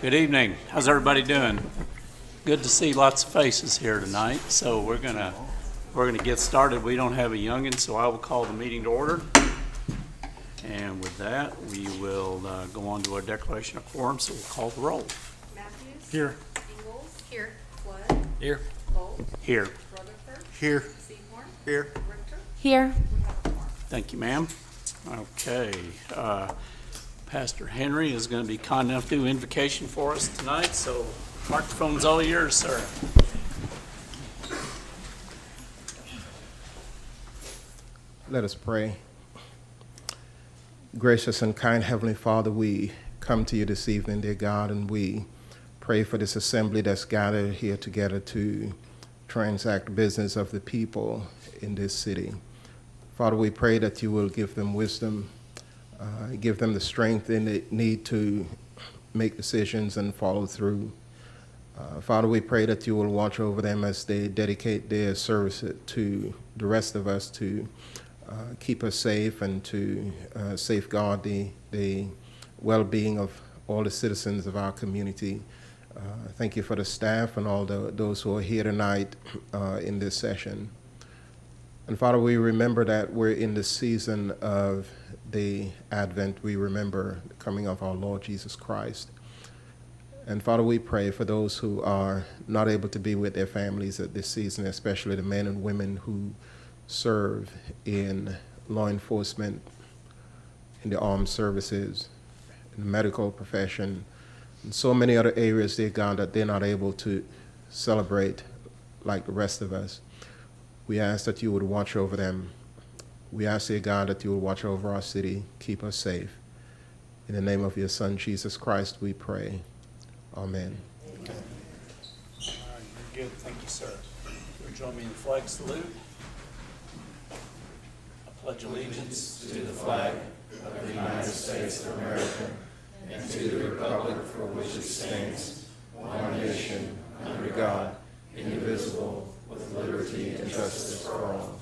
Good evening. How's everybody doing? Good to see lots of faces here tonight. So we're gonna get started. We don't have a youngin, so I will call the meeting to order. And with that, we will go on to our declaration of quorum. So we'll call the roll. Matthews. Here. Ingalls. Here. Flood. Here. Bolt. Here. Rutherford. Here. Seymour. Here. Richter. Here. We have a quorum. Thank you, ma'am. Okay. Pastor Henry is going to be kind enough to do invocation for us tonight. So microphone's all yours, sir. Let us pray. Gracious and kind Heavenly Father, we come to you this evening, dear God, and we pray for this assembly that's gathered here together to transact business of the people in this city. Father, we pray that you will give them wisdom, give them the strength they need to make decisions and follow through. Father, we pray that you will watch over them as they dedicate their service to the rest of us to keep us safe and to safeguard the well-being of all the citizens of our community. Thank you for the staff and all those who are here tonight in this session. And Father, we remember that we're in the season of the Advent. We remember the coming of our Lord Jesus Christ. And Father, we pray for those who are not able to be with their families at this season, especially the men and women who serve in law enforcement, in the armed services, in the medical profession, and so many other areas, dear God, that they're not able to celebrate like the rest of us. We ask that you would watch over them. We ask, dear God, that you would watch over our city, keep us safe. In the name of your Son, Jesus Christ, we pray. Amen. All right, you're good. Thank you, sir. You'll join me in the flag salute. I pledge allegiance to the flag Of the United States of America, and to the republic for which it stands, one nation, under God, indivisible, with liberty and justice for all.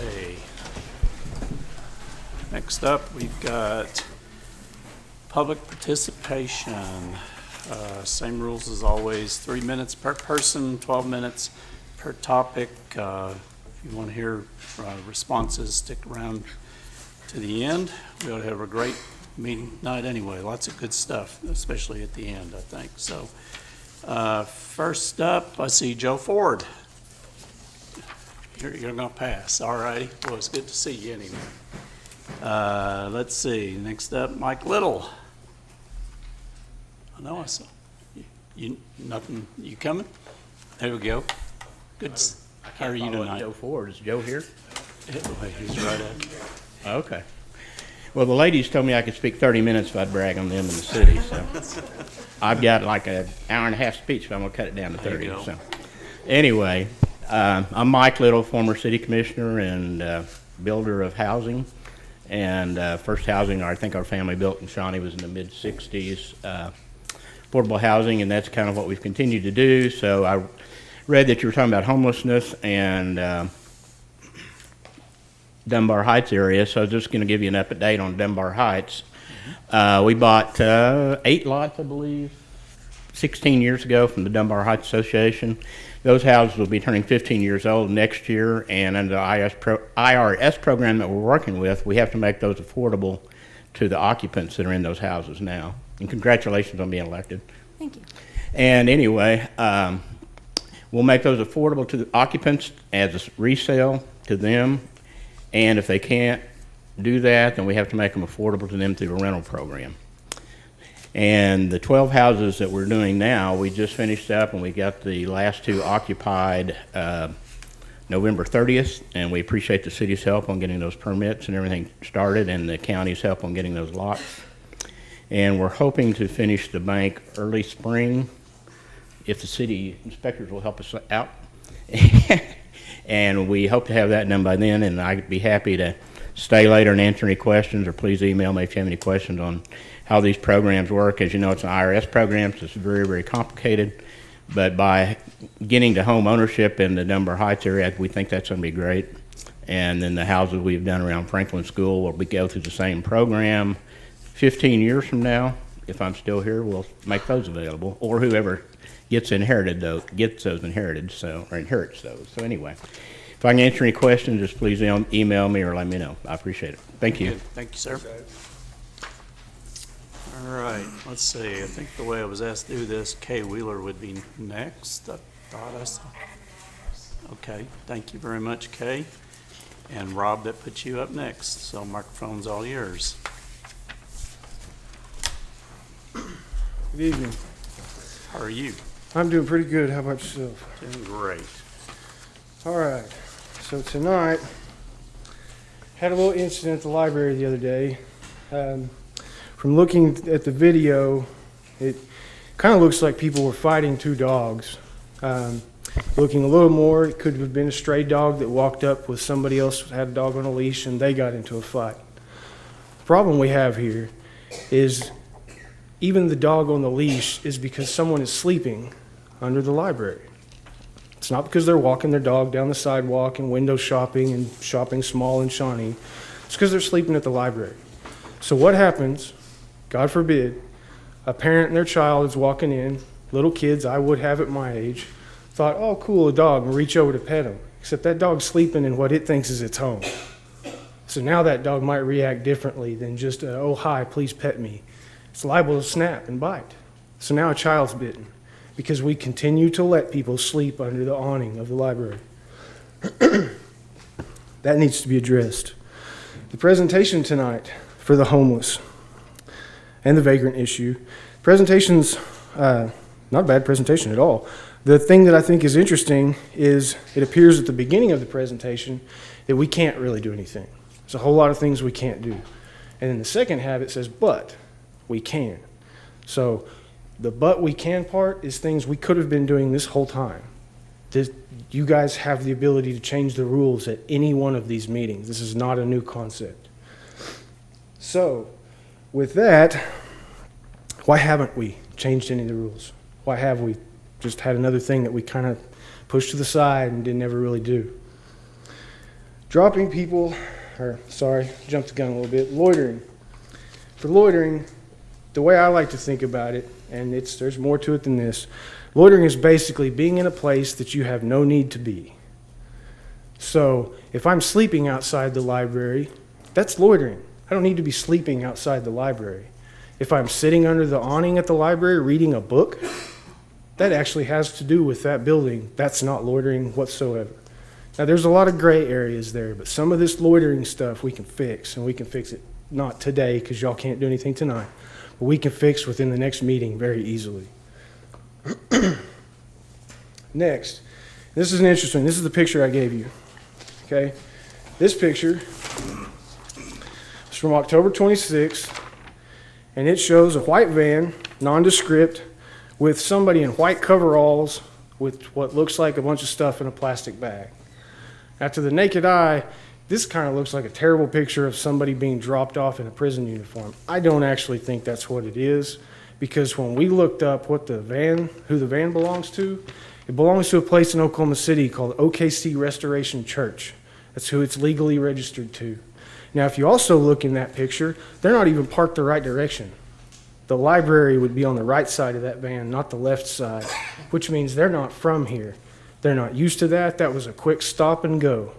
Okay. Next up, we've got public participation. Same rules as always, 3 minutes per person, 12 minutes per topic. If you want to hear responses, stick around to the end. We ought to have a great meeting night anyway. Lots of good stuff, especially at the end, I think. So first up, I see Joe Ford. You're going to pass. All righty. Well, it's good to see you anyway. Let's see. Next up, Mike Little. I know I saw you. Nothing. You coming? There we go. Good. How are you tonight? Joe Ford. Is Joe here? He's right up. Okay. Well, the ladies told me I could speak 30 minutes if I'd brag on them in the city. So I've got like an hour and a half speech, but I'm going to cut it down to 30. So anyway, I'm Mike Little, former city commissioner and builder of housing. And first housing I think our family built in Shawnee was in the mid-'60s. Affordable housing, and that's kind of what we've continued to do. So I read that you were talking about homelessness and Dunbar Heights area, so I was just going to give you an update on Dunbar Heights. We bought 8 lots, I believe, 16 years ago from the Dunbar Heights Association. Those houses will be turning 15 years old next year, and under the IRS program that we're working with, we have to make those affordable to the occupants that are in those houses now. And congratulations on being elected. Thank you. And anyway, we'll make those affordable to the occupants as a resale to them. And if they can't do that, then we have to make them affordable to them through a rental program. And the 12 houses that we're doing now, we just finished up and we got the last 2 occupied November 30th. And we appreciate the city's help on getting those permits and everything started and the county's help on getting those lots. And we're hoping to finish the bank early spring if the city inspectors will help us out. And we hope to have that done by then, and I'd be happy to stay later and answer any questions, or please email me if you have any questions on how these programs work. As you know, it's an IRS program, so it's very, very complicated. But by getting to home ownership in the Dunbar Heights area, we think that's going to be great. And then the houses we've done around Franklin School will go through the same program. 15 years from now, if I'm still here, we'll make those available, or whoever gets those inherited, or inherits those. So anyway, if I can answer any questions, just please email me or let me know. I appreciate it. Thank you. Good. Thank you, sir. All right, let's see. I think the way I was asked to do this, Kay Wheeler would be next. I thought I saw. Okay, thank you very much, Kay. And Rob, that puts you up next, so microphone's all yours. Good evening. How are you? I'm doing pretty good. How about yourself? Doing great. All right. So tonight, had a little incident at the library the other day. From looking at the video, it kind of looks like people were fighting two dogs. Looking a little more, it could have been a stray dog that walked up with somebody else who had a dog on a leash and they got into a fight. The problem we have here is even the dog on the leash is because someone is sleeping under the library. It's not because they're walking their dog down the sidewalk and window shopping and shopping small in Shawnee. It's because they're sleeping at the library. So what happens, God forbid, a parent and their child is walking in, little kids, I would have at my age, thought, oh, cool, a dog, and reach over to pet him. Except that dog's sleeping in what it thinks is its home. So now that dog might react differently than just, oh, hi, please pet me. It's liable to snap and bite. So now a child's bitten because we continue to let people sleep under the awning of the library. That needs to be addressed. The presentation tonight for the homeless and the vagrant issue, presentation's not a bad presentation at all. The thing that I think is interesting is it appears at the beginning of the presentation that we can't really do anything. There's a whole lot of things we can't do. And then the second half, it says, but we can. So the but we can part is things we could have been doing this whole time. You guys have the ability to change the rules at any one of these meetings. This is not a new concept. So with that, why haven't we changed any of the rules? Why have we just had another thing that we kind of pushed to the side and didn't ever really do? Dropping people, jumped the gun a little bit, loitering. For loitering, the way I like to think about it, and there's more to it than this, loitering is basically being in a place that you have no need to be. So if I'm sleeping outside the library, that's loitering. I don't need to be sleeping outside the library. If I'm sitting under the awning at the library reading a book, that actually has to do with that building. That's not loitering whatsoever. Now, there's a lot of gray areas there, but some of this loitering stuff we can fix, and we can fix it not today because y'all can't do anything tonight, but we can fix within the next meeting very easily. Next, this is an interesting, this is the picture I gave you, okay? This picture is from October 26th, and it shows a white van, nondescript, with somebody in white coveralls with what looks like a bunch of stuff in a plastic bag. Now, to the naked eye, this kind of looks like a terrible picture of somebody being dropped off in a prison uniform. I don't actually think that's what it is, because when we looked up who the van belongs to, it belongs to a place in Oklahoma City called OKC Restoration Church. That's who it's legally registered to. Now, if you also look in that picture, they're not even parked the right direction. The library would be on the right side of that van, not the left side, which means they're not from here. They're not used to that. That was a quick stop and go.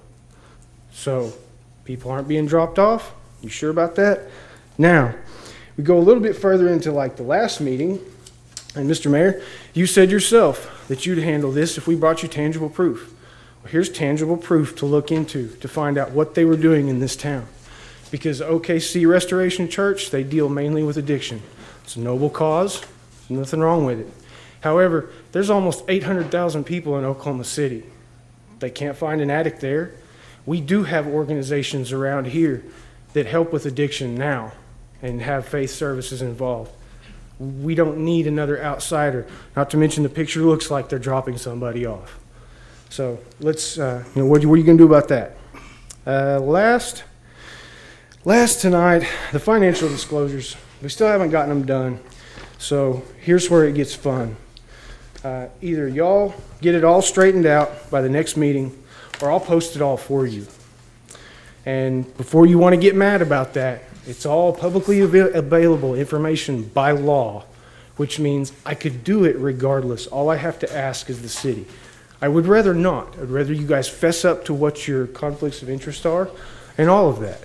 So people aren't being dropped off. You sure about that? Now, we go a little bit further into like the last meeting, and Mr. Mayor, you said yourself that you'd handle this if we brought you tangible proof. Well, here's tangible proof to look into to find out what they were doing in this town. Because OKC Restoration Church, they deal mainly with addiction. It's a noble cause, there's nothing wrong with it. However, there's almost 800,000 people in Oklahoma City. They can't find an addict there. We do have organizations around here that help with addiction now and have faith services involved. We don't need another outsider, not to mention the picture looks like they're dropping somebody off. So let's, what are you going to do about that? Last tonight, the financial disclosures. We still haven't gotten them done, so here's where it gets fun. Either y'all get it all straightened out by the next meeting, or I'll post it all for you. And before you want to get mad about that, it's all publicly available information by law, which means I could do it regardless. All I have to ask is the city. I would rather not. I'd rather you guys fess up to what your conflicts of interest are and all of that.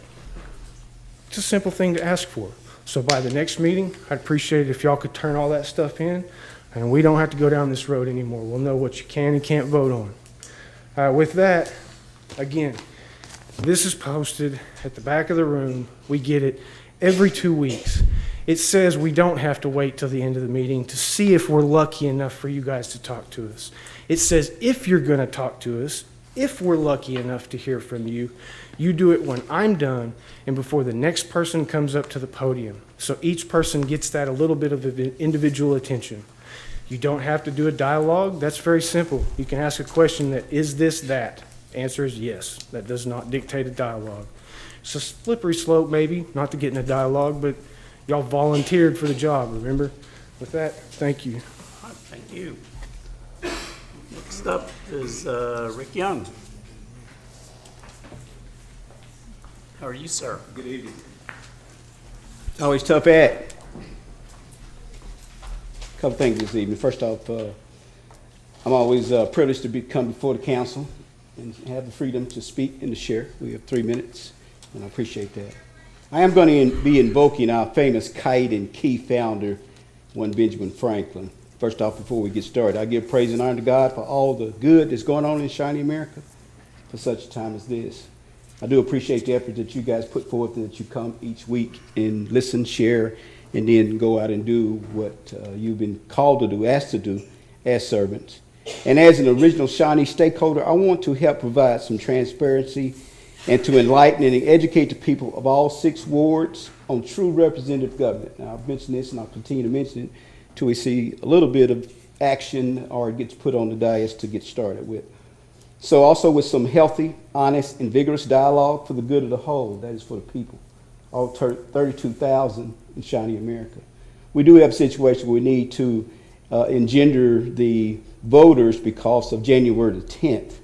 It's a simple thing to ask for. So by the next meeting, I'd appreciate it if y'all could turn all that stuff in, and we don't have to go down this road anymore. We'll know what you can and can't vote on. With that, again, this is posted at the back of the room. We get it every 2 weeks. It says we don't have to wait till the end of the meeting to see if we're lucky enough for you guys to talk to us. It says if you're going to talk to us, if we're lucky enough to hear from you, you do it when I'm done and before the next person comes up to the podium. So each person gets that a little bit of individual attention. You don't have to do a dialogue. That's very simple. You can ask a question that, is this that? Answer is yes. That does not dictate a dialogue. It's a slippery slope, maybe, not to get in a dialogue, but y'all volunteered for the job, remember? With that, thank you. All right, thank you. Next up is Rick Young. How are you, sir? Good evening. Always tough act. Couple things this evening. First off, I'm always privileged to come before the council and have the freedom to speak and to share. We have 3 minutes, and I appreciate that. I am going to be invoking our famous kite and key founder, one Benjamin Franklin. First off, before we get started, I give praise and honor to God for all the good that's going on in Shawnee, America for such a time as this. I do appreciate the effort that you guys put forth and that you come each week and listen, share, and then go out and do what you've been called to do, asked to do as servants. And as an original Shawnee stakeholder, I want to help provide some transparency and to enlighten and educate the people of all 6 wards on true representative government. Now, I've mentioned this and I'll continue to mention it till we see a little bit of action or it gets put on the dais to get started with. So also with some healthy, honest, and vigorous dialogue for the good of the whole, that is for the people, all 32,000 in Shawnee, America. We do have a situation where we need to engender the voters because of January the 10th.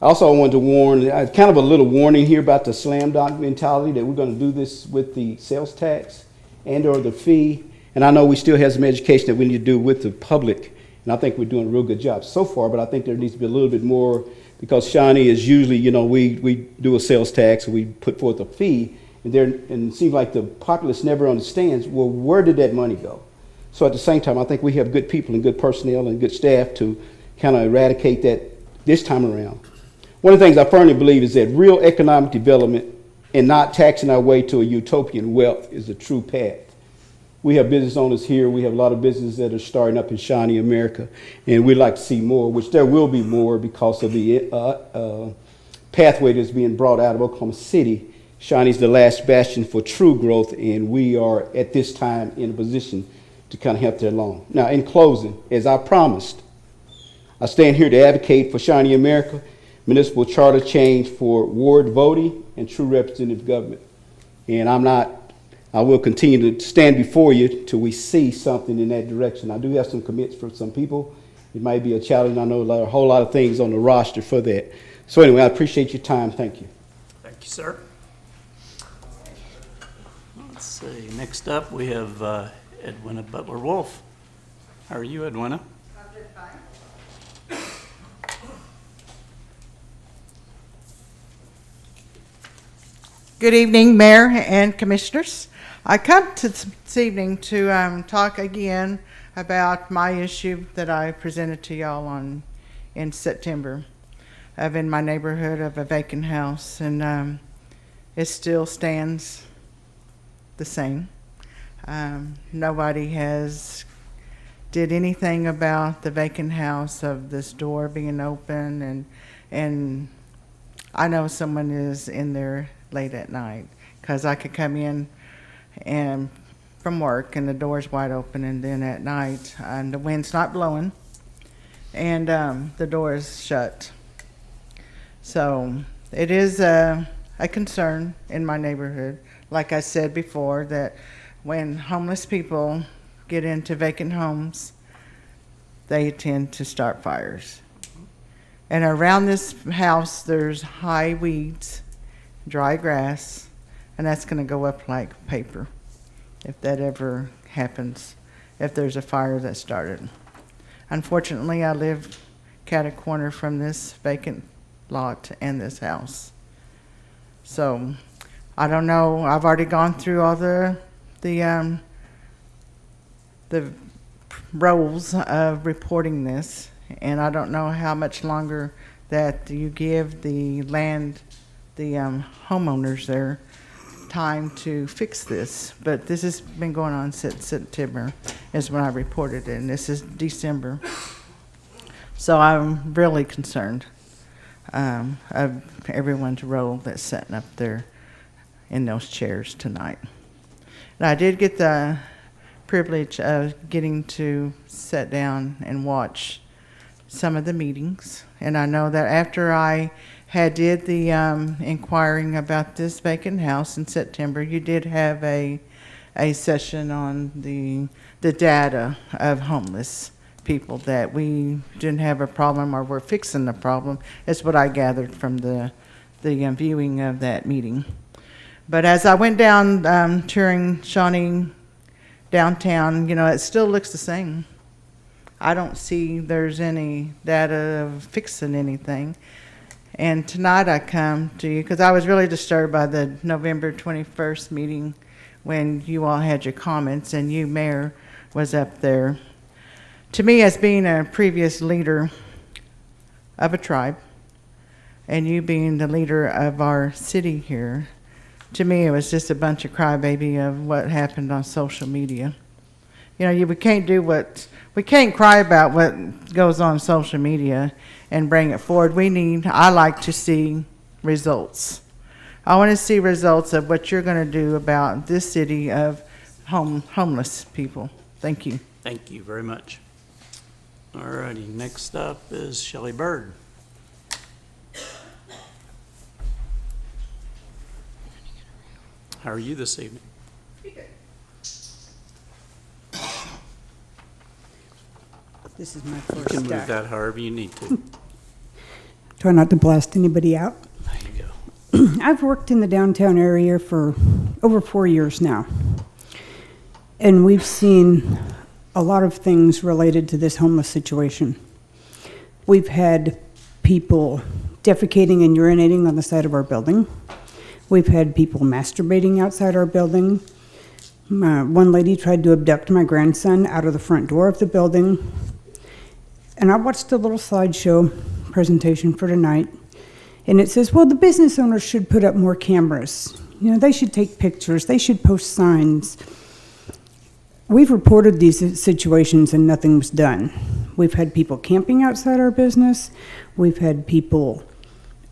Also, I wanted to warn, kind of a little warning here about the slam dunk mentality that we're going to do this with the sales tax and or the fee. And I know we still have some education that we need to do with the public, and I think we're doing a real good job so far, but I think there needs to be a little bit more because Shawnee is usually, you know, we do a sales tax, we put forth a fee, and it seems like the populace never understands, well, where did that money go? So at the same time, I think we have good people and good personnel and good staff to kind of eradicate that this time around. One of the things I firmly believe is that real economic development and not taxing our way to a utopian wealth is the true path. We have business owners here. We have a lot of businesses that are starting up in Shawnee, America, and we'd like to see more, which there will be more because of the pathway that's being brought out of Oklahoma City. Shawnee's the last bastion for true growth, and we are at this time in a position to kind of help that along. Now, in closing, as I promised, I stand here to advocate for Shawnee, America, municipal charter change for ward voting and true representative government. And I will continue to stand before you till we see something in that direction. I do have some commits for some people. It might be a challenge. I know a whole lot of things on the roster for that. So anyway, I appreciate your time. Thank you. Thank you, sir. Let's see. Next up, we have Edwina Butler-Wolf. How are you, Edwina? Good evening, Mayor and Commissioners. I come to this evening to talk again about my issue that I presented to y'all in September of in my neighborhood of a vacant house, and it still stands the same. Nobody has did anything about the vacant house of this door being open, and I know someone is in there late at night because I could come in and from work and the door's wide open, and then at night and the wind's not blowing and the door is shut. So it is a concern in my neighborhood. Like I said before, that when homeless people get into vacant homes, they tend to start fires. And around this house there's high weeds dry grass, and that's going to go up like paper if that ever happens, if there's a fire that started. Unfortunately, I live cat a corner from this vacant lot and this house. So I don't know. I've already gone through all the roles of reporting this, and I don't know how much longer that you give the homeowners there time to fix this. But this has been going on since September is when I reported it, and this is December. So I'm really concerned of everyone's role that's sitting up there in those chairs tonight. And I did get the privilege of getting to sit down and watch some of the meetings. And I know that after I did the inquiring about this vacant house in September, you did have a session on the data of homeless people, that we didn't have a problem or we're fixing the problem. That's what I gathered from the viewing of that meeting. But as I went down touring Shawnee downtown, it still looks the same. I don't see there's any data of fixing anything. And tonight I come to you because I was really disturbed by the November 21st meeting when you all had your comments and you, Mayor, was up there. To me, as being a previous leader of a tribe, and you being the leader of our city here, to me it was just a bunch of crybaby of what happened on social media. We can't cry about what goes on social media and bring it forward. I like to see results. I want to see results of what you're going to do about this city of homeless people. Thank you. Thank you very much. All righty, next up is Shelley Bird. How are you this evening? This is my You first can move that however you need to. Try not to blast anybody out. There you go. I've worked in the downtown area for over 4 years now. And we've seen a lot of things related to this homeless situation. We've had people defecating and urinating on the side of our building. We've had people masturbating outside our building. One lady tried to abduct my grandson out of the front door of the building. And I watched a little slideshow presentation for tonight, and it says, well, the business owners should put up more cameras. They should take pictures. They should post signs. We've reported these situations and nothing was done. We've had people camping outside our business. We've had people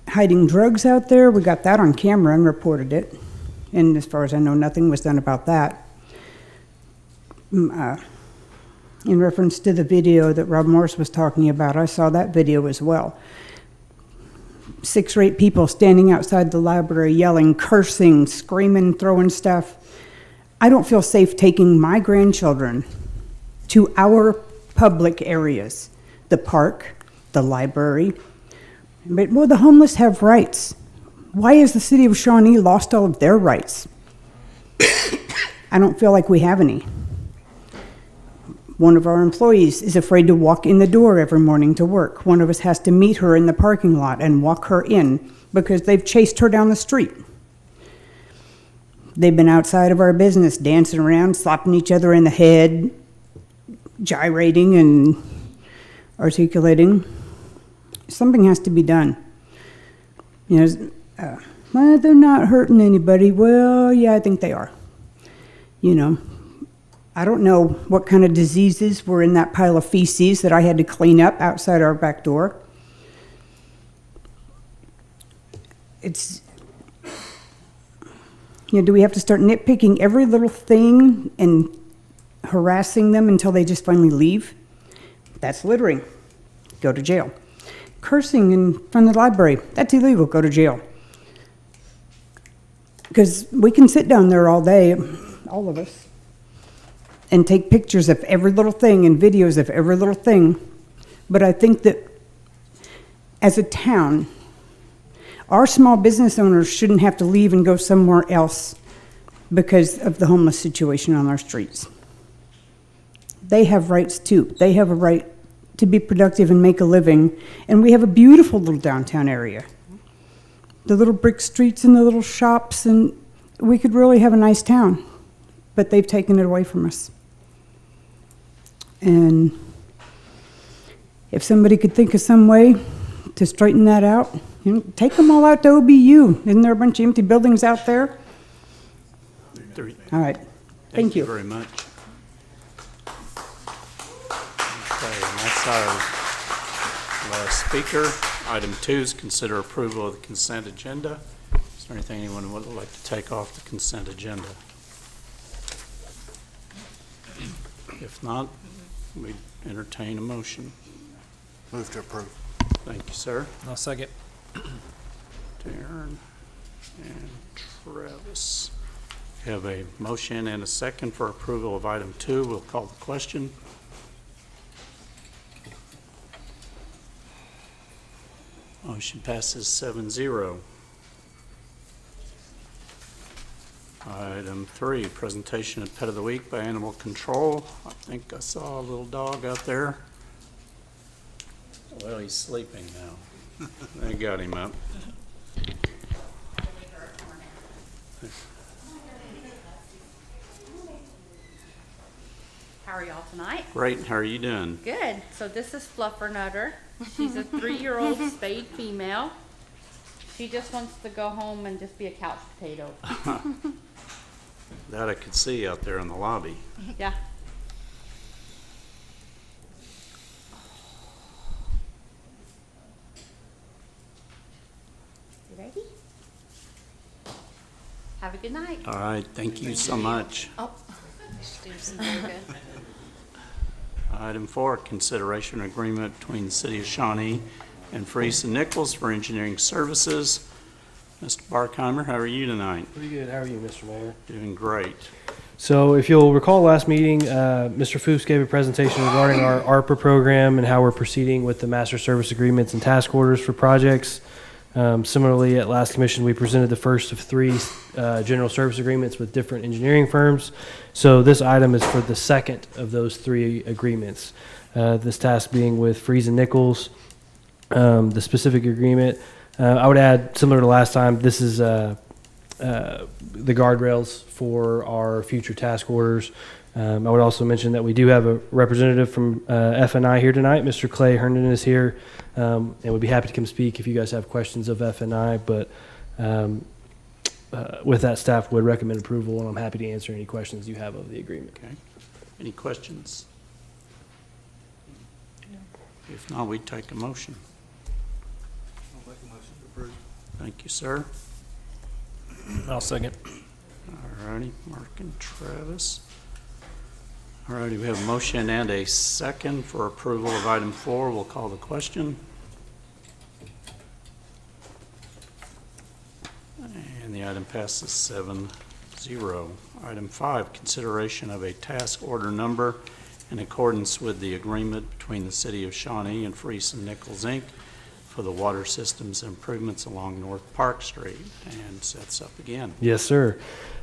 hiding drugs out there. We got that on camera and reported it. And as far as I know, nothing was done about that. In reference to the video that Rob Morris was talking about, I saw that video as well. 6 or 8 people standing outside the library yelling, cursing, screaming, throwing stuff. I don't feel safe taking my grandchildren to our public areas, the park, the library. But, well, the homeless have rights. Why has the city of Shawnee lost all of their rights? I don't feel like we have any. One of our employees is afraid to walk in the door every morning to work. One of us has to meet her in the parking lot and walk her in because they've chased her down the street. They've been outside of our business dancing around, slapping each other in the head, gyrating and articulating. Something has to be done. Well, they're not hurting anybody. Well, yeah, I think they are. I don't know what kind of diseases were in that pile of feces that I had to clean up outside our back door. Do we have to start nitpicking every little thing and harassing them until they just finally leave? That's littering. Go to jail. Cursing in front of the library. That's illegal. Go to jail. Because we can sit down there all day, all of us, and take pictures of every little thing and videos of every little thing. But I think that as a town, Our small business owners shouldn't have to leave and go somewhere else because of the homeless situation on our streets. They have rights too. They have a right to be productive and make a living. And we have a beautiful little downtown area. The little brick streets and the little shops, and we could really have a nice town. But they've taken it away from us. And if somebody could think of some way to straighten that out, take them all out to OBU. Isn't there a bunch of empty buildings out there? All right. Thank you. Very much. Okay, and that's our last speaker. Item 2 is consider approval of the consent agenda. Is there anything anyone would like to take off the consent agenda? If not, we entertain a motion. Move to approve. Thank you, sir. I'll second. Darren and Travis. We have a motion and a second for approval of item 2. We'll call the question. Motion passes 7-0. Item 3, presentation of Pet of the Week by Animal Control. I think I saw a little dog out there. Well, he's sleeping now. They got him up. How are y'all tonight? Great, how are you doing? Good. So this is Fluffernutter. She's a 3-year-old spayed female. She just wants to go home and just be a couch potato. That I could see out there in the lobby. Yeah. You ready? Have a good night. All right, thank you so much. Oh, Steve's very good. Item 4, consideration agreement between the City of Shawnee and Freese and Nichols for engineering services. Mr. Barkheimer, how are you tonight? Pretty good. How are you, Mr. Mayor? Doing great. So if you'll recall last meeting, Mr. Foos gave a presentation regarding our ARPA program and how we're proceeding with the master service agreements and task orders for projects. Similarly, at last commission, we presented the first of 3 general service agreements with different engineering firms. So this item is for the second of those 3 agreements. This task being with Freese and Nichols. The specific agreement, I would add, similar to last time, this is the guardrails for our future task orders. I would also mention that we do have a representative from FNI here tonight. Mr. Clay Herndon is here, and would be happy to come speak if you guys have questions of FNI. But with that, staff would recommend approval, and I'm happy to answer any questions you have of the agreement. Okay. Any questions? If not, we'd take a motion. I'll make a motion to approve. Thank you, sir. I'll second. All righty, Mark and Travis. All righty, we have a motion and a second for approval of item 4. We'll call the question. And the item passes 7-0. Item 5, consideration of a task order number in accordance with the agreement between the City of Shawnee and Freese and Nichols, Inc. for the water systems improvements along North Park Street. And sets up again. Yes, sir.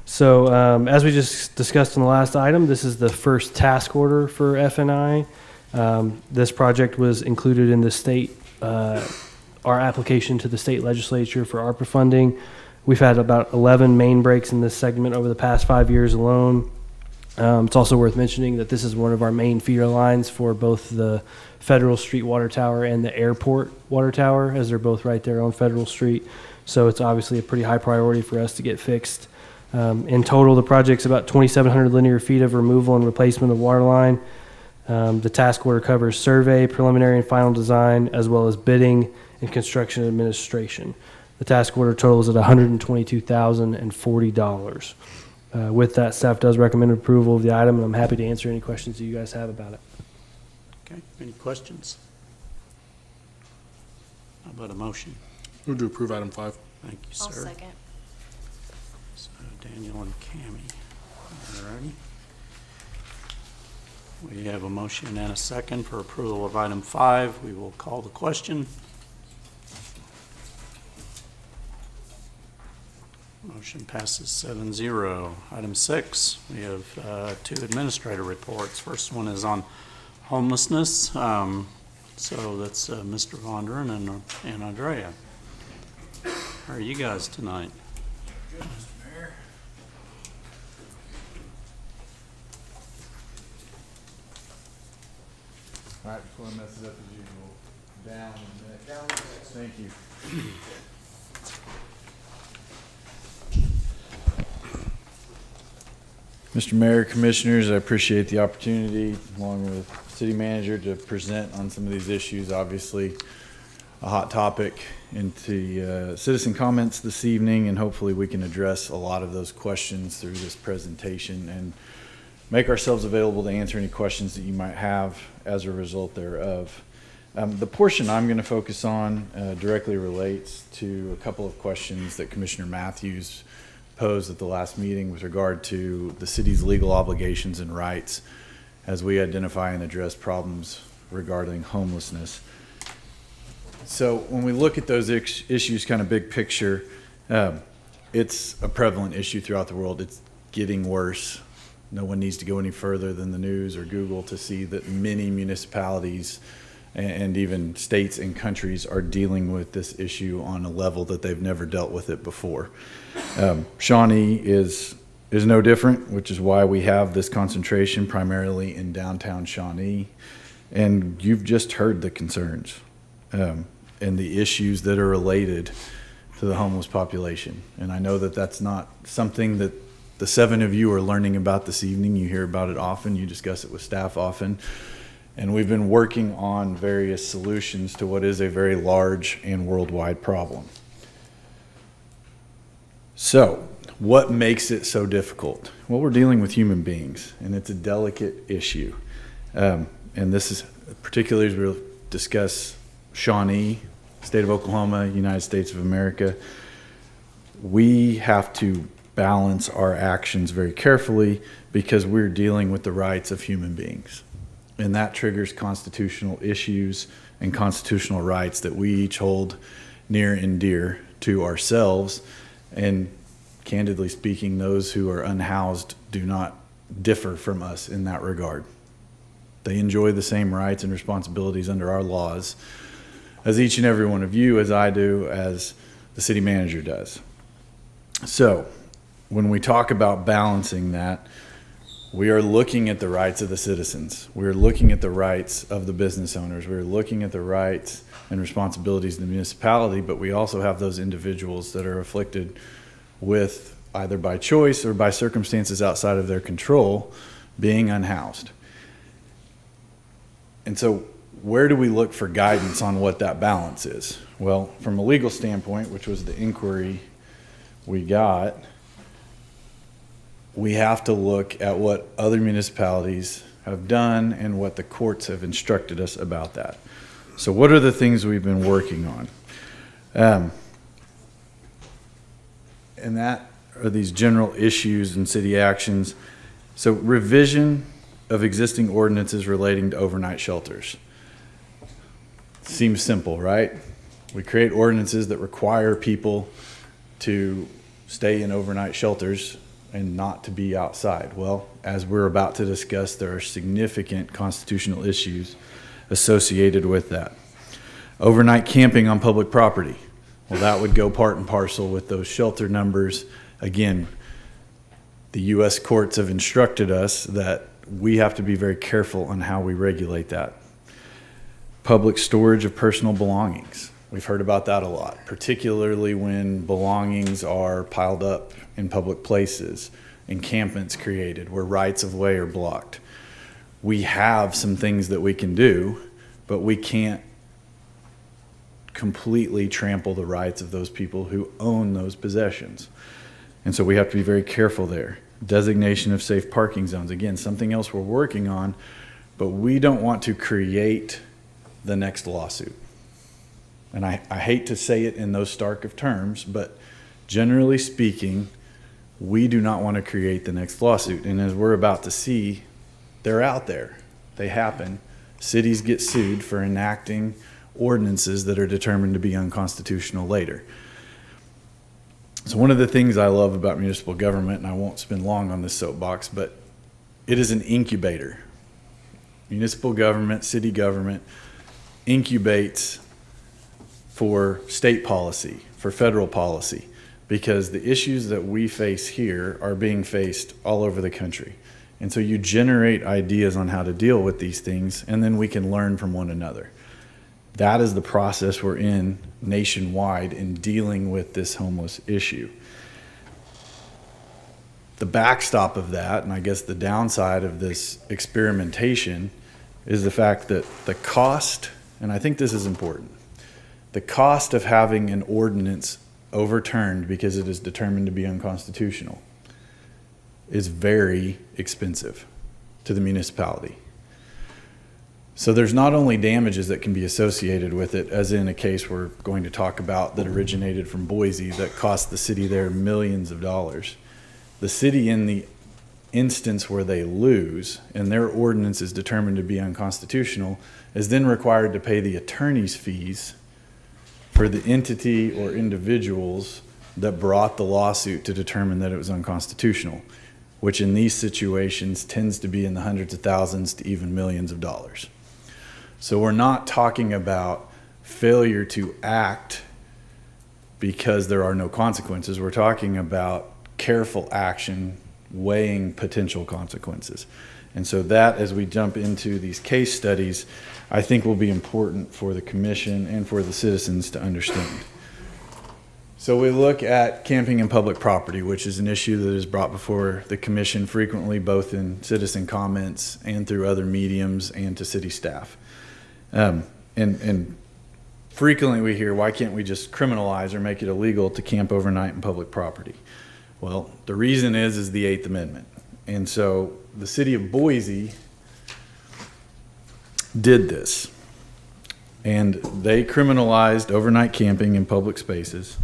So as we just discussed in the last item, this is the first task order for FNI. This project was included in the state, our application to the state legislature for ARPA funding. We've had about 11 main breaks in this segment over the past 5 years alone. It's also worth mentioning that this is one of our main feeder lines for both the Federal Street water tower and the airport water tower, as they're both right there on Federal Street. So it's obviously a pretty high priority for us to get fixed. In total, the project's about 2,700 linear feet of removal and replacement of water line. The task order covers survey, preliminary and final design, as well as bidding and construction administration. The task order totals at $122,040. With that, staff does recommend approval of the item, and I'm happy to answer any questions that you guys have about it. Okay, any questions? How about a motion? Move to approve item 5. Thank you, I'll sir. second. So Daniel and Cammie. All righty. We have a motion and a second for approval of item 5. We will call the question. Motion passes 7-0. Item 6, we have 2 administrator reports. First one is on homelessness. So that's Mr. Vondran and Andrea. How are you guys tonight? Good, Mr. Mayor. All right, before I mess it up as usual, down and next. Down next. Thank you. Mr. Mayor, Commissioners, I appreciate the opportunity, along with City Manager, to present on some of these issues. Obviously, a hot topic into citizen comments this evening, and hopefully we can address a lot of those questions through this presentation and make ourselves available to answer any questions that you might have as a result thereof. The portion I'm going to focus on directly relates to a couple of questions that Commissioner Matthews posed at the last meeting with regard to the city's legal obligations and rights as we identify and address problems regarding homelessness. So when we look at those issues kind of big picture, it's a prevalent issue throughout the world. It's getting worse. No one needs to go any further than the news or Google to see that many municipalities and even states and countries are dealing with this issue on a level that they've never dealt with it before. Shawnee is no different, which is why we have this concentration primarily in downtown Shawnee. And you've just heard the concerns and the issues that are related to the homeless population. And I know that that's not something that the 7 of you are learning about this evening. You hear about it often. You discuss it with staff often. And we've been working on various solutions to what is a very large and worldwide problem. So, what makes it so difficult? Well, we're dealing with human beings, and it's a delicate issue. And this is particularly as we'll discuss Shawnee, state of Oklahoma, United States of America. We have to balance our actions very carefully because we're dealing with the rights of human beings. And that triggers constitutional issues and constitutional rights that we each hold near and dear to ourselves. And candidly speaking, those who are unhoused do not differ from us in that regard. They enjoy the same rights and responsibilities under our laws as each and every one of you, as I do, as the city manager does. So when we talk about balancing that, we are looking at the rights of the citizens. We're looking at the rights of the business owners. We're looking at the rights and responsibilities of the municipality, but we also have those individuals that are afflicted with, either by choice or by circumstances outside of their control, being unhoused. And so where do we look for guidance on what that balance is? Well, from a legal standpoint, which was the inquiry we got, we have to look at what other municipalities have done and what the courts have instructed us about that. So what are the things we've been working on? And that are these general issues and city actions. So revision of existing ordinances relating to overnight shelters. Seems simple, right? We create ordinances that require people to stay in overnight shelters and not to be outside. Well, as we're about to discuss, there are significant constitutional issues associated with that. Overnight camping on public property. Well, that would go part and parcel with those shelter numbers. Again, the U.S. courts have instructed us that we have to be very careful on how we regulate that. Public storage of personal belongings. We've heard about that a lot, particularly when belongings are piled up in public places, encampments created where rights of way are blocked. We have some things that we can do, but we can't completely trample the rights of those people who own those possessions. And so we have to be very careful there. Designation of safe parking zones. Again, something else we're working on, but we don't want to create the next lawsuit. And I hate to say it in those stark of terms, but generally speaking, we do not want to create the next lawsuit. And as we're about to see, they're out there. They happen. Cities get sued for enacting ordinances that are determined to be unconstitutional later. So one of the things I love about municipal government, and I won't spend long on this soapbox, but it is an incubator. Municipal government, city government incubates for state policy, for federal policy, because the issues that we face here are being faced all over the country. And so you generate ideas on how to deal with these things, and then we can learn from one another. That is the process we're in nationwide in dealing with this homeless issue. The backstop of that, and I guess the downside of this experimentation, is the fact that the cost, and I think this is important, the cost of having an ordinance overturned because it is determined to be unconstitutional is very expensive to the municipality. So there's not only damages that can be associated with it, as in a case we're going to talk about that originated from Boise that cost the city there millions of dollars. The city, in the instance where they lose and their ordinance is determined to be unconstitutional, is then required to pay the attorney's fees for the entity or individuals that brought the lawsuit to determine that it was unconstitutional, which in these situations tends to be in the hundreds of thousands to even millions of dollars. So we're not talking about failure to act because there are no consequences. We're talking about careful action, weighing potential consequences. And so that, as we jump into these case studies, I think will be important for the commission and for the citizens to understand. So we look at camping in public property, which is an issue that is brought before the commission frequently, both in citizen comments and through other mediums and to city staff. And frequently we hear, why can't we just criminalize or make it illegal to camp overnight in public property? Well, the reason is the 8th Amendment. And so the city of Boise did this. And they criminalized overnight camping in public spaces.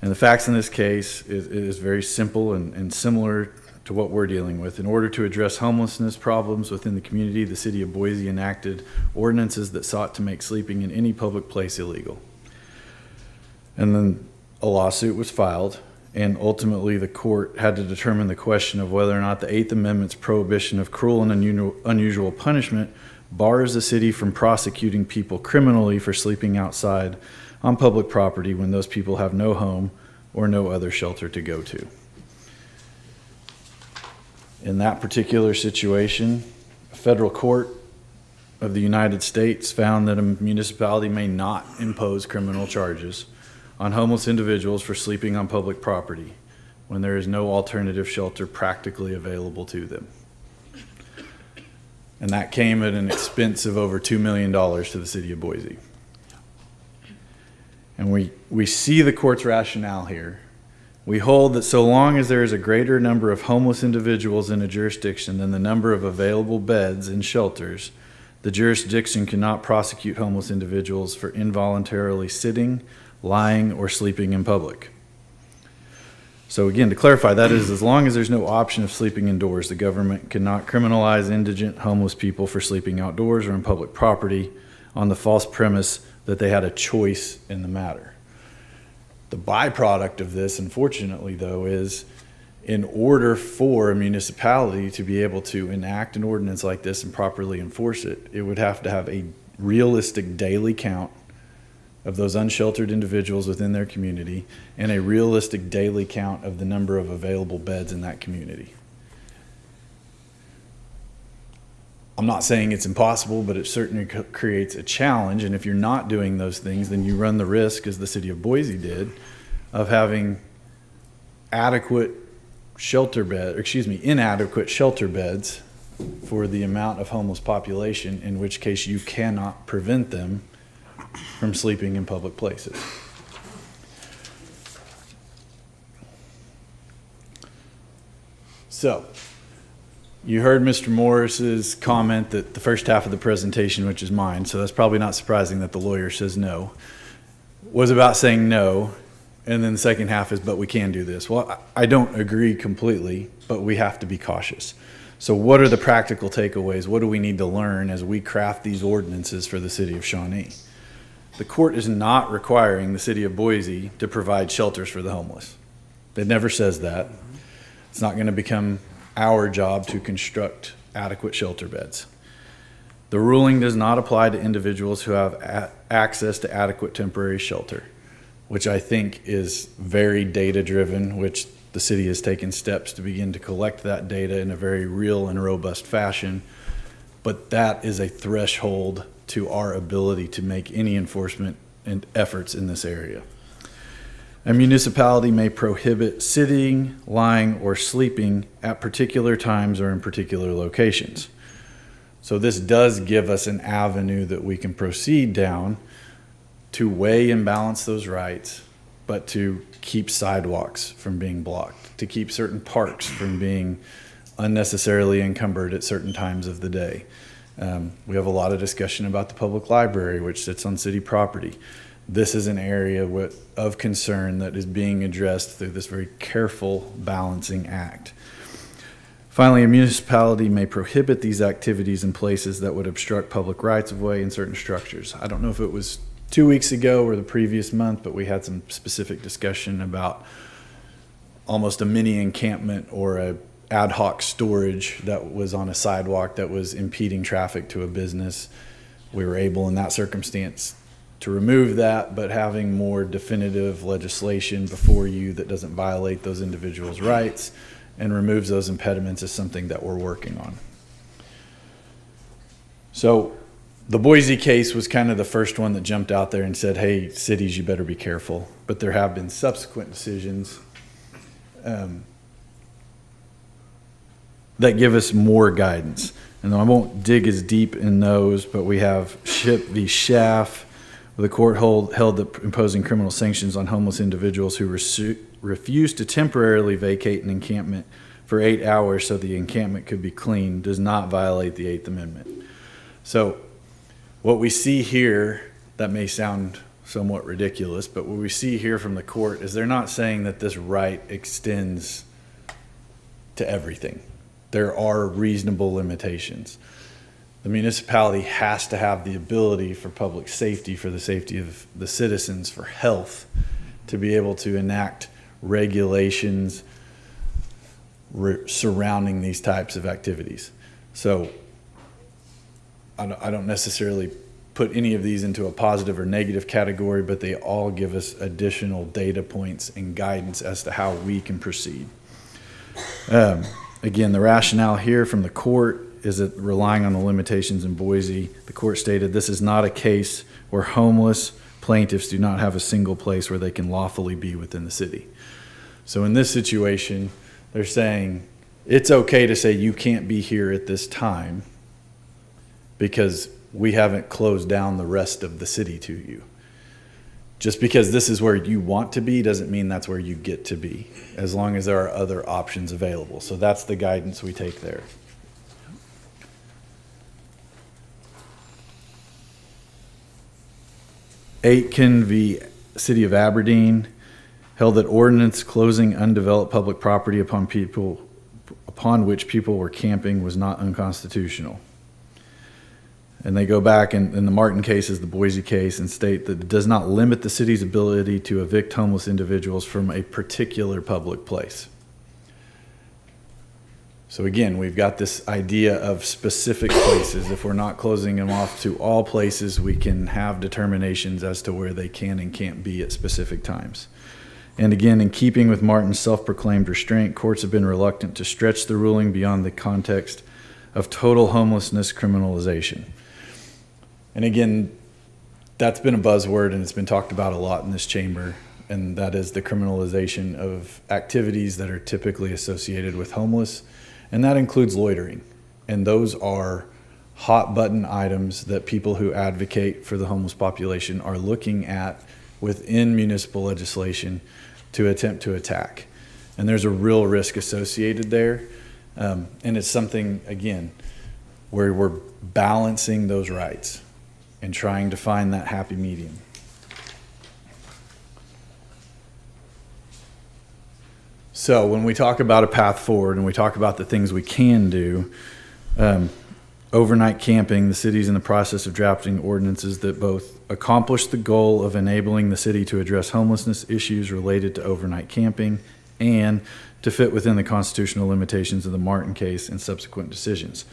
And the facts in this case is very simple and similar to what we're dealing with. In order to address homelessness problems within the community, the city of Boise enacted ordinances that sought to make sleeping in any public place illegal. And then a lawsuit was filed, and ultimately the court had to determine the question of whether or not the 8th Amendment's prohibition of cruel and unusual punishment bars the city from prosecuting people criminally for sleeping outside on public property when those people have no home or no other shelter to go to. In that particular situation, a federal court of the United States found that a municipality may not impose criminal charges on homeless individuals for sleeping on public property when there is no alternative shelter practically available to them. And that came at an expense of over $2 million to the city of Boise. And we see the court's rationale here. We hold that so long as there is a greater number of homeless individuals in a jurisdiction than the number of available beds in shelters, the jurisdiction cannot prosecute homeless individuals for involuntarily sitting, lying, or sleeping in public. So again, to clarify, that is, as long as there's no option of sleeping indoors, the government cannot criminalize indigent homeless people for sleeping outdoors or in public property on the false premise that they had a choice in the matter. The byproduct of this, unfortunately, though, is in order for a municipality to be able to enact an ordinance like this and properly enforce it, it would have to have a realistic daily count of those unsheltered individuals within their community and a realistic daily count of the number of available beds in that community. I'm not saying it's impossible, but it certainly creates a challenge. And if you're not doing those things, then you run the risk, as the city of Boise did, of having inadequate shelter beds for the amount of homeless population, in which case you cannot prevent them from sleeping in public places. So, you heard Mr. Morris's comment that the first half of the presentation, which is mine, so that's probably not surprising that the lawyer says no, was about saying no, and then the second half is, but we can do this. Well, I don't agree completely, but we have to be cautious. So what are the practical takeaways? What do we need to learn as we craft these ordinances for the city of Shawnee? The court is not requiring the city of Boise to provide shelters for the homeless. It never says that. It's not going to become our job to construct adequate shelter beds. The ruling does not apply to individuals who have access to adequate temporary shelter, which I think is very data-driven, which the city has taken steps to begin to collect that data in a very real and robust fashion. But that is a threshold to our ability to make any enforcement and efforts in this area. A municipality may prohibit sitting, lying, or sleeping at particular times or in particular locations. So this does give us an avenue that we can proceed down to weigh and balance those rights, but to keep sidewalks from being blocked, to keep certain parks from being unnecessarily encumbered at certain times of the day. We have a lot of discussion about the public library, which sits on city property. This is an area of concern that is being addressed through this very careful balancing act. Finally, a municipality may prohibit these activities in places that would obstruct public rights of way in certain structures. I don't know if it was 2 weeks ago or the previous month, but we had some specific discussion about almost a mini encampment or a ad hoc storage that was on a sidewalk that was impeding traffic to a business. We were able in that circumstance to remove that, but having more definitive legislation before you that doesn't violate those individuals' rights and removes those impediments is something that we're working on. So the Boise case was kind of the first one that jumped out there and said, hey, cities, you better be careful. But there have been subsequent decisions that give us more guidance. And I won't dig as deep in those, but we have Ship v. Schaff, where the court held that imposing criminal sanctions on homeless individuals who refused to temporarily vacate an encampment for 8 hours so the encampment could be cleaned does not violate the Eighth Amendment. So what we see here, that may sound somewhat ridiculous, but what we see here from the court is they're not saying that this right extends to everything. There are reasonable limitations. The municipality has to have the ability for public safety, for the safety of the citizens, for health, to be able to enact regulations surrounding these types of activities. So I don't necessarily put any of these into a positive or negative category, but they all give us additional data points and guidance as to how we can proceed. Again, the rationale here from the court is that relying on the limitations in Boise, the court stated this is not a case where homeless plaintiffs do not have a single place where they can lawfully be within the city. So in this situation, they're saying it's okay to say you can't be here at this time because we haven't closed down the rest of the city to you. Just because this is where you want to be doesn't mean that's where you get to be, as long as there are other options available. So that's the guidance we take there. Aitken v. City of Aberdeen held that ordinance closing undeveloped public property upon which people were camping was not unconstitutional. And they go back, and the Martin case is the Boise case, and state that it does not limit the city's ability to evict homeless individuals from a particular public place. So again, we've got this idea of specific places. If we're not closing them off to all places, we can have determinations as to where they can and can't be at specific times. And again, in keeping with Martin's self-proclaimed restraint, courts have been reluctant to stretch the ruling beyond the context of total homelessness criminalization. And again, that's been a buzzword and it's been talked about a lot in this chamber, and that is the criminalization of activities that are typically associated with homeless, and that includes loitering. And those are hot button items that people who advocate for the homeless population are looking at within municipal legislation to attempt to attack. And there's a real risk associated there. And it's something, again, where we're balancing those rights and trying to find that happy medium. So when we talk about a path forward and we talk about the things we can do, overnight camping, the city's in the process of drafting ordinances that both accomplish the goal of enabling the city to address homelessness issues related to overnight camping and to fit within the constitutional limitations of the Martin case and subsequent decisions.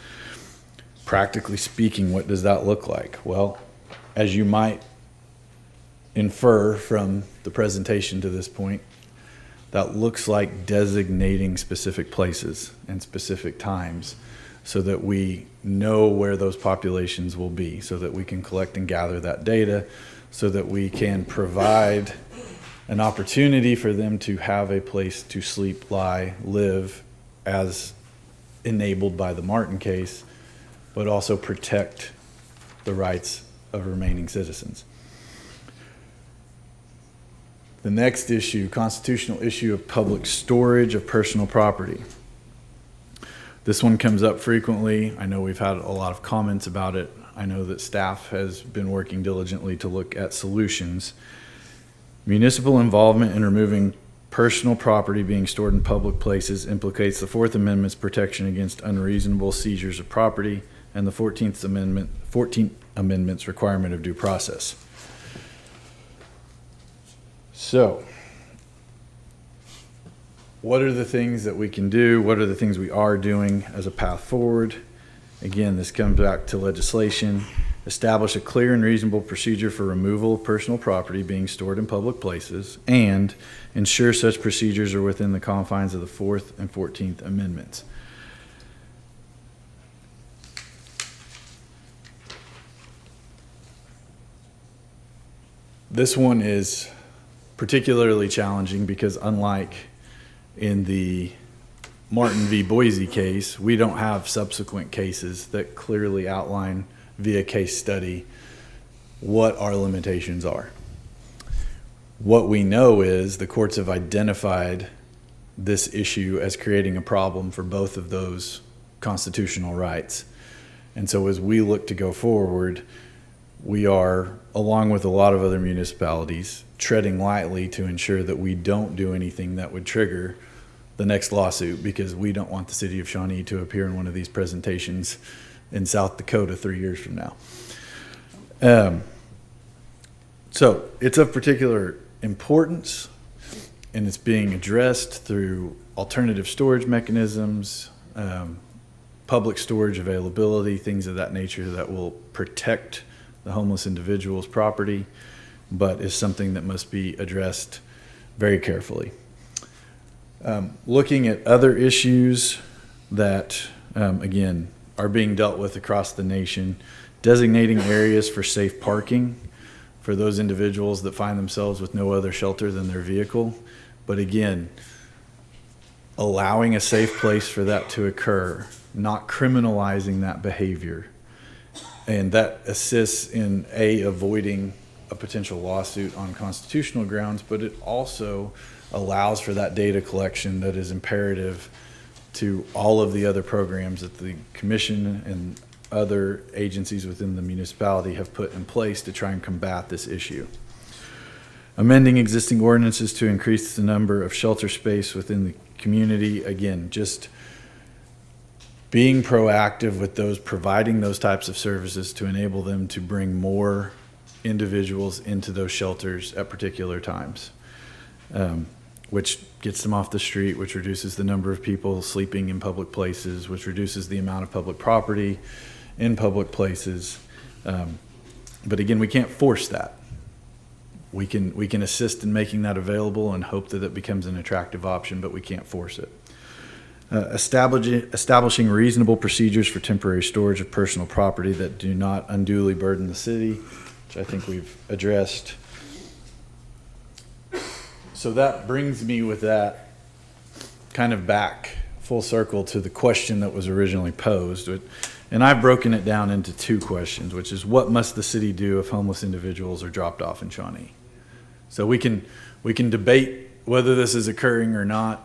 Practically speaking, what does that look like? Well, as you might infer from the presentation to this point, that looks like designating specific places and specific times so that we know where those populations will be, so that we can collect and gather that data, so that we can provide an opportunity for them to have a place to sleep, lie, live as enabled by the Martin case, but also protect the rights of remaining citizens. The next issue, constitutional issue of public storage of personal property. This one comes up frequently. I know we've had a lot of comments about it. I know that staff has been working diligently to look at solutions. Municipal involvement in removing personal property being stored in public places implicates the Fourth Amendment's protection against unreasonable seizures of property and the 14th Amendment's requirement of due process. So, what are the things that we can do? What are the things we are doing as a path forward? Again, this comes back to legislation. Establish a clear and reasonable procedure for removal of personal property being stored in public places, and ensure such procedures are within the confines of the 4th and 14th Amendments. This one is particularly challenging because unlike in the Martin v. Boise case, we don't have subsequent cases that clearly outline via case study what our limitations are. What we know is the courts have identified this issue as creating a problem for both of those constitutional rights. And so as we look to go forward, we are, along with a lot of other municipalities, treading lightly to ensure that we don't do anything that would trigger the next lawsuit, because we don't want the city of Shawnee to appear in one of these presentations in South Dakota 3 years from now. So it's of particular importance, and it's being addressed through alternative storage mechanisms, public storage availability, things of that nature that will protect the homeless individual's property, but is something that must be addressed very carefully. Looking at other issues that, again, are being dealt with across the nation, designating areas for safe parking for those individuals that find themselves with no other shelter than their vehicle. But again, allowing a safe place for that to occur, not criminalizing that behavior. And that assists in avoiding a potential lawsuit on constitutional grounds, but it also allows for that data collection that is imperative to all of the other programs that the commission and other agencies within the municipality have put in place to try and combat this issue. Amending existing ordinances to increase the number of shelter space within the community. Again, just being proactive with those providing those types of services to enable them to bring more individuals into those shelters at particular times, which gets them off the street, which reduces the number of people sleeping in public places, which reduces the amount of public property in public places. But again, we can't force that. We can assist in making that available and hope that it becomes an attractive option, but we can't force it. Establishing reasonable procedures for temporary storage of personal property that do not unduly burden the city, which I think we've addressed. So that brings me with that kind of back full circle to the question that was originally posed. And I've broken it down into two questions, which is what must the city do if homeless individuals are dropped off in Shawnee? So we can debate whether this is occurring or not.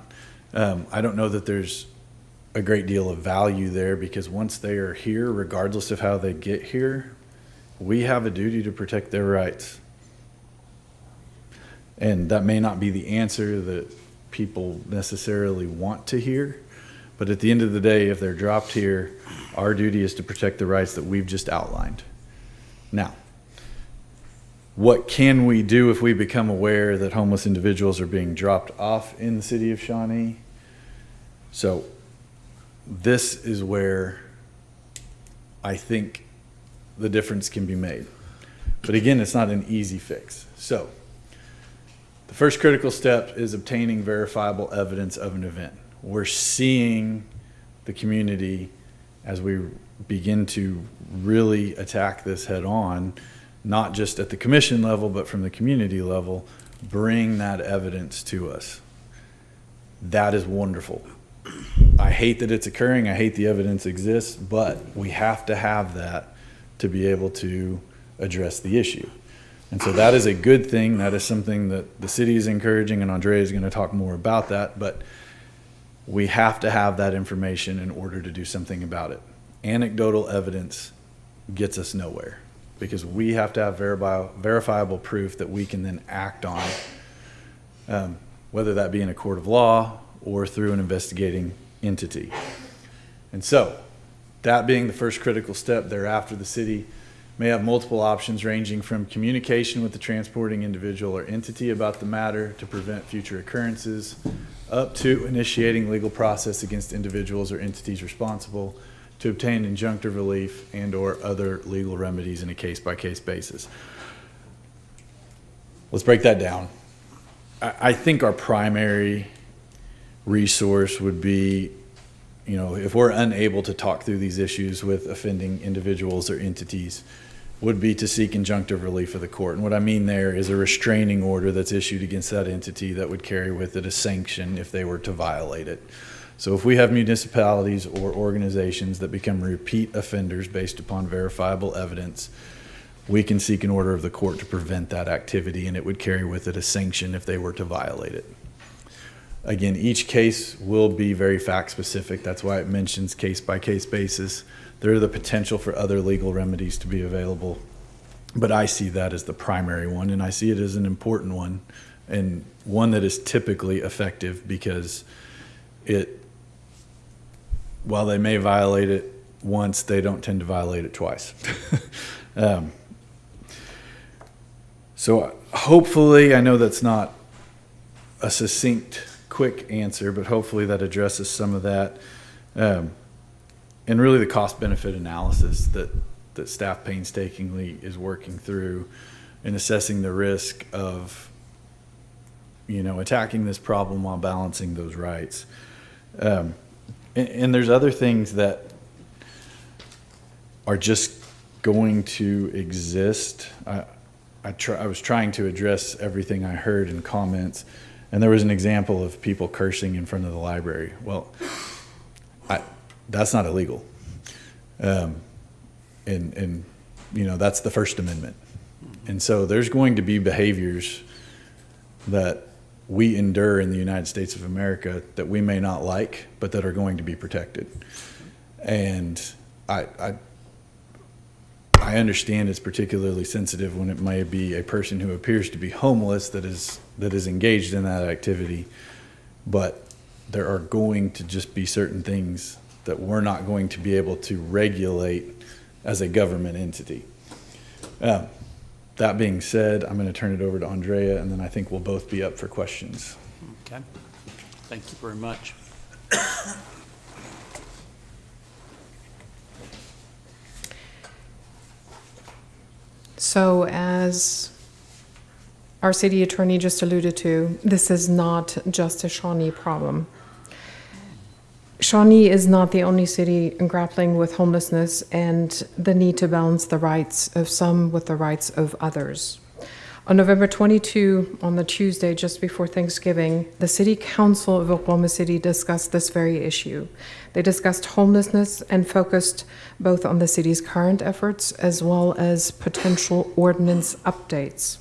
I don't know that there's a great deal of value there, because once they are here, regardless of how they get here, we have a duty to protect their rights. And that may not be the answer that people necessarily want to hear, but at the end of the day, if they're dropped here, our duty is to protect the rights that we've just outlined. Now, what can we do if we become aware that homeless individuals are being dropped off in the city of Shawnee? So this is where I think the difference can be made. But again, it's not an easy fix. So the first critical step is obtaining verifiable evidence of an event. We're seeing the community, as we begin to really attack this head on, not just at the commission level, but from the community level, bring that evidence to us. That is wonderful. I hate that it's occurring. I hate the evidence exists, but we have to have that to be able to address the issue. And so that is a good thing. That is something that the city is encouraging, and Andrea is going to talk more about that, but we have to have that information in order to do something about it. Anecdotal evidence gets us nowhere, because we have to have verifiable proof that we can then act on, whether that be in a court of law or through an investigating entity. And so, that being the first critical step, thereafter the city may have multiple options ranging from communication with the transporting individual or entity about the matter to prevent future occurrences, up to initiating legal process against individuals or entities responsible to obtain injunctive relief and or other legal remedies in a case-by-case basis. Let's break that down. I think our primary resource would be, if we're unable to talk through these issues with offending individuals or entities, would be to seek injunctive relief of the court. And what I mean there is a restraining order that's issued against that entity that would carry with it a sanction if they were to violate it. So if we have municipalities or organizations that become repeat offenders based upon verifiable evidence, we can seek an order of the court to prevent that activity, and it would carry with it a sanction if they were to violate it. Again, each case will be very fact specific. That's why it mentions case by case basis. There are the potential for other legal remedies to be available, but I see that as the primary one, and I see it as an important one, and one that is typically effective, because while they may violate it once, they don't tend to violate it twice. So hopefully, I know that's not a succinct, quick answer, but hopefully that addresses some of that. And really the cost-benefit analysis that staff painstakingly is working through in assessing the risk of, attacking this problem while balancing those rights. And there's other things that are just going to exist. I was trying to address everything I heard in comments, and there was an example of people cursing in front of the library. Well, that's not illegal. And that's the First Amendment. And so there's going to be behaviors that we endure in the United States of America that we may not like, but that are going to be protected. And I understand it's particularly sensitive when it may be a person who appears to be homeless that is engaged in that activity, but there are going to just be certain things that we're not going to be able to regulate as a government entity. That being said, I'm going to turn it over to Andrea, and then I think we'll both be up for questions. Okay. Thank you very much. So as our city attorney just alluded to, this is not just a Shawnee problem. Shawnee is not the only city grappling with homelessness and the need to balance the rights of some with the rights of others. On November 22, on the Tuesday just before Thanksgiving, the City Council of Oklahoma City discussed this very issue. They discussed homelessness and focused both on the city's current efforts as well as potential ordinance updates.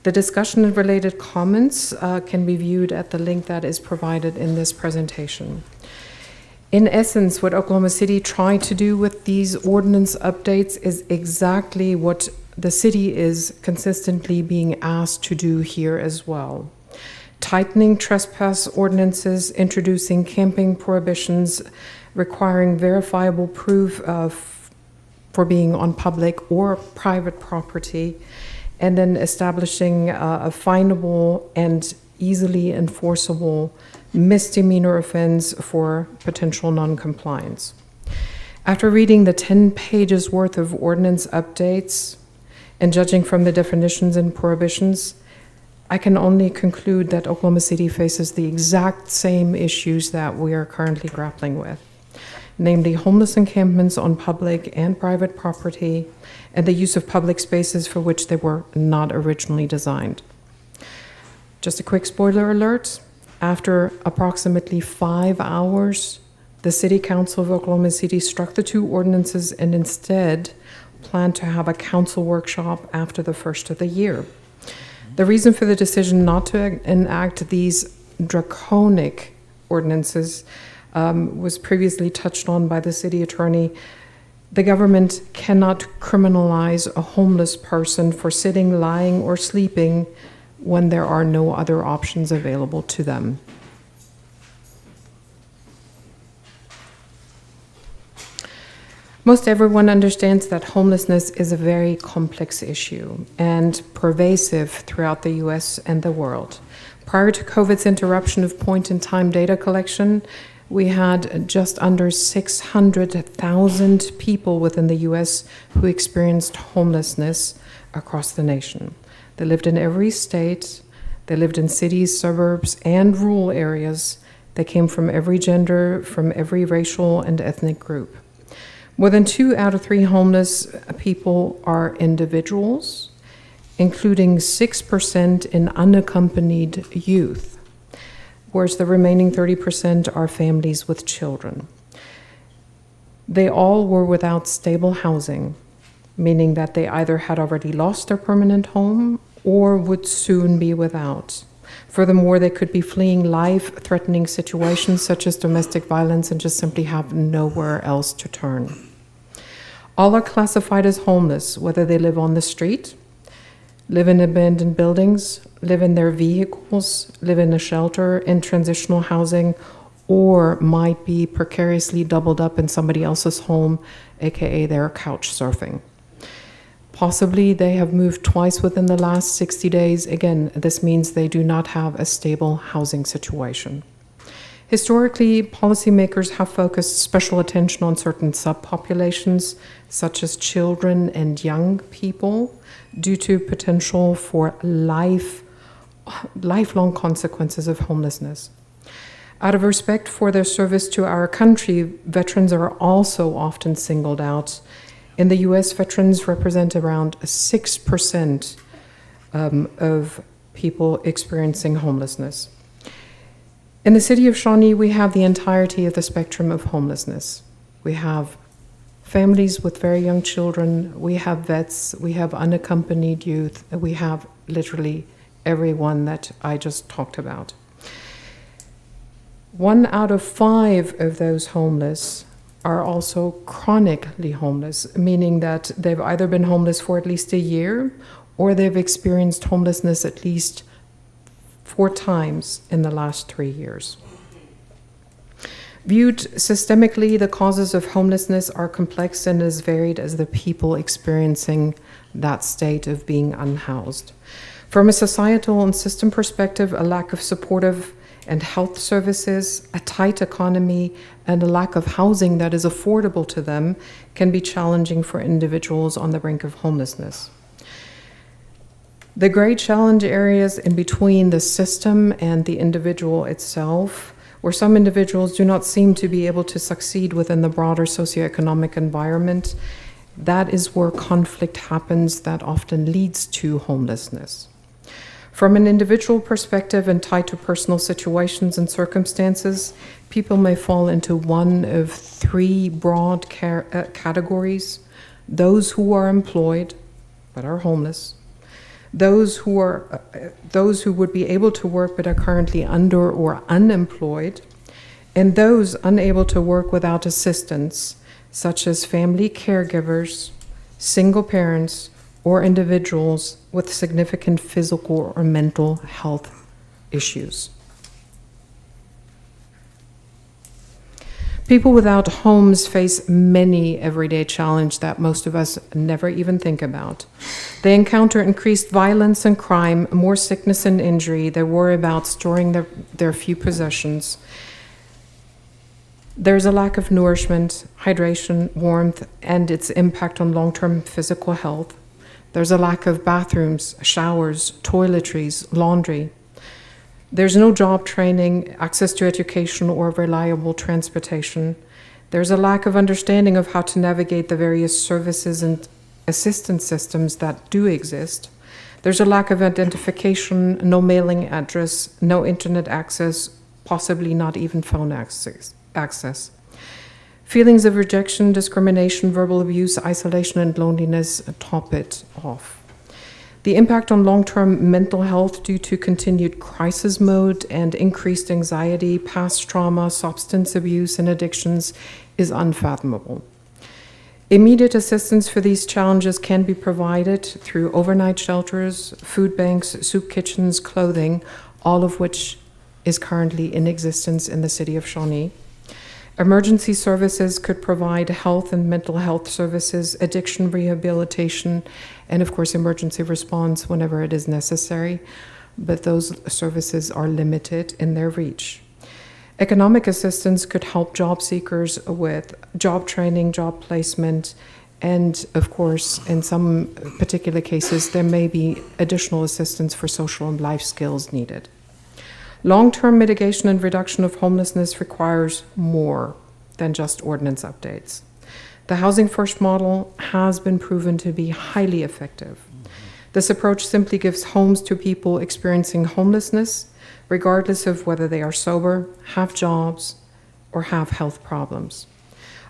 The discussion and related comments can be viewed at the link that is provided in this presentation. In essence, what Oklahoma City tried to do with these ordinance updates is exactly what the city is consistently being asked to do here as well. Tightening trespass ordinances, introducing camping prohibitions, requiring verifiable proof for being on public or private property, and then establishing a finable and easily enforceable misdemeanor offense for potential noncompliance. After reading the 10 pages worth of ordinance updates and judging from the definitions and prohibitions, I can only conclude that Oklahoma City faces the exact same issues that we are currently grappling with, namely homeless encampments on public and private property and the use of public spaces for which they were not originally designed. Just a quick spoiler alert, after approximately 5 hours, the City Council of Oklahoma City struck the 2 ordinances and instead planned to have a council workshop after the first of the year. The reason for the decision not to enact these draconic ordinances was previously touched on by the city attorney. The government cannot criminalize a homeless person for sitting, lying, or sleeping when there are no other options available to them. Most everyone understands that homelessness is a very complex issue and pervasive throughout the US and the world. Prior to COVID's interruption of point-in-time data collection, we had just under 600,000 people within the US who experienced homelessness across the nation. They lived in every state, they lived in cities, suburbs, and rural areas. They came from every gender, from every racial and ethnic group. More than 2 out of 3 homeless people are individuals, including 6% in unaccompanied youth, whereas the remaining 30% are families with children. They all were without stable housing, meaning that they either had already lost their permanent home or would soon be without. Furthermore, they could be fleeing life-threatening situations such as domestic violence and just simply have nowhere else to turn. All are classified as homeless, whether they live on the street, live in abandoned buildings, live in their vehicles, live in a shelter, in transitional housing, or might be precariously doubled up in somebody else's home, aka they're couch surfing. Possibly they have moved twice within the last 60 days. Again, this means they do not have a stable housing situation. Historically, policymakers have focused special attention on certain subpopulations, such as children and young people, due to potential for lifelong consequences of homelessness. Out of respect for their service to our country, veterans are also often singled out. In the US, veterans represent around 6% of people experiencing homelessness. In the city of Shawnee, we have the entirety of the spectrum of homelessness. We have families with very young children, we have vets, we have unaccompanied youth, we have literally everyone that I just talked about. 1 out of 5 of those homeless are also chronically homeless, meaning that they've either been homeless for at least a year or they've experienced homelessness at least 4 times in the last 3 years. Viewed systemically, the causes of homelessness are complex and as varied as the people experiencing that state of being unhoused. From a societal and system perspective, a lack of supportive and health services, a tight economy, and a lack of housing that is affordable to them can be challenging for individuals on the brink of homelessness. The great challenge areas in between the system and the individual itself, where some individuals do not seem to be able to succeed within the broader socioeconomic environment, that is where conflict happens that often leads to homelessness. From an individual perspective and tied to personal situations and circumstances, people may fall into one of 3 broad categories: those who are employed but are homeless, those who would be able to work but are currently under or unemployed, and those unable to work without assistance, such as family caregivers, single parents, or individuals with significant physical or mental health issues. People without homes face many everyday challenges that most of us never even think about. They encounter increased violence and crime, more sickness and injury. They worry about storing their few possessions. There's a lack of nourishment, hydration, warmth, and its impact on long-term physical health. There's a lack of bathrooms, showers, toiletries, laundry. There's no job training, access to education, or reliable transportation. There's a lack of understanding of how to navigate the various services and assistance systems that do exist. There's a lack of identification, no mailing address, no internet access, possibly not even phone access. Feelings of rejection, discrimination, verbal abuse, isolation, and loneliness top it off. The impact on long-term mental health due to continued crisis mode and increased anxiety, past trauma, substance abuse, and addictions is unfathomable. Immediate assistance for these challenges can be provided through overnight shelters, food banks, soup kitchens, clothing, all of which is currently in existence in the city of Shawnee. Emergency services could provide health and mental health services, addiction rehabilitation, and of course emergency response whenever it is necessary, but those services are limited in their reach. Economic assistance could help job seekers with job training, job placement, and of course, in some particular cases, there may be additional assistance for social and life skills needed. Long-term mitigation and reduction of homelessness requires more than just ordinance updates. The Housing First model has been proven to be highly effective. This approach simply gives homes to people experiencing homelessness, regardless of whether they are sober, have jobs, or have health problems.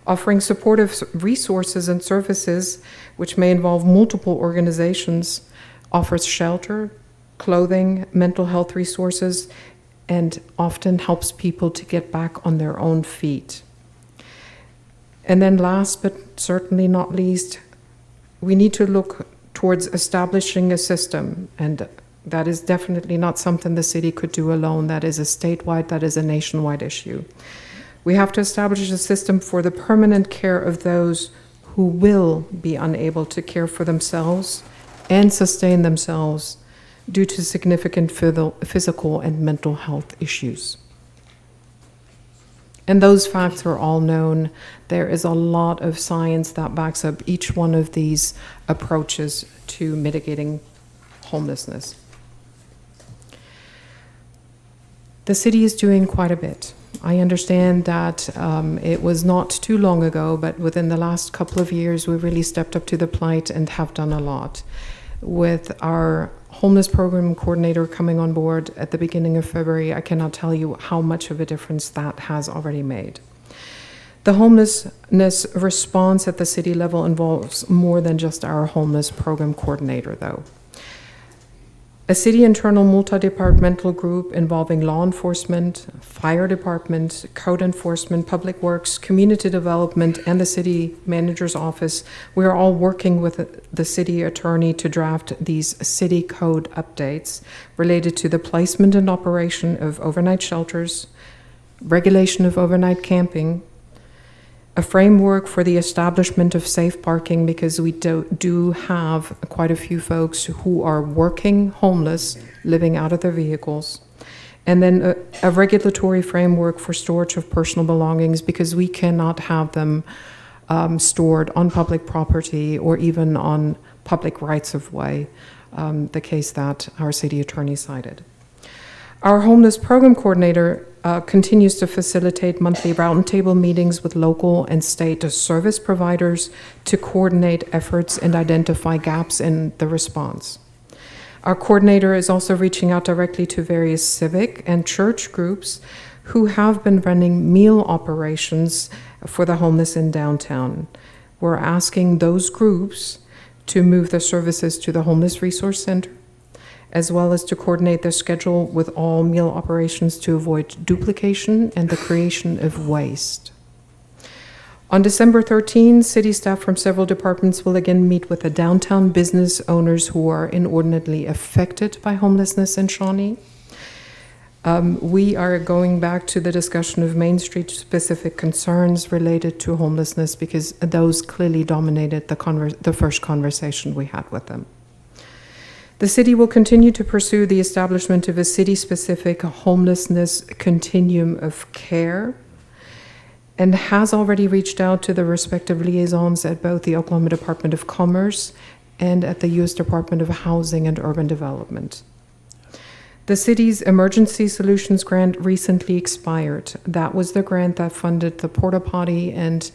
Offering supportive resources and services, which may involve multiple organizations, offers shelter, clothing, mental health resources, and often helps people to get back on their own feet. And then last but certainly not least, we need to look towards establishing a system, and that is definitely not something the city could do alone. That is a statewide, that is a nationwide issue. We have to establish a system for the permanent care of those who will be unable to care for themselves and sustain themselves due to significant physical and mental health issues. And those facts are all known. There is a lot of science that backs up each one of these approaches to mitigating homelessness. The city is doing quite a bit. I understand that it was not too long ago, but within the last couple of years, we really stepped up to the plate and have done a lot. With our homeless program coordinator coming on board at the beginning of February, I cannot tell you how much of a difference that has already made. The homelessness response at the city level involves more than just our homeless program coordinator, though. A city internal multi-departmental group involving law enforcement, fire department, code enforcement, public works, community development, and the city manager's office. We are all working with the city attorney to draft these city code updates related to the placement and operation of overnight shelters, regulation of overnight camping, a framework for the establishment of safe parking, because we do have quite a few folks who are working homeless, living out of their vehicles. And then a regulatory framework for storage of personal belongings, because we cannot have them stored on public property or even on public rights of way, the case that our city attorney cited. Our homeless program coordinator continues to facilitate monthly roundtable meetings with local and state service providers to coordinate efforts and identify gaps in the response. Our coordinator is also reaching out directly to various civic and church groups who have been running meal operations for the homeless in downtown. We're asking those groups to move their services to the Homeless Resource Center, as well as to coordinate their schedule with all meal operations to avoid duplication and the creation of waste. On December 13, city staff from several departments will again meet with the downtown business owners who are inordinately affected by homelessness in Shawnee. We are going back to the discussion of Main Street specific concerns related to homelessness because those clearly dominated the first conversation we had with them. The city will continue to pursue the establishment of a city-specific homelessness continuum of care and has already reached out to the respective liaisons at both the Oklahoma Department of Commerce and at the U.S. Department of Housing and Urban Development. The city's Emergency Solutions Grant recently expired. That was the grant that funded the porta potty and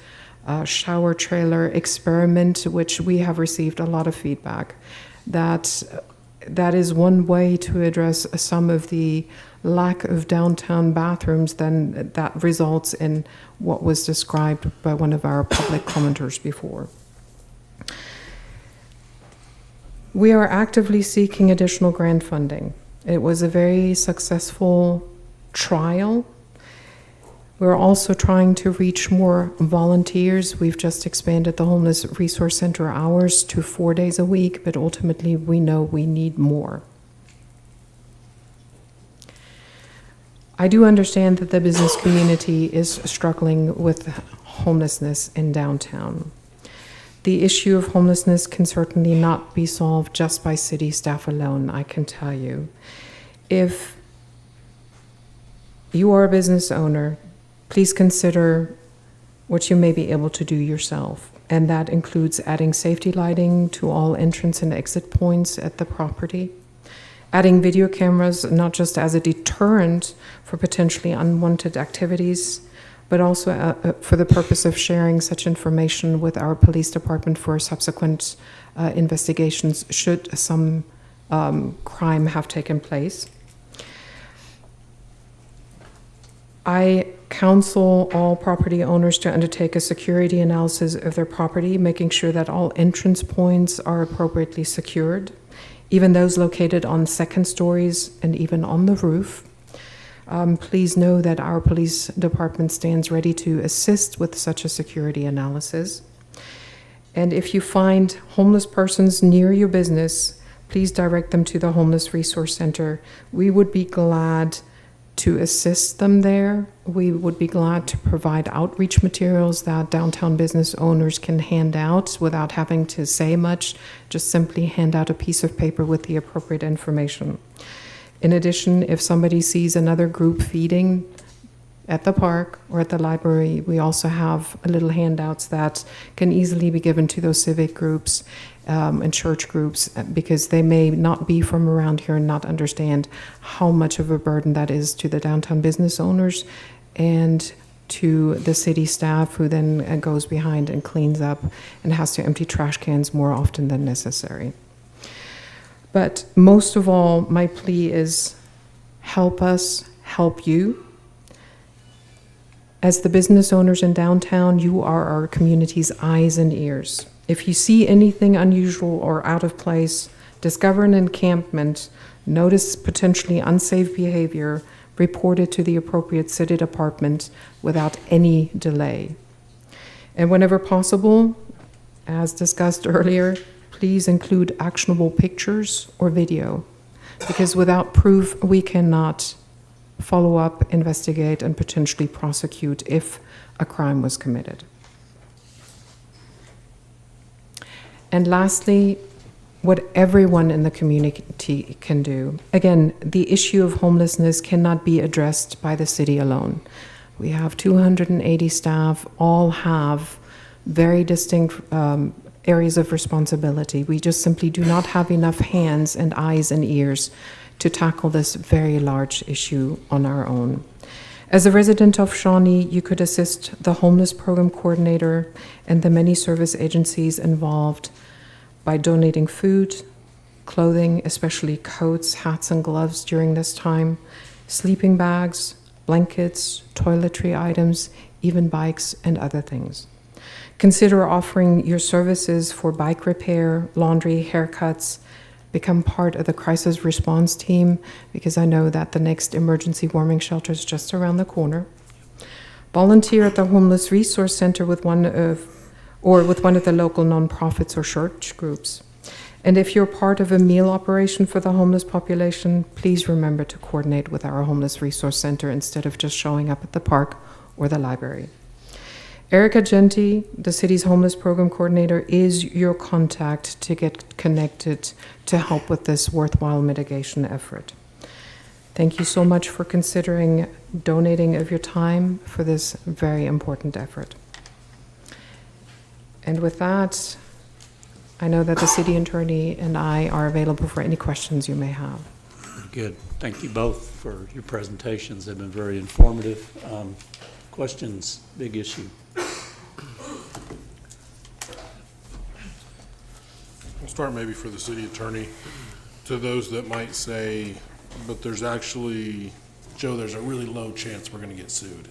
shower trailer experiment, which we have received a lot of feedback. That is one way to address some of the lack of downtown bathrooms then that results in what was described by one of our public commenters before. We are actively seeking additional grant funding. It was a very successful trial. We're also trying to reach more volunteers. We've just expanded the Homeless Resource Center hours to 4 days a week, but ultimately we know we need more. I do understand that the business community is struggling with homelessness in downtown. The issue of homelessness can certainly not be solved just by city staff alone, I can tell you. If you are a business owner, please consider what you may be able to do yourself. And that includes adding safety lighting to all entrance and exit points at the property, adding video cameras not just as a deterrent for potentially unwanted activities, but also for the purpose of sharing such information with our police department for subsequent investigations should some crime have taken place. I counsel all property owners to undertake a security analysis of their property, making sure that all entrance points are appropriately secured, even those located on second stories and even on the roof. Please know that our police department stands ready to assist with such a security analysis. And if you find homeless persons near your business, please direct them to the Homeless Resource Center. We would be glad to assist them there. We would be glad to provide outreach materials that downtown business owners can hand out without having to say much, just simply hand out a piece of paper with the appropriate information. In addition, if somebody sees another group feeding at the park or at the library, we also have little handouts that can easily be given to those civic groups and church groups because they may not be from around here and not understand how much of a burden that is to the downtown business owners and to the city staff who then goes behind and cleans up and has to empty trash cans more often than necessary. But most of all, my plea is help us help you. As the business owners in downtown, you are our community's eyes and ears. If you see anything unusual or out of place, discover an encampment, notice potentially unsafe behavior, report it to the appropriate city department without any delay. And whenever possible, as discussed earlier, please include actionable pictures or video, because without proof, we cannot follow up, investigate, and potentially prosecute if a crime was committed. And lastly, what everyone in the community can do. Again, the issue of homelessness cannot be addressed by the city alone. We have 280 staff, all have very distinct areas of responsibility. We just simply do not have enough hands and eyes and ears to tackle this very large issue on our own. As a resident of Shawnee, you could assist the homeless program coordinator and the many service agencies involved by donating food, clothing, especially coats, hats, and gloves during this time, sleeping bags, blankets, toiletry items, even bikes and other things. Consider offering your services for bike repair, laundry, haircuts. Become part of the crisis response team because I know that the next emergency warming shelter is just around the corner. Volunteer at the Homeless Resource Center with one of the local nonprofits or church groups. And if you're part of a meal operation for the homeless population, please remember to coordinate with our Homeless Resource Center instead of just showing up at the park or the library. Erica Genti, the city's homeless program coordinator, is your contact to get connected to help with this worthwhile mitigation effort. Thank you so much for considering donating of your time for this very important effort. And with that, I know that the city attorney and I are available for any questions you may have. Good. Thank you both for your presentations. They've been very informative. Questions, big issue. I'll start maybe for the city attorney. To those that might say, but there's actually, Joe, there's a really low chance we're going to get sued.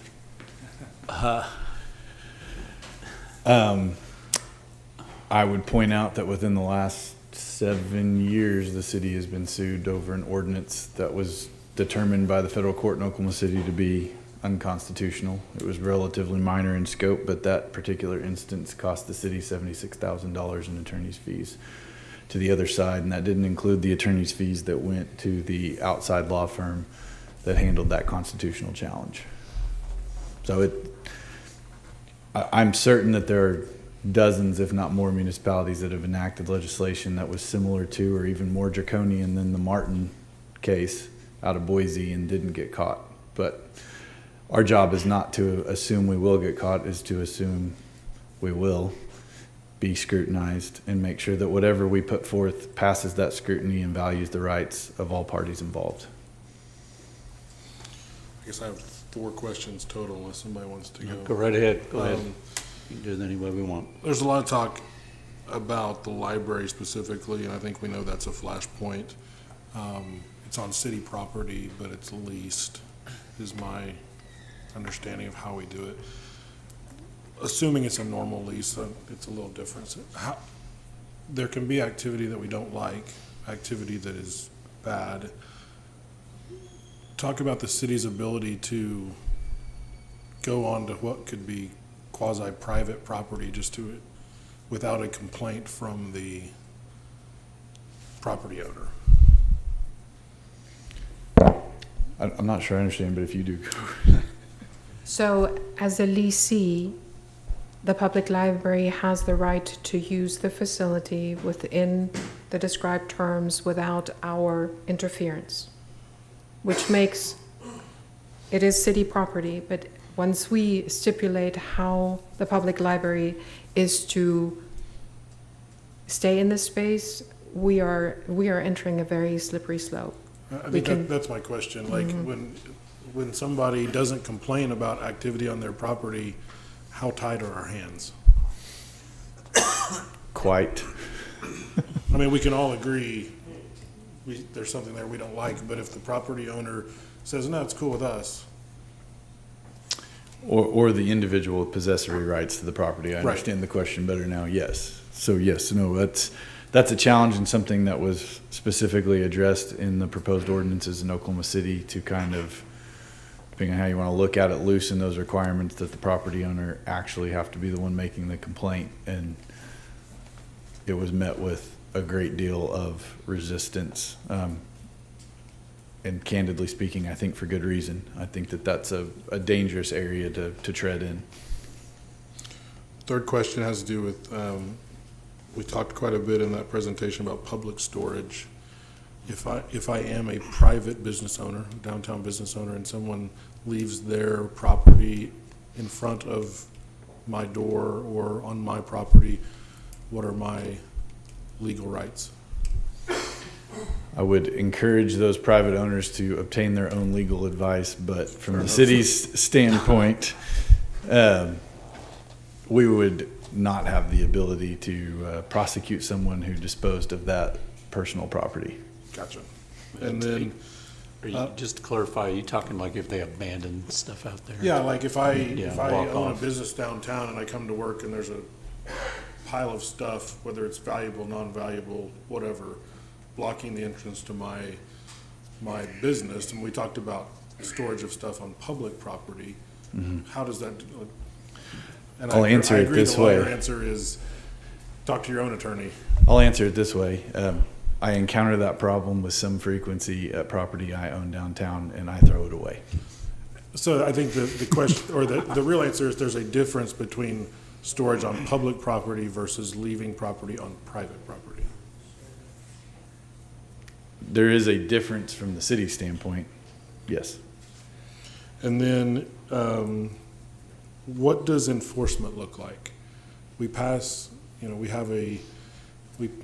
I would point out that within the last 7 years, the city has been sued over an ordinance that was determined by the federal court in Oklahoma City to be unconstitutional. It was relatively minor in scope, but that particular instance cost the city $76,000 in attorney's fees to the other side, and that didn't include the attorney's fees that went to the outside law firm that handled that constitutional challenge. So I'm certain that there are dozens, if not more, municipalities that have enacted legislation that was similar to or even more draconian than the Martin case out of Boise and didn't get caught. But our job is not to assume we will get caught, is to assume we will be scrutinized and make sure that whatever we put forth passes that scrutiny and values the rights of all parties involved. I guess I have 4 questions total unless somebody wants to go. Go right ahead. Go ahead. You can do it any way we want. There's a lot of talk about the library specifically, and I think we know that's a flashpoint. It's on city property, but it's leased, is my understanding of how we do it. Assuming it's a normal lease, it's a little different. There can be activity that we don't like, activity that is bad. Talk about the city's ability to go on to what could be quasi-private property just to, without a complaint from the property owner. I'm not sure I understand, but if you do. So as a leasee, the public library has the right to use the facility within the described terms without our interference, which makes it is city property, but once we stipulate how the public library is to stay in this space, we are entering a very slippery slope. I think that's my question. Like when somebody doesn't complain about activity on their property, how tight are our hands? Quite. I mean, we can all agree there's something there we don't like, but if the property owner says, no, it's cool with us. Or the individual with possessory rights to the property. I understand the question better now. Yes. So yes, no, that's a challenge and something that was specifically addressed in the proposed ordinances in Oklahoma City to kind of, depending on how you want to look at it, loosen those requirements that the property owner actually have to be the one making the complaint. And it was met with a great deal of resistance. And candidly speaking, I think for good reason. I think that that's a dangerous area to tread in. Third question has to do with, we talked quite a bit in that presentation about public storage. If I am a private business owner, downtown business owner, and someone leaves their property in front of my door or on my property, what are my legal rights? I would encourage those private owners to obtain their own legal advice, but from the city's standpoint, we would not have the ability to prosecute someone who disposed of that personal property. Gotcha. And then, just to clarify, are you talking like if they abandon stuff out there? yeah, like if I walk own off. a business downtown and I come to work and there's a pile of stuff, whether it's valuable, non-valuable, whatever, blocking the entrance to my business, and we talked about storage of stuff on public property. How does that? And I'll answer it agree this the lawyer way. answer is talk to your own attorney. I'll answer it this way. I encounter that problem with some frequency at property I own downtown, and I throw it away. So I think the question, or the real answer is there's a difference between storage on public property versus leaving property on private property. There is a difference from the city standpoint, yes. And then, what does enforcement look like? We pass, we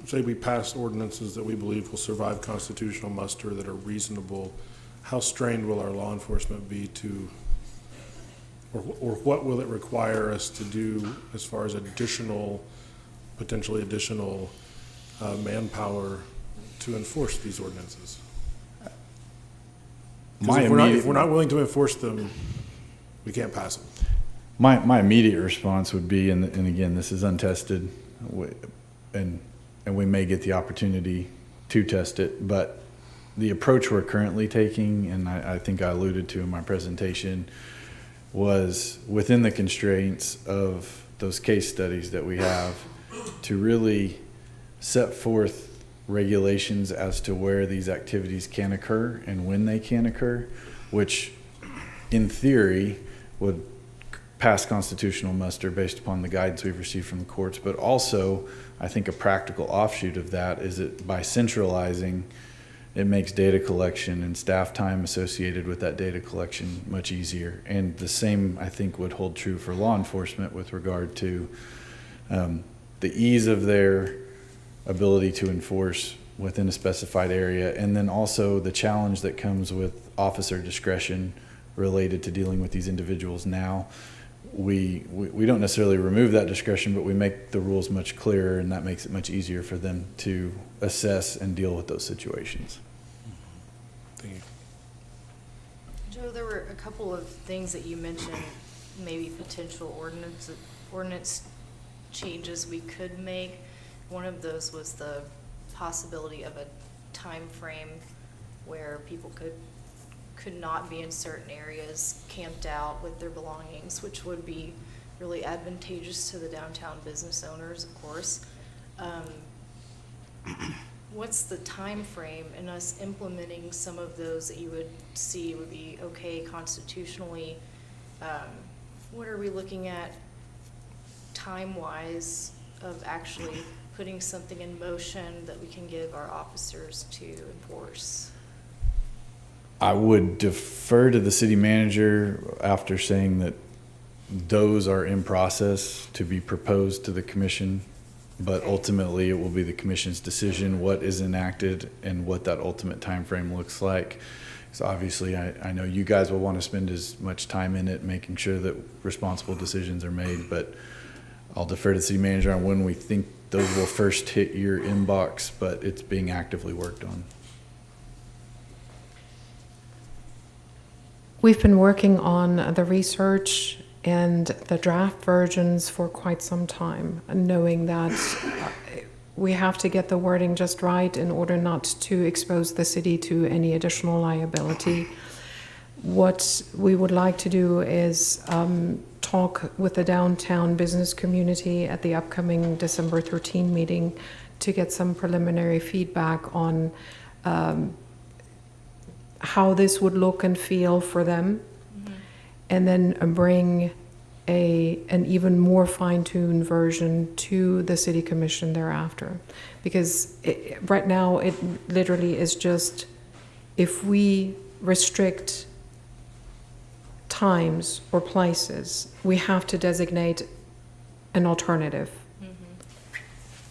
say we pass ordinances that we believe will survive constitutional muster, that are reasonable. How strained will our law enforcement be to, or what will it require us to do as far as potentially additional manpower to enforce these ordinances? 'Cause if we're not willing to enforce them, we can't pass them. My immediate response would be, and again, this is untested, and we may get the opportunity to test it, but the approach we're currently taking, and I think I alluded to in my presentation, was within the constraints of those case studies that we have to really set forth regulations as to where these activities can occur and when they can occur, which in theory would pass constitutional muster based upon the guidance we've received from the courts. But also, I think a practical offshoot of that is that by centralizing, it makes data collection and staff time associated with that data collection much easier. And the same, I think, would hold true for law enforcement with regard to the ease of their ability to enforce within a specified area, and then also the challenge that comes with officer discretion related to dealing with these individuals now. We don't necessarily remove that discretion, but we make the rules much clearer, and that makes it much easier for them to assess and deal with those situations. Thank you. Joe, there were a couple of things that you mentioned, maybe potential ordinance changes we could make. One of those was the possibility of a time frame where people could not be in certain areas camped out with their belongings, which would be really advantageous to the downtown business owners, of course. What's the time frame in us implementing some of those that you would see would be okay constitutionally? What are we looking at time-wise of actually putting something in motion that we can give our officers to enforce? I would defer to the city manager after saying that those are in process to be proposed to the commission, but ultimately it will be the commission's decision what is enacted and what that ultimate time frame looks like. So obviously I know you guys will want to spend as much time in it making sure that responsible decisions are made, but I'll defer to the city manager on when we think those will first hit your inbox, but it's being actively worked on. We've been working on the research and the draft versions for quite some time, knowing that we have to get the wording just right in order not to expose the city to any additional liability. What we would like to do is talk with the downtown business community at the upcoming December 13 meeting to get some preliminary feedback on how this would look and feel for them, and then bring an even more fine-tuned version to the city commission thereafter. Because right now it literally is just, if we restrict times or places, we have to designate an alternative.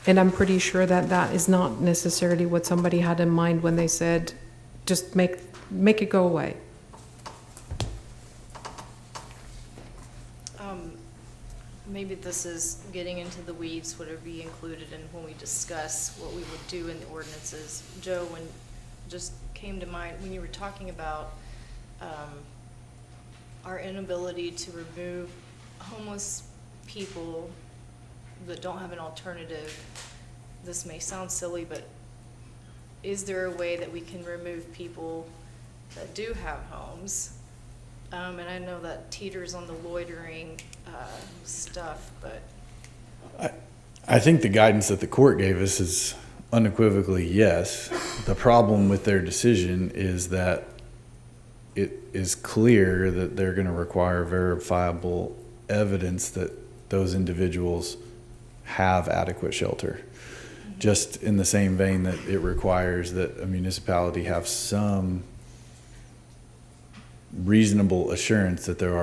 And I'm pretty sure that that is not necessarily what somebody had in mind when they said, just make it go away. Maybe this is getting into the weeds, would it be included in when we discuss what we would do in the ordinances? Joe, when just came to mind, when you were talking about our inability to remove homeless people that don't have an alternative, this may sound silly, but is there a way that we can remove people that do have homes? And I know that teeters on the loitering stuff, but I think the guidance that the court gave us is unequivocally yes. The problem with their decision is that it is clear that they're going to require verifiable evidence that those individuals have adequate shelter. Just in the same vein that it requires that a municipality have some reasonable assurance that there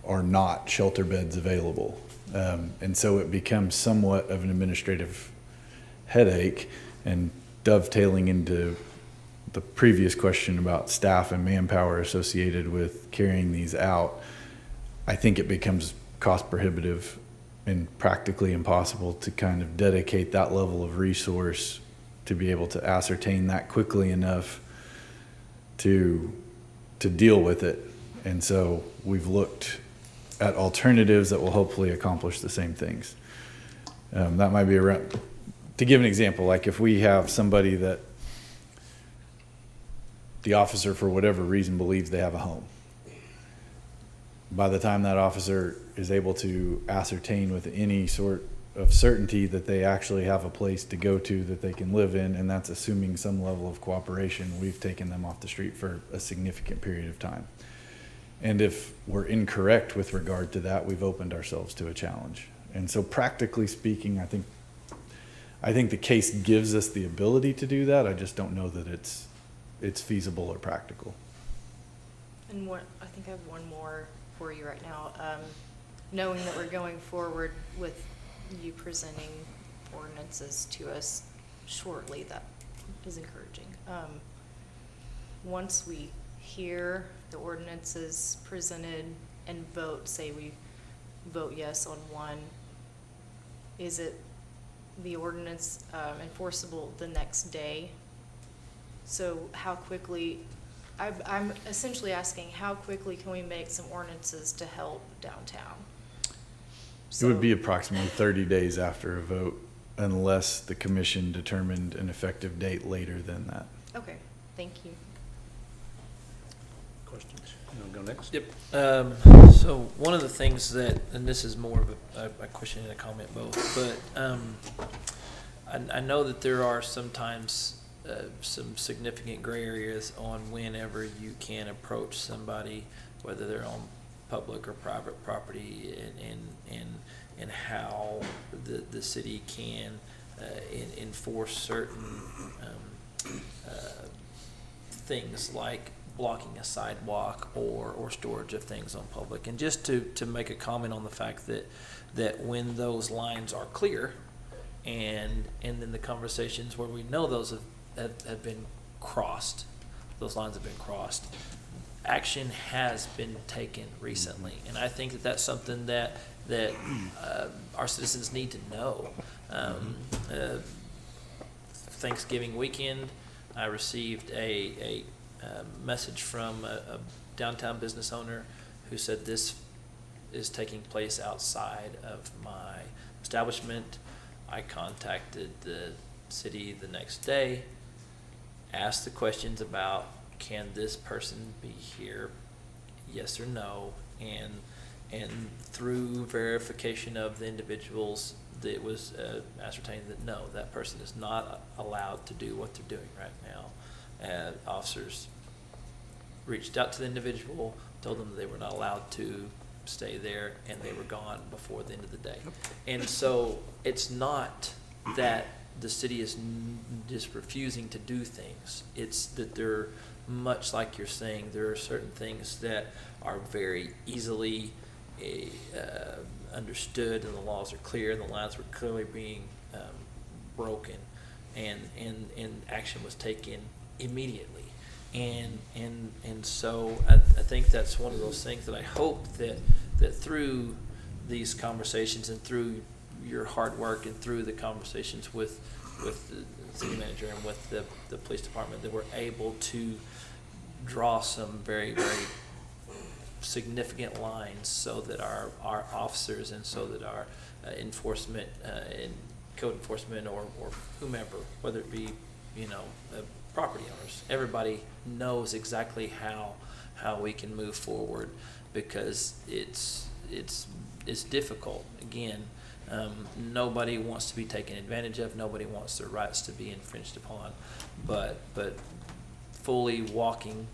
are not shelter beds available. And so it becomes somewhat of an administrative headache, and dovetailing into the previous question about staff and manpower associated with carrying these out, I think it becomes cost prohibitive and practically impossible to kind of dedicate that level of resource to be able to ascertain that quickly enough to deal with it. And so we've looked at alternatives that will hopefully accomplish the same things. That might be around, to give an example, like if we have somebody that the officer for whatever reason believes they have a home, by the time that officer is able to ascertain with any sort of certainty that they actually have a place to go to that they can live in, and that's assuming some level of cooperation, we've taken them off the street for a significant period of time. And if we're incorrect with regard to that, we've opened ourselves to a challenge. And so practically speaking, I think the case gives us the ability to do that. I just don't know that it's feasible or practical. And I think I have one more for you right now. Knowing that we're going forward with you presenting ordinances to us shortly, that is encouraging. Once we hear the ordinances presented and vote, say we vote yes on one, is it the ordinance enforceable the next day? So how quickly, I'm essentially asking, how quickly can we make some ordinances to help downtown? It would be approximately 30 days after a vote, unless the commission determined an effective date later than that. Okay, thank you. Questions? You want to go next? Yep. So one of the things that, and this is more of a question and a comment both, but I know that there are sometimes some significant gray areas on whenever you can approach somebody, whether they're on public or private property, and how the city can enforce certain things like blocking a sidewalk or storage of things on public. And just to make a comment on the fact that when those lines are clear, and then the conversations where we know those have been crossed, those lines have been crossed, action has been taken recently. And I think that that's something that our citizens need to know. Thanksgiving weekend, I received a message from a downtown business owner who said this is taking place outside of my establishment. I contacted the city the next day, asked the questions about, can this person be here, yes or no, and through verification of the individuals, it was ascertained that no, that person is not allowed to do what they're doing right now. Officers reached out to the individual, told them that they were not allowed to stay there, and they were gone before the end of the day. And so it's not that the city is just refusing to do things. It's that they're, much like you're saying, there are certain things that are very easily understood, and the laws are clear, and the lines were clearly being broken, and action was taken immediately. And so I think that's one of those things that I hope that through these conversations and through your hard work and through the conversations with the city manager and with the police department, that we're able to draw some very, very significant lines so that our officers and so that our enforcement and code enforcement or whomever, whether it be, property owners, everybody knows exactly how we can move forward, because it's difficult. Again, Nobody wants to be taken advantage of. Nobody wants their rights to be infringed upon. But fully walking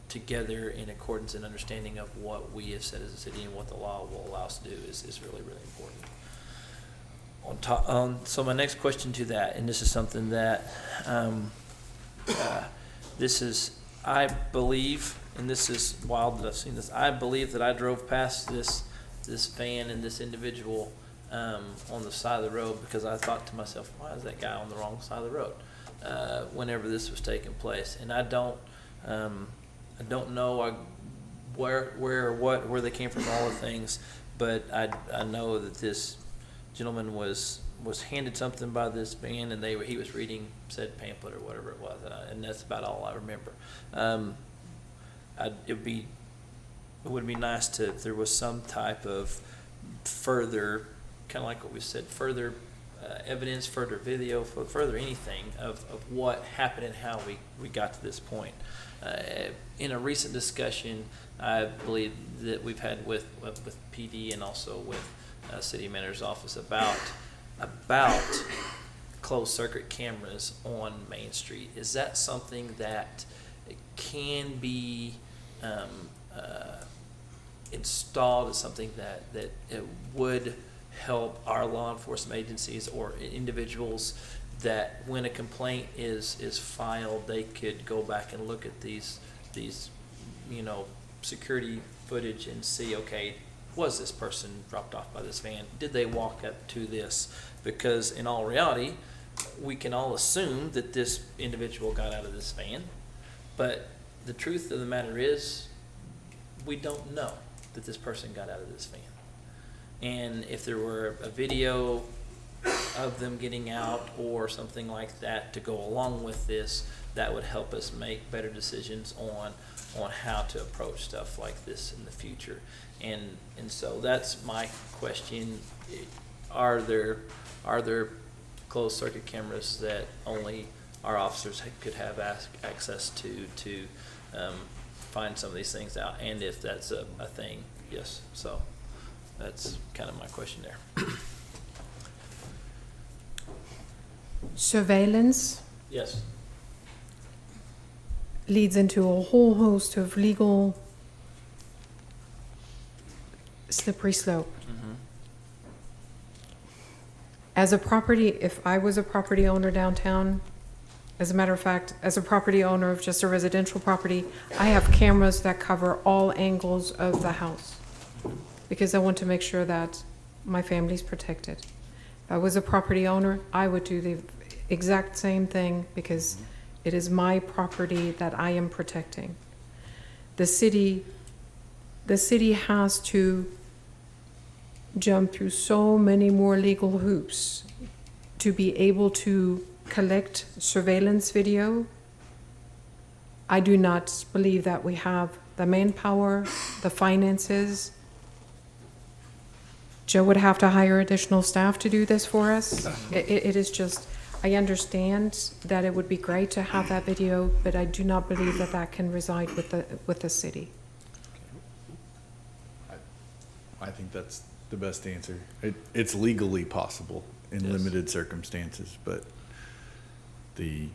together in accordance and understanding of what we have said as a city and what the law will allow us to do is really, really important. So my next question to that, and this is something that I believe, and this is wild that I've seen this, I believe that I drove past this van and this individual on the side of the road because I thought to myself, why is that guy on the wrong side of the road whenever this was taking place? And I don't know where they came from, all the things, but I know that this gentleman was handed something by this van, and he was reading said pamphlet or whatever it was, and that's about all I remember. It would be nice if there was some type of further, kind of like what we said, further evidence, further video, further anything of what happened and how we got to this point. In a recent discussion, I believe that we've had with PD and also with City Manager's office about closed circuit cameras on Main Street. Is that something that can be installed as something that it would help our law enforcement agencies or individuals that when a complaint is filed, they could go back and look at these security footage and see, okay, was this person dropped off by this van? Did they walk up to this? Because in all reality, we can all assume that this individual got out of this van, but the truth of the matter is we don't know that this person got out of this van. And if there were a video of them getting out or something like that to go along with this, that would help us make better decisions on how to approach stuff like this in the future. And so that's my question. Are there closed circuit cameras that only our officers could have access to find some of these things out? And if that's a thing, yes. So that's kind of my question there. Surveillance Yes. leads into a whole host of legal slippery slope. Mm-hmm. If I was a property owner downtown, as a matter of fact, as a property owner of just a residential property, I have cameras that cover all angles of the house because I want to make sure that my family's protected. If I was a property owner, I would do the exact same thing because it is my property that I am protecting. The city has to jump through so many more legal hoops to be able to collect surveillance video. I do not believe that we have the manpower, the finances. Joe would have to hire additional staff to do this for us. It is just, I understand that it would be great to have that video, but I do not believe that that can reside with the city. I think that's the best answer. It's legally possible in Yes. limited circumstances, but the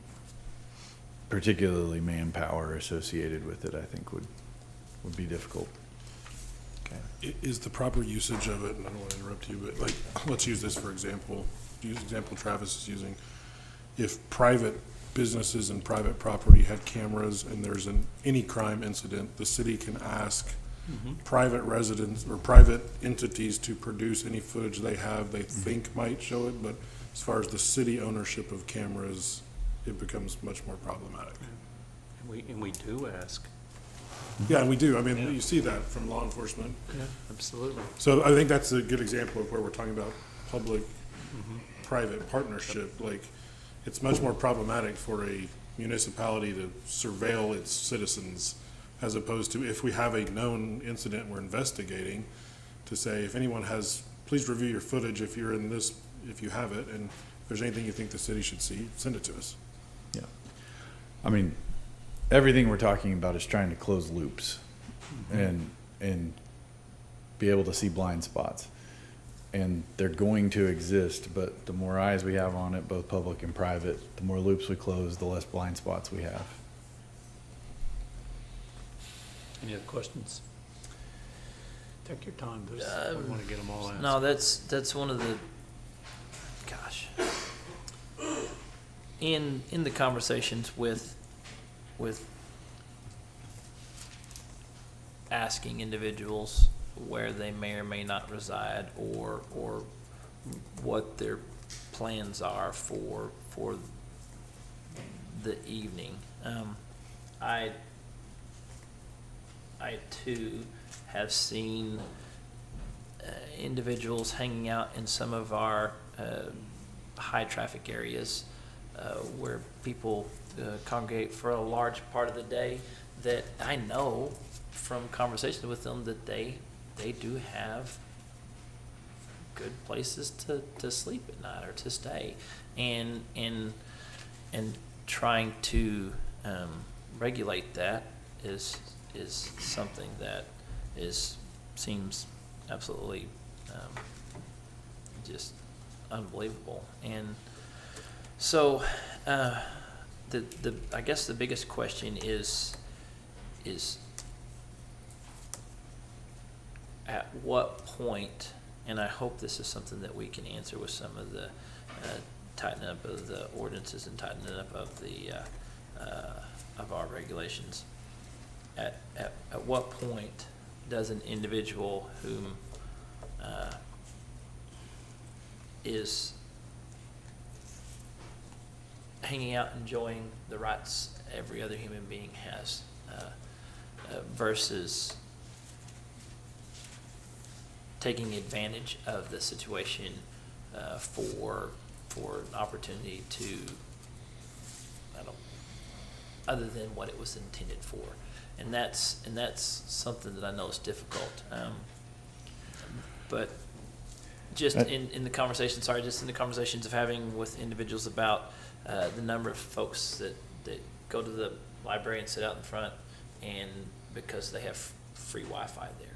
particularly manpower associated with it, I think would be difficult. Is the proper usage of it, and I don't want to interrupt you, but like, let's use this for example. Use the example Travis is using. If private businesses and private property had cameras and there's any crime incident, the city can ask private residents or private entities to produce any footage they have they think might show it, but as far as the city ownership of cameras, it becomes much more problematic. And we do ask. Yeah, and we do. I mean, you see that from law enforcement. Yeah, absolutely. So I think that's a good example of where we're talking about public-private partnership. Like, it's much more problematic for a municipality to surveil its citizens as opposed to if we have a known incident we're investigating, to say, if anyone has, please review your footage if you're in this, if you have it, and if there's anything you think the city should see, send it to us. Yeah. I mean, everything we're talking about is trying to close loops and be able to see blind spots. and they're going to exist, but the more eyes we have on it, both public and private, the more loops we close, the less blind spots we have. Any other questions? Take your time, Bruce. We want to get them all answered. No, that's one of the, gosh. In the conversations with asking individuals where they may or may not reside, or what their plans are for the evening. I too have seen individuals hanging out in some of our high traffic areas where people congregate for a large part of the day, that I know from conversations with them that they do have good places to sleep at night or to stay, and trying to regulate that is something that seems absolutely just unbelievable. And so I guess the biggest question is at what point, and I hope this is something that we can answer with some of the tightening up of the ordinances and tightening up of the of our regulations. At what point does an individual whom is hanging out enjoying the rights every other human being has versus taking advantage of the situation for an opportunity to, other than what it was intended for, and that's something that I know is difficult. But just in the conversation, just in the conversations of having with individuals about the number of folks that go to the library and sit out in front, and because they have free Wi-Fi there.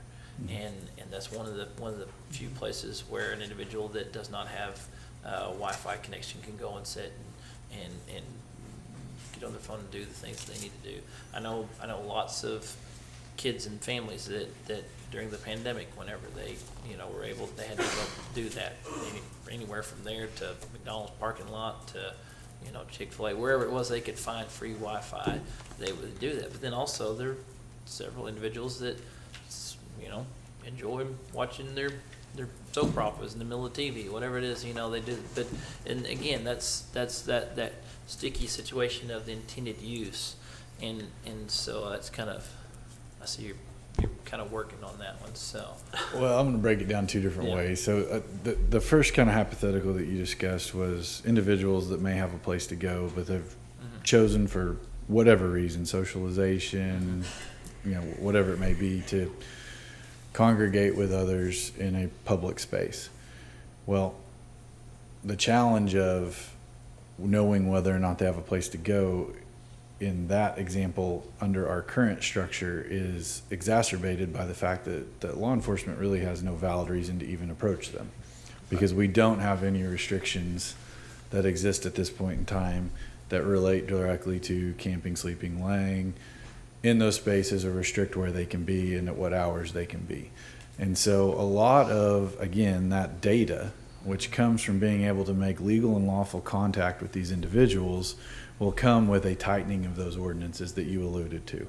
And that's one of the few places where an individual that does not have a Wi-Fi connection can go and sit and get on their phone and do the things that they need to do. I know lots of kids and families that during the pandemic, whenever they were able, they had to go do that. Anywhere from there to McDonald's parking lot to Chick-fil-A, wherever it was they could find free Wi-Fi, they would do that. But then also there are several individuals that enjoy watching their soap operas in the middle of TV, whatever it is, they do. But, and again, that's that sticky situation of the intended use. And so that's kind of, I see you're kind of working on that one, so. Well, I'm going to break it down two different ways. So the first kind of hypothetical that you discussed was individuals that may have a place to go, but they've chosen for whatever reason, socialization, whatever it may be, to congregate with others in a public space. Well, the challenge of knowing whether or not they have a place to go in that example under our current structure is exacerbated by the fact that law enforcement really has no valid reason to even approach them, because we don't have any restrictions that exist at this point in time that relate directly to camping, sleeping, laying in those spaces, or restrict where they can be and at what hours they can be. And so a lot of, again, that data, which comes from being able to make legal and lawful contact with these individuals, will come with a tightening of those ordinances that you alluded to.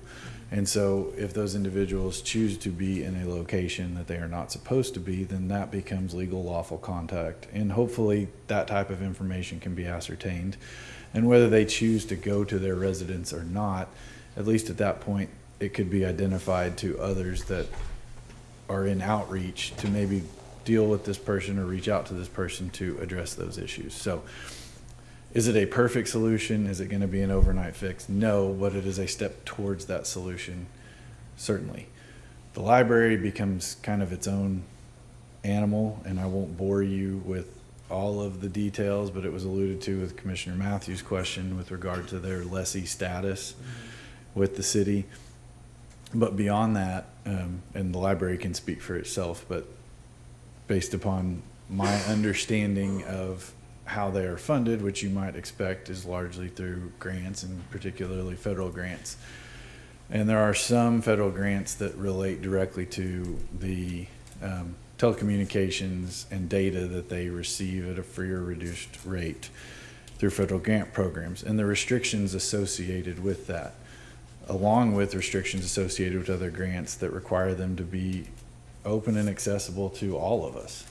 And so if those individuals choose to be in a location that they are not supposed to be, then that becomes legal lawful contact. And hopefully that type of information can be ascertained. And whether they choose to go to their residence or not, at least at that point, it could be identified to others that are in outreach to maybe deal with this person or reach out to this person to address those issues. So is it a perfect solution? Is it going to be an overnight fix? No, but it is a step towards that solution, certainly. The library becomes kind of its own animal, and I won't bore you with all of the details, but it was alluded to with Commissioner Matthews' question with regard to their lessee status with the city. But beyond that, and the library can speak for itself, but based upon my understanding of how they are funded, which you might expect is largely through grants, and particularly federal grants. And there are some federal grants that relate directly to the telecommunications and data that they receive at a free or reduced rate through federal grant programs, and the restrictions associated with that, along with restrictions associated with other grants that require them to be open and accessible to all of us.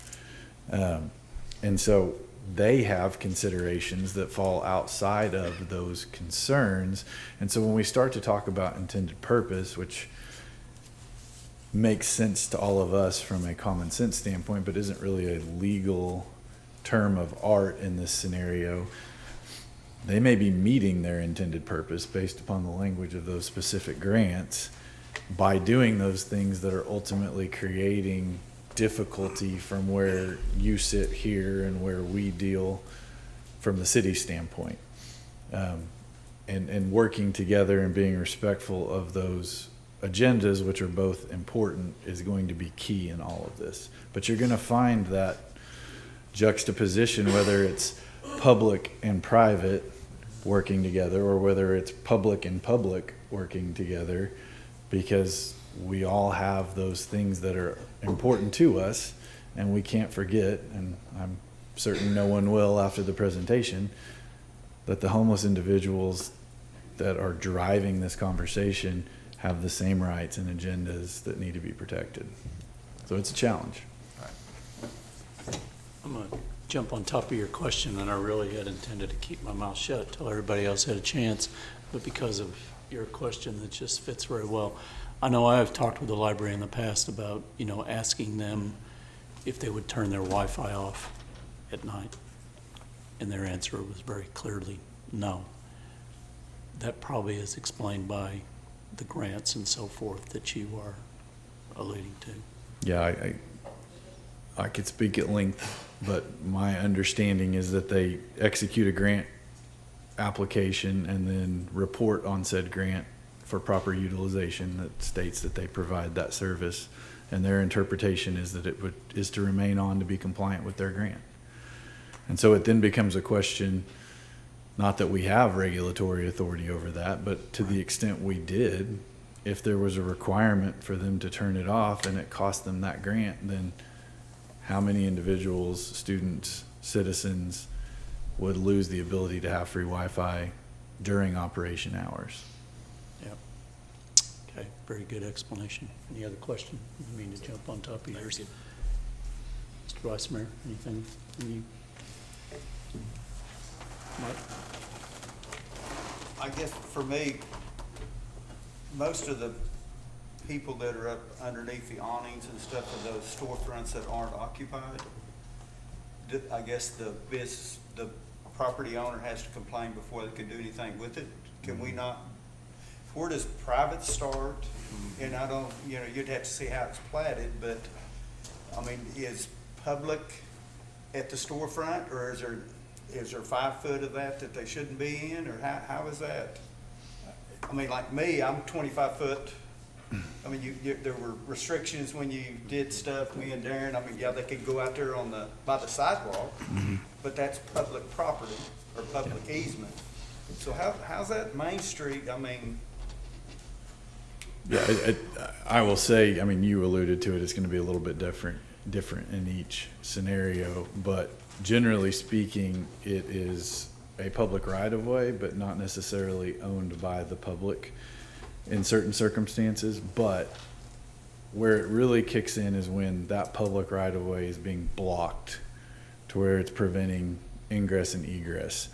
And so they have considerations that fall outside of those concerns. And so when we start to talk about intended purpose, which makes sense to all of us from a common sense standpoint, but isn't really a legal term of art in this scenario, they may be meeting their intended purpose based upon the language of those specific grants by doing those things that are ultimately creating difficulty from where you sit here and where we deal from the city standpoint. And working together and being respectful of those agendas, which are both important, is going to be key in all of this. But you're going to find that juxtaposition, whether it's public and private working together, or whether it's public and public working together, because we all have those things that are important to us, and we can't forget, and I'm certain no one will after the presentation, that the homeless individuals that are driving this conversation have the same rights and agendas that need to be protected. So it's a challenge. I'm going to jump on top of your question, and I really had intended to keep my mouth shut till everybody else had a chance, but because of your question, that just fits very well. I know I have talked with the library in the past about, asking them if they would turn their Wi-Fi off at night, and their answer was very clearly no. That probably is explained by the grants and so forth that you are alluding to. Yeah, I could speak at length, but my understanding is that they execute a grant application and then report on said grant for proper utilization that states that they provide that service, and their interpretation is that is to remain on to be compliant with their grant. And so it then becomes a question, not that we have regulatory authority over that, but to the extent we did, if there was a requirement for them to turn it off and it cost them that grant, then how many individuals, students, citizens would lose the ability to have free Wi-Fi during operation hours? Yep. Okay, very good explanation. Any other question? I mean to jump on top of yours. Mr. Vice Mayor, anything from you? Mike? I guess for me, most of the people that are up underneath the awnings and stuff of those storefronts that aren't occupied, I guess the property owner has to complain before they can do anything with it. Can we not, where does private start? And I don't, you'd have to see how it's platted, but I mean, is public at the storefront, or is there 5 foot of that they shouldn't be in, or how is that? I mean, like me, I'm 25 foot. I mean, there were restrictions when you did stuff, me and Darren. I mean, yeah, they could go out there by the sidewalk, but that's public property or public easement. So how's that Main Street? I mean, yeah, I will say, I mean, you alluded to it, it's going to be a little bit different in each scenario, but generally speaking, it is a public right-of-way, but not necessarily owned by the public in certain circumstances. But where it really kicks in is when that public right-of-way is being blocked to where it's preventing ingress and egress,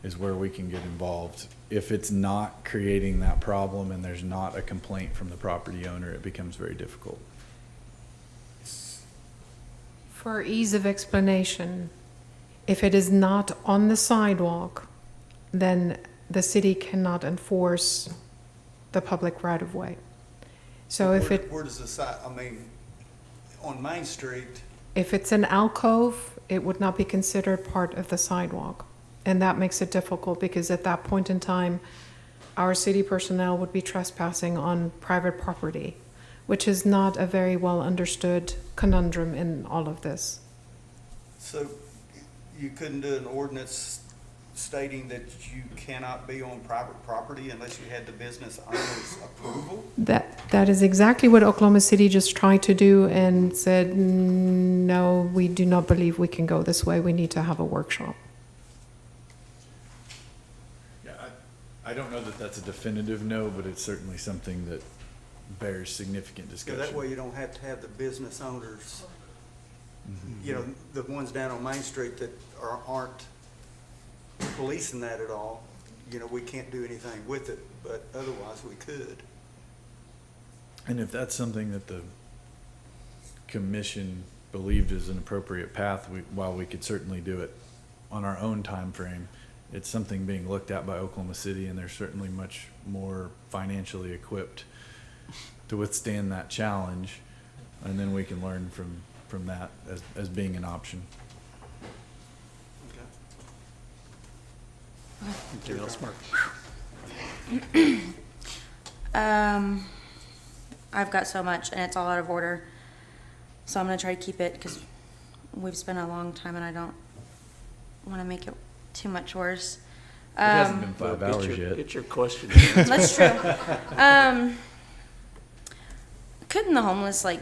is where we can get involved. If it's not creating that problem and there's not a complaint from the property owner, it becomes very difficult. For ease of explanation, if it is not on the sidewalk, then the city cannot enforce the public right-of-way. So where does the side? I mean, on Main Street. If it's an alcove, it would not be considered part of the sidewalk, and that makes it difficult because at that point in time, our city personnel would be trespassing on private property, which is not a very well understood conundrum in all of this. So you couldn't do an ordinance stating that you cannot be on private property unless you had the business owner's approval? That is exactly what Oklahoma City just tried to do and said, no, we do not believe we can go this way. We need to have a workshop. Yeah, I don't know that that's a definitive no, but it's certainly something that bears significant So discussion. that way you don't have to have the business owners, you know, the ones down on Main Street that aren't policing that at all. You know, we can't do anything with it, but otherwise we could. And if that's something that the commission believed is an appropriate path, while we could certainly do it on our own time frame, it's something being looked at by Oklahoma City, and they're certainly much more financially equipped to withstand that challenge, and then we can learn from that as being an option. Anything else, Mark? I've got so much and it's all out of order. So I'm gonna try to keep it because we've spent a long time and I don't want to make it too much worse. It hasn't been 5 hours yet. Get your question. That's true. Couldn't the homeless like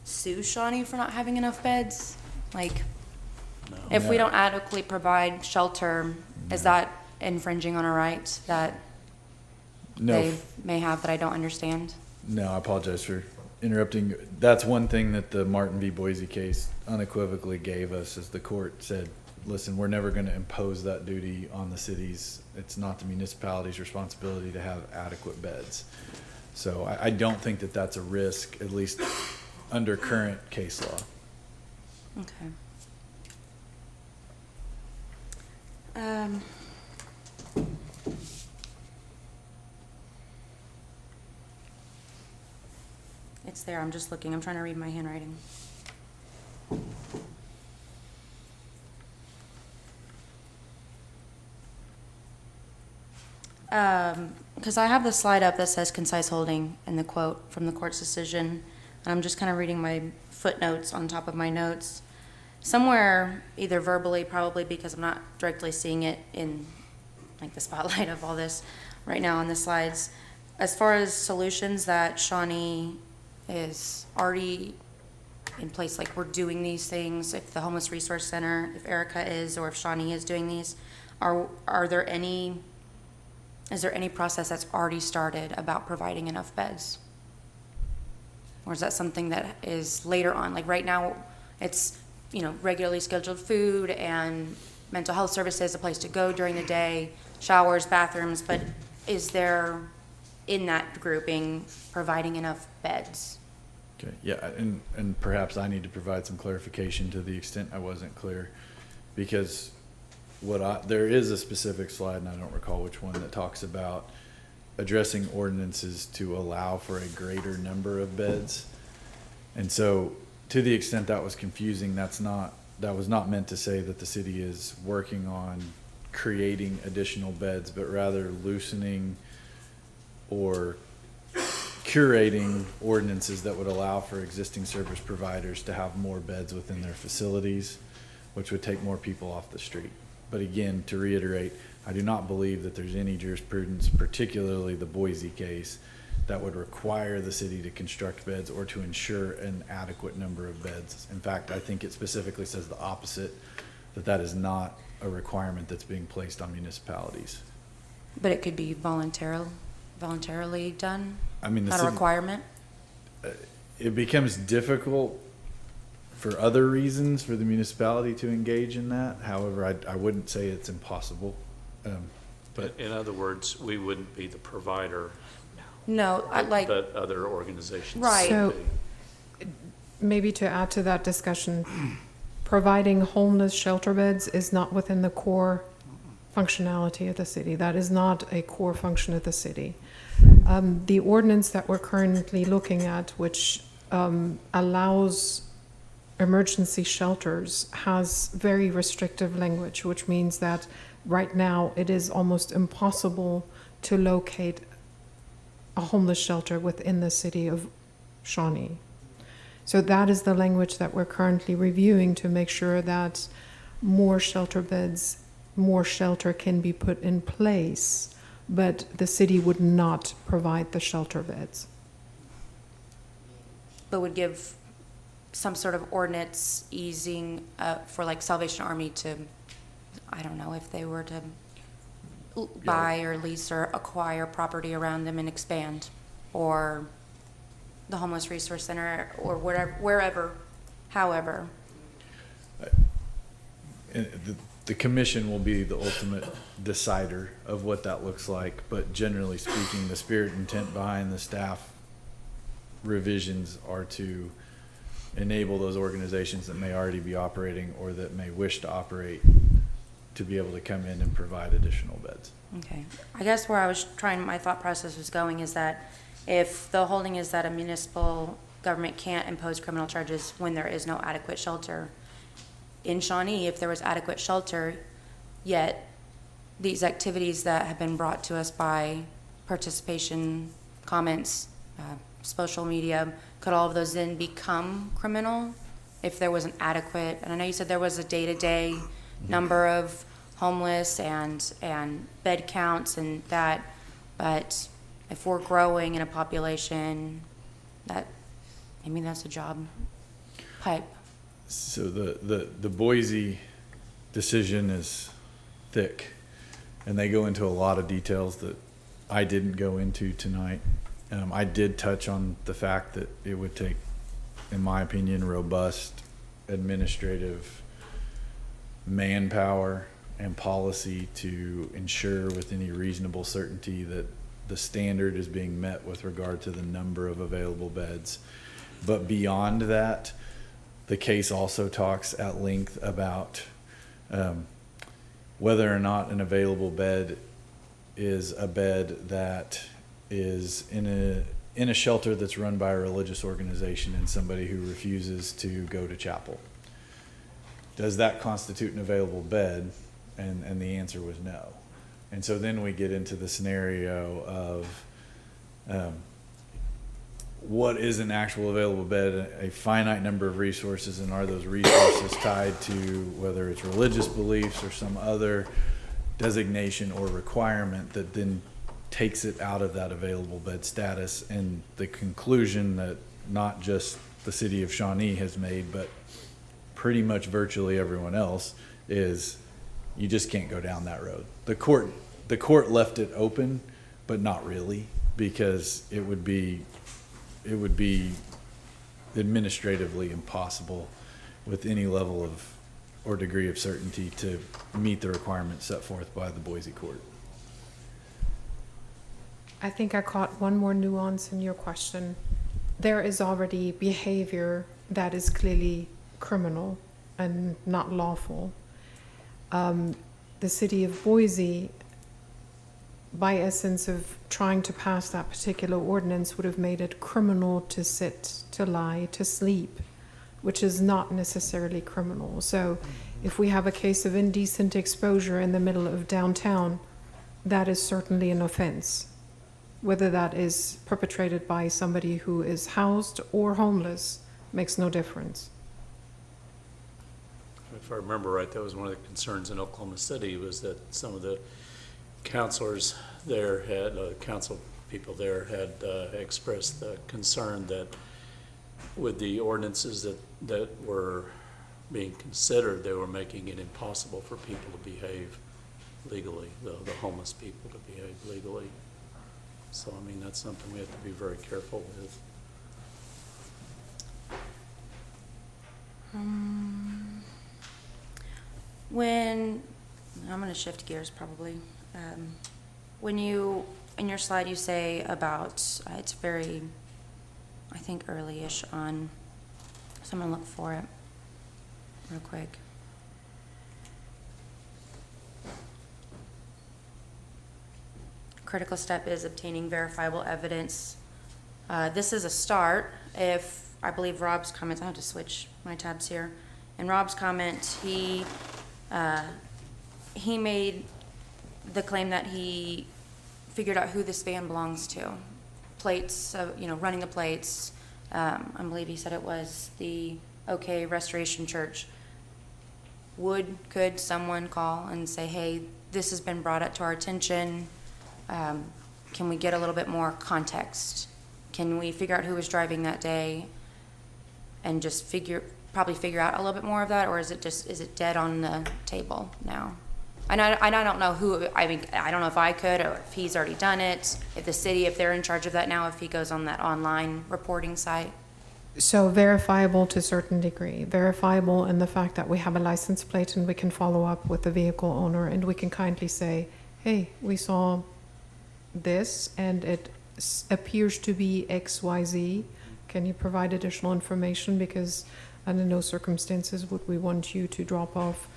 sue Shawnee for not having enough beds? Like, if we don't adequately provide shelter, is that infringing on our rights that they may have that I don't understand? No, I apologize for interrupting. That's one thing that the Martin v. Boise case unequivocally gave us, is the court said, listen, we're never going to impose that duty on the cities. It's not the municipality's responsibility to have adequate beds. So I don't think that that's a risk, at least under current case law. Okay. It's there. I'm just looking. I'm trying to read my handwriting. Because I have the slide up that says concise holding and the quote from the court's decision. And I'm just kind of reading my footnotes on top of my notes. Somewhere, either verbally, probably because I'm not directly seeing it in like the spotlight of all this right now on the slides. As far as solutions that Shawnee is already in place, like we're doing these things, if the Homeless Resource Center, if Erica is, or if Shawnee is doing these, is there any process that's already started about providing enough beds? Or is that something that is later on? Like right now, it's, you know, regularly scheduled food and mental health services, a place to go during the day, showers, bathrooms, but is there, in that grouping, providing enough beds? Okay, yeah, and perhaps I need to provide some clarification to the extent I wasn't clear, because there is a specific slide, and I don't recall which one, that talks about addressing ordinances to allow for a greater number of beds. And so to the extent that was confusing, that was not meant to say that the city is working on creating additional beds, but rather loosening or curating ordinances that would allow for existing service providers to have more beds within their facilities, which would take more people off the street. But again, to reiterate, I do not believe that there's any jurisprudence, particularly the Boise case, that would require the city to construct beds or to ensure an adequate number of beds. In fact, I think it specifically says the opposite, that is not a requirement that's being placed on municipalities. But it could be voluntarily done? I mean, not a requirement? It becomes difficult for other reasons for the municipality to engage in that. However, I wouldn't say it's impossible. But in other words, we wouldn't be the provider. No, but other organizations. Right. So maybe to add to that discussion, providing homeless shelter beds is not within the core functionality of the city. That is not a core function of the city. The ordinance that we're currently looking at, which allows emergency shelters, has very restrictive language, which means that right now it is almost impossible to locate a homeless shelter within the city of Shawnee. So that is the language that we're currently reviewing to make sure that more shelter beds, more shelter can be put in place, but the city would not provide the shelter beds. But would give some sort of ordinance easing for like Salvation Army to, I don't know, if they were to buy or lease or acquire property around them and expand, or the Homeless Resource Center, or wherever, however. And the commission will be the ultimate decider of what that looks like, but generally speaking, the spirit and intent behind the staff revisions are to enable those organizations that may already be operating or that may wish to operate to be able to come in and provide additional beds. Okay. I guess where I was trying, my thought process was going is that if the holding is that a municipal government can't impose criminal charges when there is no adequate shelter, in Shawnee, if there was adequate shelter, yet these activities that have been brought to us by participation, comments, social media, could all of those then become criminal if there was an adequate, and I know you said there was a day-to-day number of homeless and bed counts and that, but if we're growing in a population, that, I mean, that's a job pipe. So the Boise decision is thick, and they go into a lot of details that I didn't go into tonight. I did touch on the fact that it would take, in my opinion, robust administrative manpower and policy to ensure with any reasonable certainty that the standard is being met with regard to the number of available beds. But beyond that, the case also talks at length about whether or not an available bed is a bed that is in a shelter that's run by a religious organization and somebody who refuses to go to chapel. Does that constitute an available bed? And the answer was no. And so then we get into the scenario of what is an actual available bed, a finite number of resources, and are those resources tied to whether it's religious beliefs or some other designation or requirement that then takes it out of that available bed status. And the conclusion that not just the city of Shawnee has made, but pretty much virtually everyone else, is you just can't go down that road. The court left it open, but not really, because it would be administratively impossible with any level of or degree of certainty to meet the requirements set forth by the Boise court. I think I caught one more nuance in your question. There is already behavior that is clearly criminal and not lawful. The city of Boise, by essence of trying to pass that particular ordinance, would have made it criminal to sit, to lie, to sleep, which is not necessarily criminal. So if we have a case of indecent exposure in the middle of downtown, that is certainly an offense. Whether that is perpetrated by somebody who is housed or homeless makes no difference. If I remember right, that was one of the concerns in Oklahoma City, was that some of the counselors there had, council people there had expressed the concern that with the ordinances that were being considered, they were making it impossible for people to behave legally, the homeless people to behave legally. So, I mean, that's something we have to be very careful with. When, I'm going to shift gears probably. When you, in your slide, you say about, it's very, I think, early-ish on, so I'm going to look for it real quick. Critical step is obtaining verifiable evidence. This is a start. If, I believe Rob's comments, I have to switch my tabs here. In Rob's comment, he made the claim that he figured out who this van belongs to. Plates, running the plates, I believe he said it was the OK Restoration Church. Could someone call and say, hey, this has been brought up to our attention, can we get a little bit more context? Can we figure out who was driving that day and just probably figure out a little bit more of that, or is it dead on the table now? And I don't know who, I mean, I don't know if I could, or if he's already done it, if the city, if they're in charge of that now, if he goes on that online reporting site. So verifiable to a certain degree, verifiable in the fact that we have a license plate and we can follow up with the vehicle owner and we can kindly say, hey, we saw this and it appears to be XYZ. Can you provide additional information? Because under no circumstances would we want you to drop off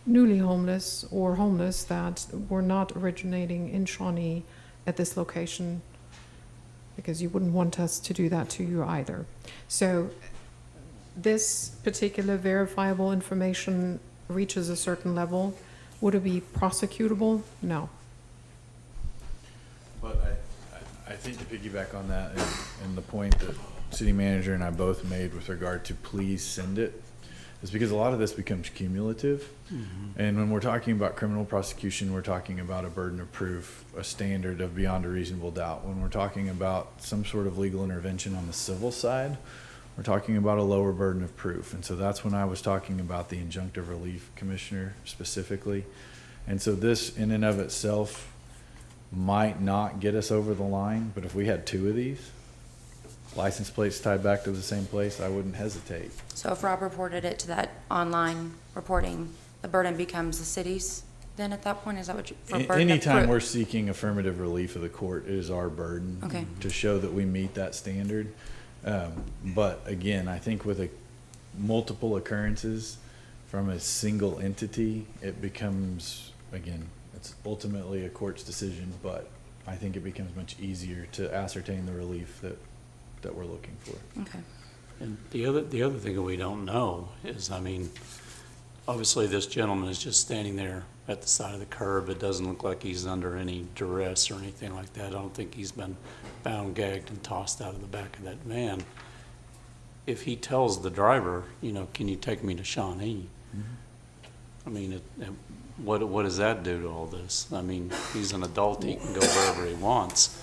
newly homeless or homeless that were not originating in Shawnee at this location, because you wouldn't want us to do that to you either. So this particular verifiable information reaches a certain level. Would it be prosecutable? No. But I think to piggyback on that and the point that city manager and I both made with regard to please send it, is because a lot of this becomes cumulative. And when we're talking about criminal prosecution, we're talking about a burden of proof, a standard of beyond a reasonable doubt. When we're talking about some sort of legal intervention on the civil side, we're talking about a lower burden of proof. And so that's when I was talking about the injunctive relief commissioner specifically. And so this in and of itself might not get us over the line, but if we had 2 of these, license plates tied back to the same place, I wouldn't hesitate. So if Rob reported it to that online reporting, the burden becomes the city's then at that point? Is that what you, for burden of Anytime proof? we're seeking affirmative relief of the court, it is our burden to show that we meet that standard. But again, I think with multiple occurrences from a single entity, it becomes, again, it's ultimately a court's decision, but I think it becomes much easier to ascertain the relief that we're looking for. Okay. And the other thing that we don't know is, I mean, obviously this gentleman is just standing there at the side of the curb. It doesn't look like he's under any duress or anything like that. I don't think he's been bound, gagged, and tossed out of the back of that van. If he tells the driver, you know, can you take me to Shawnee? I mean, what does that do to all this? I mean, he's an adult. He can go wherever he wants.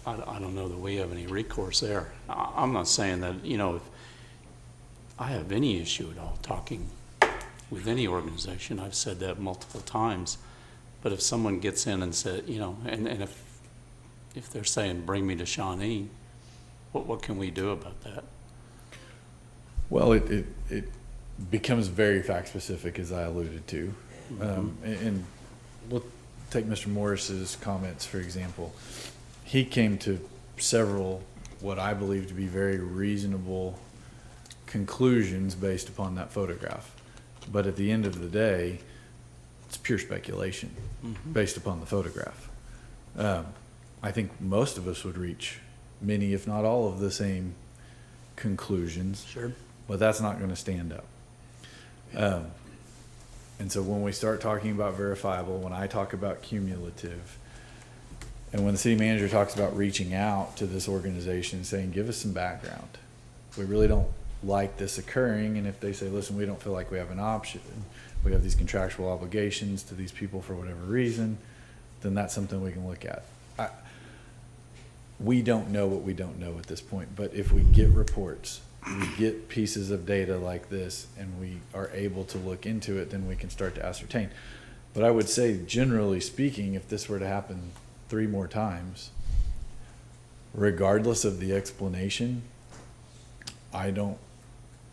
I don't know that we have any recourse there. I'm not saying that, you know, if I have any issue at all talking with any organization. I've said that multiple times. But if someone gets in and said, you know, and if they're saying, bring me to Shawnee, what can we do about that? Well, it becomes very fact specific, as I alluded to. And we'll take Mr. Morris's comments, for example. He came to several, what I believe to be very reasonable conclusions based upon that photograph. But at the end of the day, it's pure speculation based upon the photograph. I think most of us would reach many, if not all, of the same conclusions. Sure. But that's not going to stand up. And so when we start talking about verifiable, when I talk about cumulative, and when the city manager talks about reaching out to this organization saying, give us some background. We really don't like this occurring. And if they say, listen, we don't feel like we have an option, we have these contractual obligations to these people for whatever reason, then that's something we can look at. We don't know what we don't know at this point, but if we get reports, we get pieces of data like this, and we are able to look into it, then we can start to ascertain. But I would say, generally speaking, if this were to happen 3 more times, regardless of the explanation, I don't,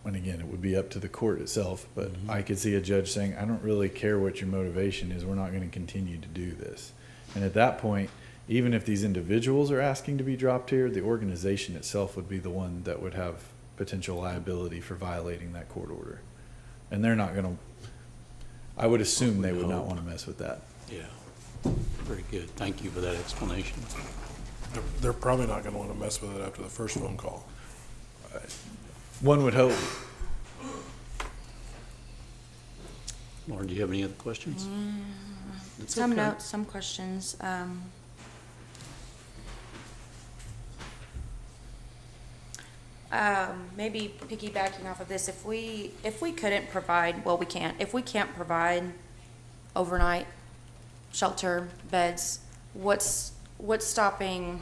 and again, it would be up to the court itself, but I could see a judge saying, I don't really care what your motivation is, we're not going to continue to do this. And at that point, even if these individuals are asking to be dropped here, the organization itself would be the one that would have potential liability for violating that court order. And they're not going to, I would assume they would not want to mess with that. Yeah. Very good. Thank you for that explanation. They're probably not going to want to mess with it after the first phone call. One would hope. Lauren, do you have any other questions? Some okay. notes, some questions. maybe piggybacking off of this, if we couldn't provide, well, we can't. If we can't provide overnight shelter beds, what's stopping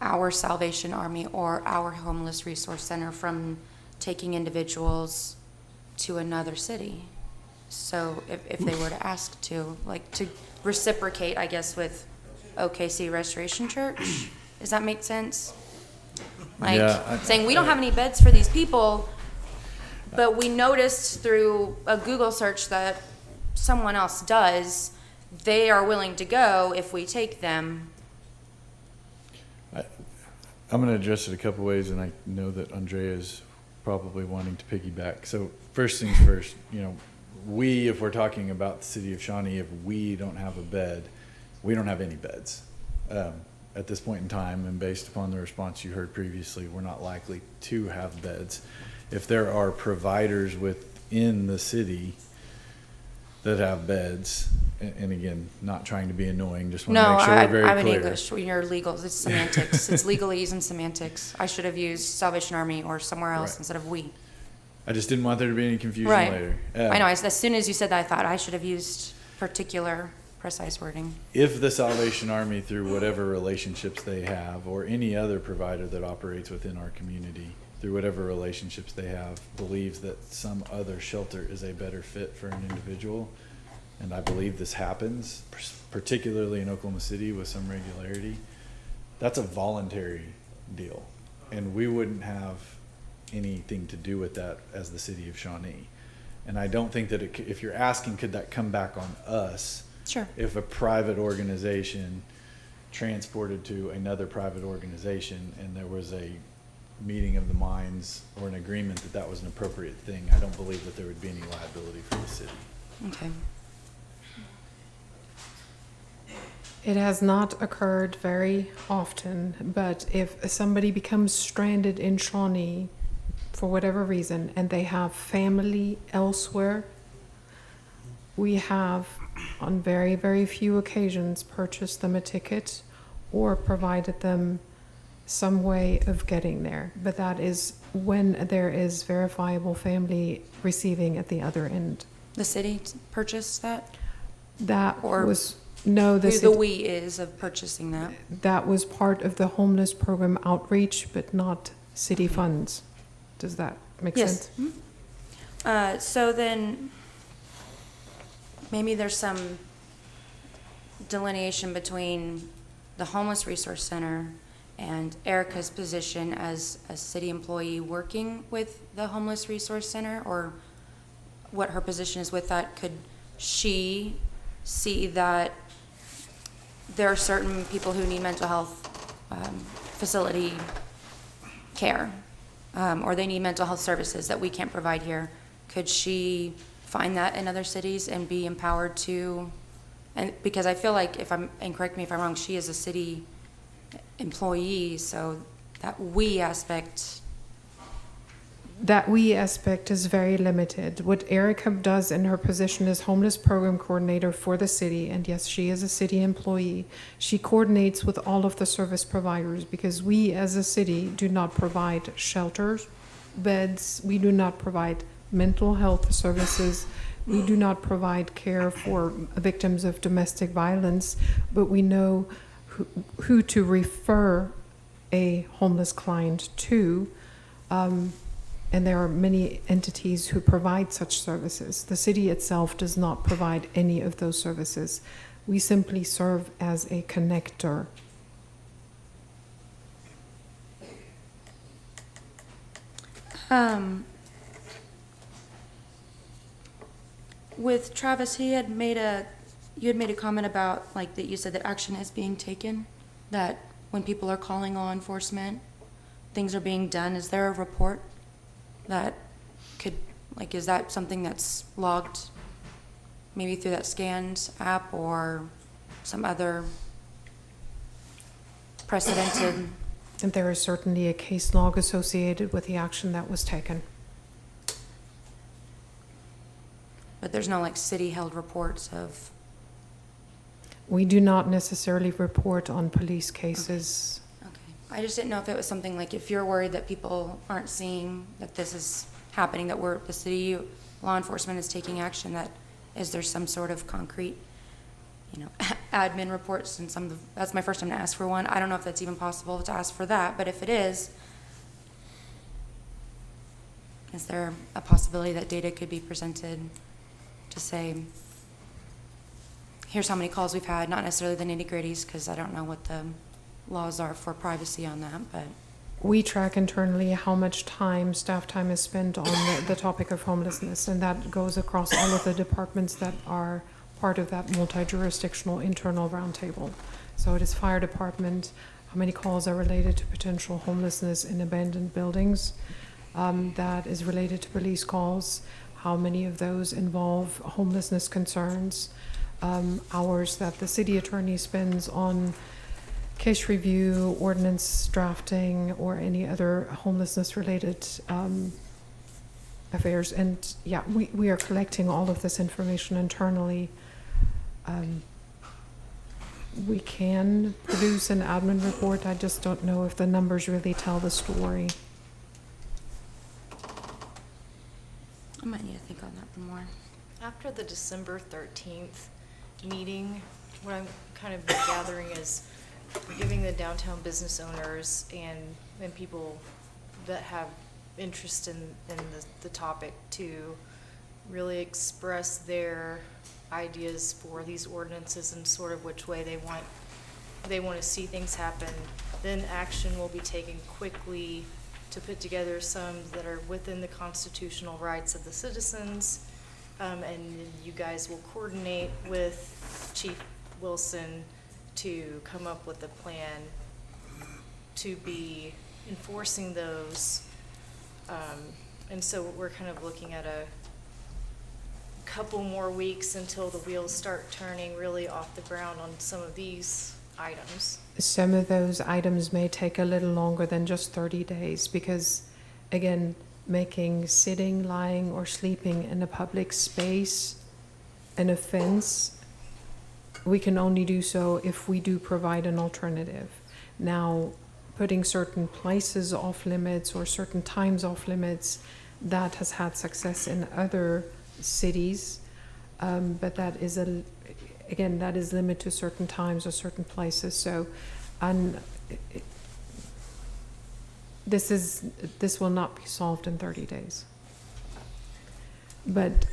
our Salvation Army or our Homeless Resource Center from taking individuals to another city? So if they were to ask to, like, to reciprocate, I guess, with OKC Restoration Church, does that make sense? Like, saying, we don't have any beds for these people, but we noticed through a Google search that someone else does, they are willing to go if we take them. I'm going to address it a couple ways, and I know that Andrea is probably wanting to piggyback. So first things first, if we're talking about the city of Shawnee, if we don't have a bed, we don't have any beds. At this point in time, and based upon the response you heard previously, we're not likely to have beds. If there are providers within the city that have beds, and again, not trying to be annoying, just want to make sure we're very clear. I'm in English. You're legals. It's semantics. It's legalese and semantics. I should have used Salvation Army or somewhere else instead of we. I just didn't want there to be any confusion later. I know. As soon as you said that, I thought I should have used particular, precise wording. If the Salvation Army, through whatever relationships they have, or any other provider that operates within our community, through whatever relationships they have, believes that some other shelter is a better fit for an individual, and I believe this happens, particularly in Oklahoma City with some regularity, that's a voluntary deal. And we wouldn't have anything to do with that as the city of Shawnee. And I don't think that if you're asking, could that come back on us? Sure. If a private organization transported to another private organization and there was a meeting of the minds or an agreement that that was an appropriate thing, I don't believe that there would be any liability for the city. Okay. It has not occurred very often, but if somebody becomes stranded in Shawnee for whatever reason and they have family elsewhere, we have on very, very few occasions purchased them a ticket or provided them some way of getting there. But that is when there is verifiable family receiving at the other end. The city purchased that? That or was... No, who the we is of purchasing that? That was part of the homeless program outreach, but not city funds. Does that make sense? Mm-hmm. So then maybe there's some delineation between the Homeless Resource Center and Erica's position as a city employee working with the Homeless Resource Center, or what her position is with that. Could she see that there are certain people who need mental health facility care, or they need mental health services that we can't provide here? Could she find that in other cities and be empowered to? And because I feel like, and correct me if I'm wrong, she is a city employee, so that we aspect. That we aspect is very limited. What Erica does in her position as homeless program coordinator for the city, and yes, she is a city employee, she coordinates with all of the service providers, because we as a city do not provide shelters, beds, we do not provide mental health services, we do not provide care for victims of domestic violence, but we know who to refer a homeless client to. And there are many entities who provide such services. The city itself does not provide any of those services. We simply serve as a connector. With Travis, you had made a comment about, like, that you said that action is being taken, that when people are calling law enforcement, things are being done. Is there a report that could, like, is that something that's logged maybe through that scans app or some other precedented? And there is certainly a case log associated with the action that was taken. But there's no, like, city-held reports of? We do not necessarily report on police cases. Okay. I just didn't know if it was something like, if you're worried that people aren't seeing that this is happening, that the city law enforcement is taking action, that is there some sort of concrete, admin reports, and that's my first time to ask for one. I don't know if that's even possible to ask for that, but if it is there a possibility that data could be presented to say, here's how many calls we've had, not necessarily the nitty-gritties, because I don't know what the laws are for privacy on that, but We track internally how much staff time is spent on the topic of homelessness, and that goes across all of the departments that are part of that multi-jurisdictional internal roundtable. So it is fire department, how many calls are related to potential homelessness in abandoned buildings, that is related to police calls, how many of those involve homelessness concerns, hours that the city attorney spends on case review, ordinance drafting, or any other homelessness-related affairs. And yeah, we are collecting all of this information internally. We can produce an admin report. I just don't know if the numbers really tell the story. I might need to think on that one more. After the December 13th meeting, what I'm kind of gathering is we're giving the downtown business owners and people that have interest in the topic to really express their ideas for these ordinances and sort of which way they want to see things happen. Then action will be taken quickly to put together some that are within the constitutional rights of the citizens. And you guys will coordinate with Chief Wilson to come up with a plan to be enforcing those. And so we're kind of looking at a couple more weeks until the wheels start turning really off the ground on some of these items. Some of those items may take a little longer than just 30 days because, again, making sitting, lying, or sleeping in a public space an offense, we can only do so if we do provide an alternative. Now, putting certain places off limits or certain times off limits, that has had success in other cities, but that is again, that is limited to certain times or certain places. So, this will not be solved in 30 days. But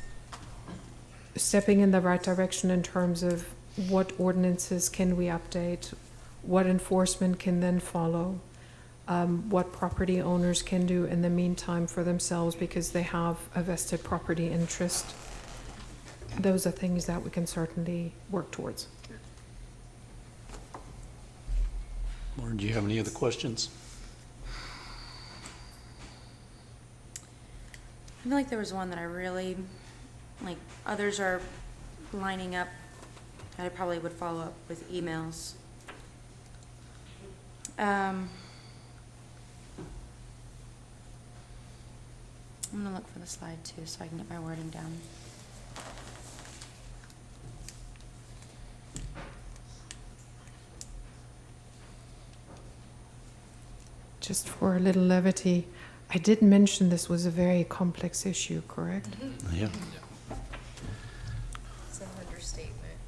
stepping in the right direction in terms of what ordinances can we update, what enforcement can then follow, what property owners can do in the meantime for themselves because they have a vested property interest. Those are things that we can certainly work towards. Lauren, do you have any other questions? I feel like there was one that I really, like, others are lining up. I probably would follow up with emails. I'm gonna look for the slide too, so I can get my wording down. Just for a little levity, I did mention this was a very complex issue, correct? Yeah. It's an understatement.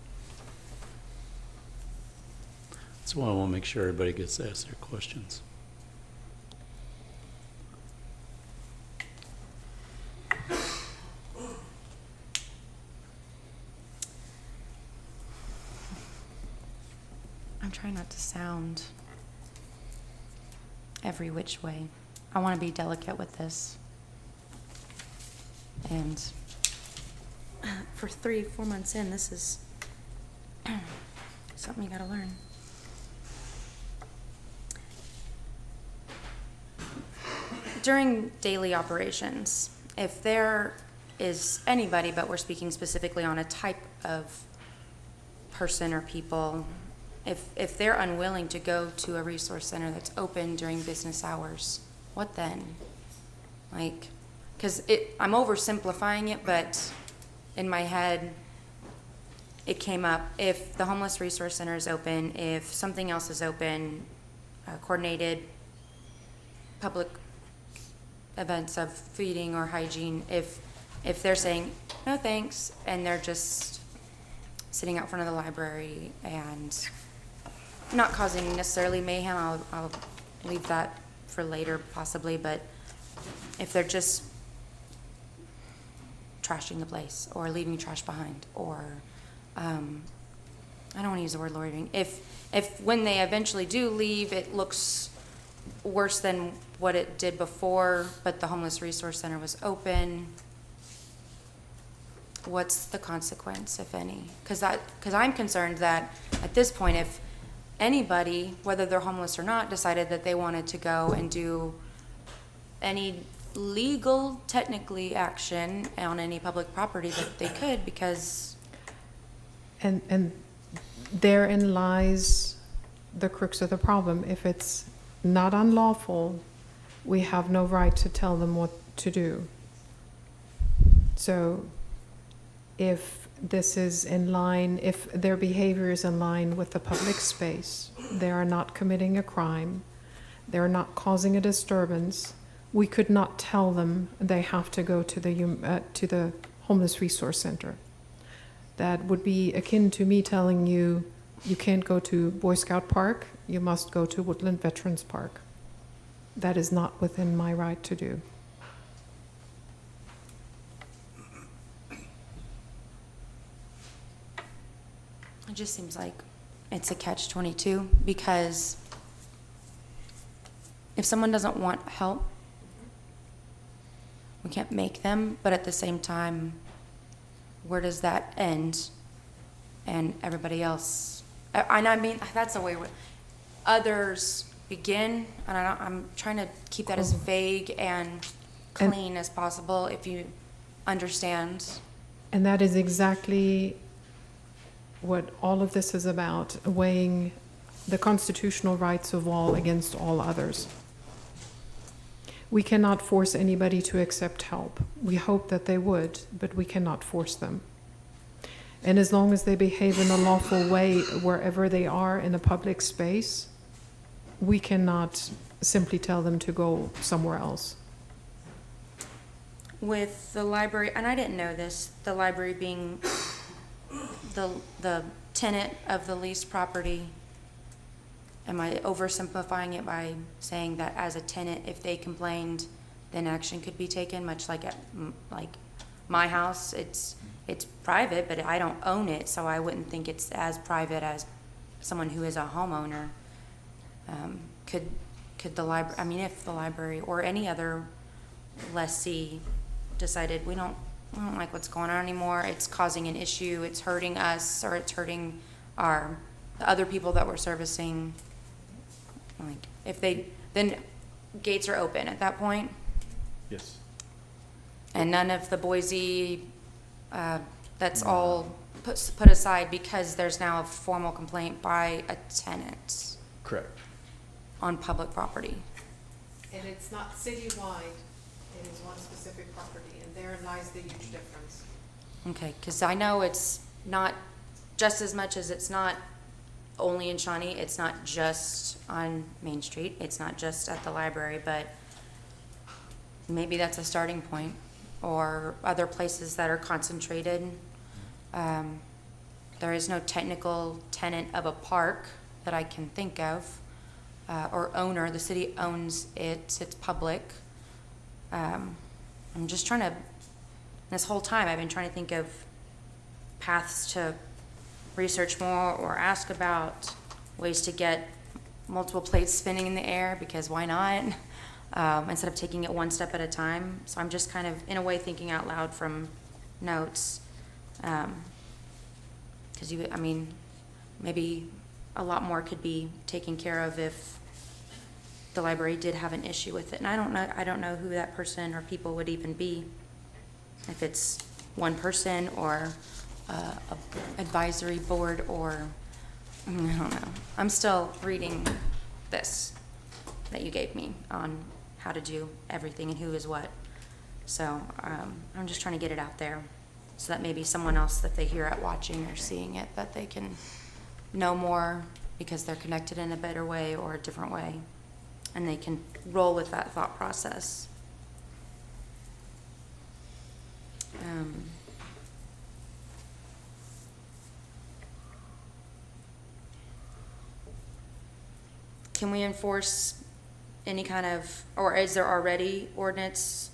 That's why I want to make sure everybody gets to ask their questions. I'm trying not to sound every which way. I want to be delicate with this. And for 3-4 months in, this is something you got to learn. During daily operations, if there is anybody, but we're speaking specifically on a type of person or people, if they're unwilling to go to a resource center that's open during business hours, what then? Like, because I'm oversimplifying it, but in my head, it came up. If the homeless resource center is open, if something else is open, coordinated public events of feeding or hygiene, if they're saying, no thanks, and they're just sitting out front of the library and not causing necessarily mayhem, I'll leave that for later possibly, but if they're just trashing the place or leaving trash behind, or I don't want to use the word loitering. If when they eventually do leave, it looks worse than what it did before, but the Homeless Resource Center was open, what's the consequence, if any? Because I'm concerned that at this point, if anybody, whether they're homeless or not, decided that they wanted to go and do any legal, technically, action on any public property, that they could, because And therein lies the crux of the problem. If it's not unlawful, we have no right to tell them what to do. So if this is in line, if their behavior is in line with the public space, they are not committing a crime, they're not causing a disturbance, we could not tell them they have to go to the Homeless Resource Center. That would be akin to me telling you, you can't go to Boy Scout Park, you must go to Woodland Veterans Park. That is not within my right to do. it just seems like it's a catch-22, because if someone doesn't want help, we can't make them, but at the same time, where does that end? And everybody else, I mean, that's the way others begin, and I'm trying to keep that as vague and clean as possible, if you understand. And that is exactly what all of this is about, weighing the constitutional rights of all against all others. We cannot force anybody to accept help. We hope that they would, but we cannot force them. And as long as they behave in a lawful way wherever they are in a public space, we cannot simply tell them to go somewhere else. With the library, and I didn't know this, the library being the tenant of the leased property, am I oversimplifying it by saying that as a tenant, if they complained, then action could be taken, much like at my house? It's private, but I don't own it, so I wouldn't think it's as private as someone who is a homeowner. Could the library, I mean, if the library or any other lessee decided we don't like what's going on anymore, it's causing an issue, it's hurting us, or it's hurting the other people that we're servicing, like, if they, then gates are open at that point? Yes. And none of the Boise, that's all put aside because there's now a formal complaint by a tenant Correct. on public property. And it's not citywide, it is one specific property, and therein lies the huge difference. Okay, because I know it's not, just as much as it's not only in Shawnee, it's not just on Main Street, it's not just at the library, but maybe that's a starting point, or other places that are concentrated. There is no technical tenant of a park that I can think of, or owner. The city owns it, it's public. I'm just trying to, this whole time I've been trying to think of paths to research more or ask about ways to get multiple plates spinning in the air, because why not? Instead of taking it one step at a time. So I'm just kind of, in a way, thinking out loud from notes. Because I mean, maybe a lot more could be taken care of if the library did have an issue with it. And I don't know who that person or people would even be. If it's one person or a advisory board, or I don't know. I'm still reading this that you gave me on how to do everything and who is what. So I'm just trying to get it out there so that maybe someone else that they hear it watching or seeing it, that they can know more because they're connected in a better way or a different way, and they can roll with that thought process. Can we enforce any kind of, or is there already ordinance,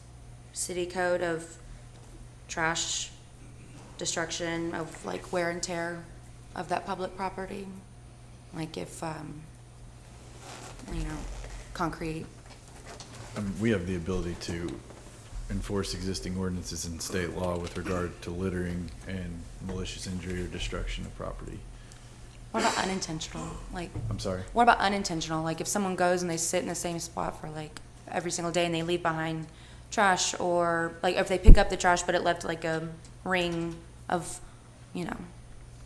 city code of trash destruction, of like wear and tear of that public property? Like if, concrete. We have the ability to enforce existing ordinances in state law with regard to littering and malicious injury or destruction of property. What about unintentional? Like, I'm sorry? what about unintentional? Like if someone goes and they sit in the same spot for like every single day and they leave behind trash, or like if they pick up the trash but it left like a ring of,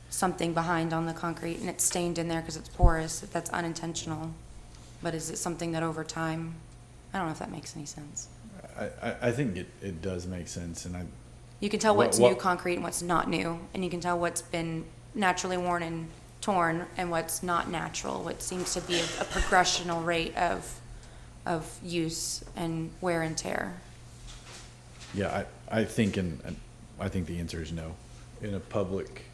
something behind on the concrete and it's stained in there because it's porous, if that's unintentional. But is it something that over time, I don't know if that makes any sense. I think it does make sense, and You can tell what's new concrete and what's not new, and you can tell what's been naturally worn and torn and what's not natural, what seems to be a progressional rate of use and wear and tear. Yeah, I think the answer is no. In a public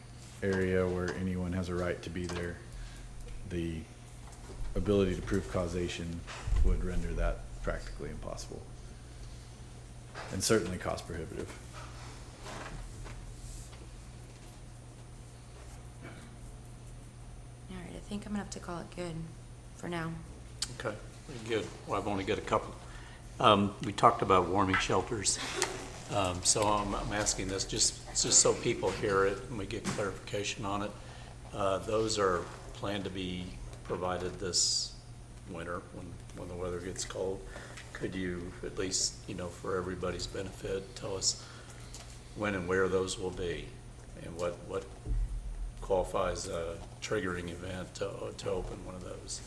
area where anyone has a right to be there, the ability to prove causation would render that practically impossible, and certainly cost prohibitive. All right, I think I'm gonna have to call it good for now. Okay, very good. Well, I've only got a couple. We talked about warming shelters. So I'm asking this just so people hear it and we get clarification on it. Those are planned to be provided this winter when the weather gets cold. Could you at least, for everybody's benefit, tell us when and where those will be and what qualifies a triggering event to open one of those?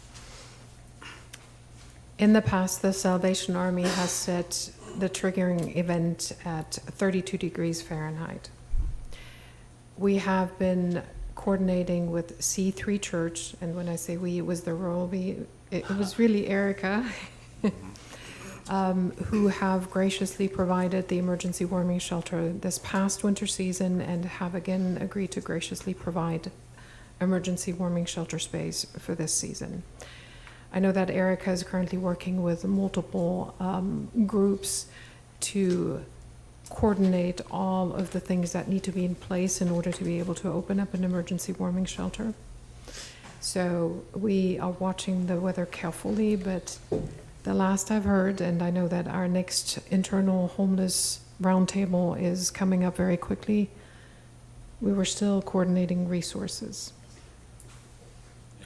In the past, the Salvation Army has set the triggering event at 32 degrees Fahrenheit. We have been coordinating with C3 Church, and when I say we, it was the rural we, it was really Erica, who have graciously provided the emergency warming shelter this past winter season and have again agreed to graciously provide emergency warming shelter space for this season. I know that Erica is currently working with multiple groups to coordinate all of the things that need to be in place in order to be able to open up an emergency warming shelter. So we are watching the weather carefully, but the last I've heard, and I know that our next internal homeless roundtable is coming up very quickly, we were still coordinating resources.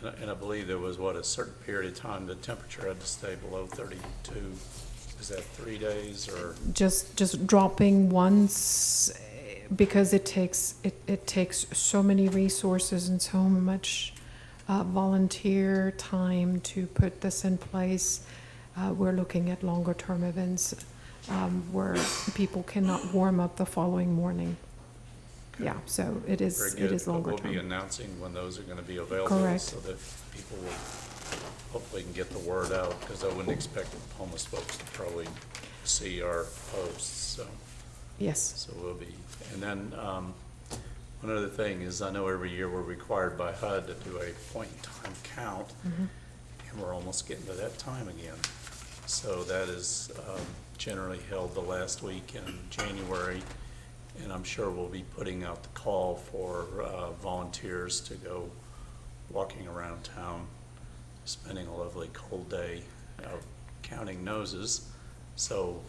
And I believe there was, a certain period of time the temperature had to stay below 32. Is that 3 days or? Just dropping once, because it takes so many resources and so much volunteer time to put this in place. We're looking at longer term events where people cannot warm up the following morning. Yeah, so it is longer term. We'll be announcing when those are going to be available. Correct. So that people will hopefully can get the word out, because I wouldn't expect homeless folks to probably see our posts, so. Yes. So we'll be, and then one other thing is, I know every year we're required by HUD to do a point-in-time count, and we're almost getting to that time again. So that is generally held the last week in January. And I'm sure we'll be putting out the call for volunteers to go walking around town, spending a lovely cold day out counting noses. So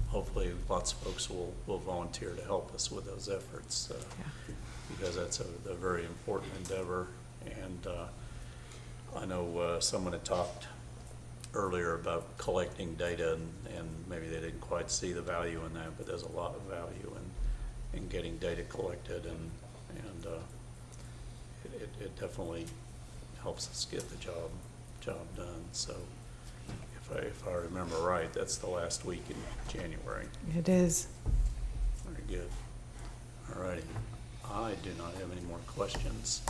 hopefully lots of folks will volunteer to help us with those efforts, because that's a very important endeavor. And I know someone had talked earlier about collecting data, and maybe they didn't quite see the value in that, but there's a lot of value in getting data collected, and it definitely helps us get the job done. So if I remember right, that's the last week in January. It is. Very good. All righty. I do not have any more questions.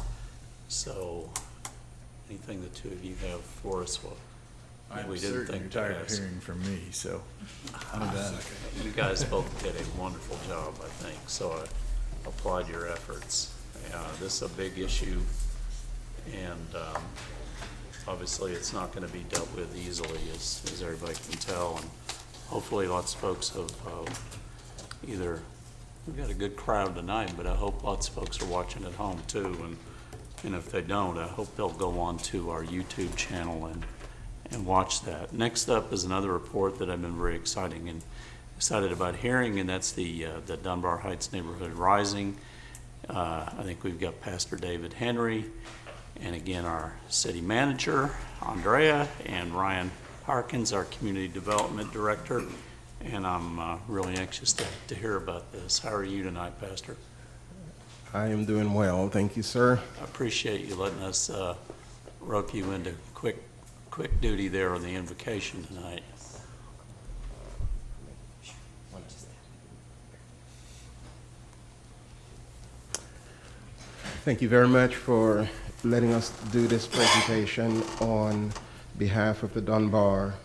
So anything the two of you have for us? Well, I'm we didn't certain think you're to tired of ask. hearing from me, so I'm done. You guys both did a wonderful job, I think, so I applaud your efforts. This is a big issue, and obviously it's not going to be dealt with easily, as everybody can tell, and hopefully lots of folks have either, we've got a good crowd tonight, but I hope lots of folks are watching at home too, and if they don't, I hope they'll go on to our YouTube channel and watch that. Next up is another report that I've been very excited about hearing, and that's the Dunbar Heights Neighborhood Rising. I think we've got Pastor David Henry, and again, our city manager, Andrea, and Ryan Harkins, our community development director, and I'm really anxious to hear about this. How are you tonight, Pastor? I am doing well, thank you, sir. I appreciate you letting us rope you into quick duty there on the invocation tonight. Thank you very much for letting us do this presentation on behalf of the Dunbar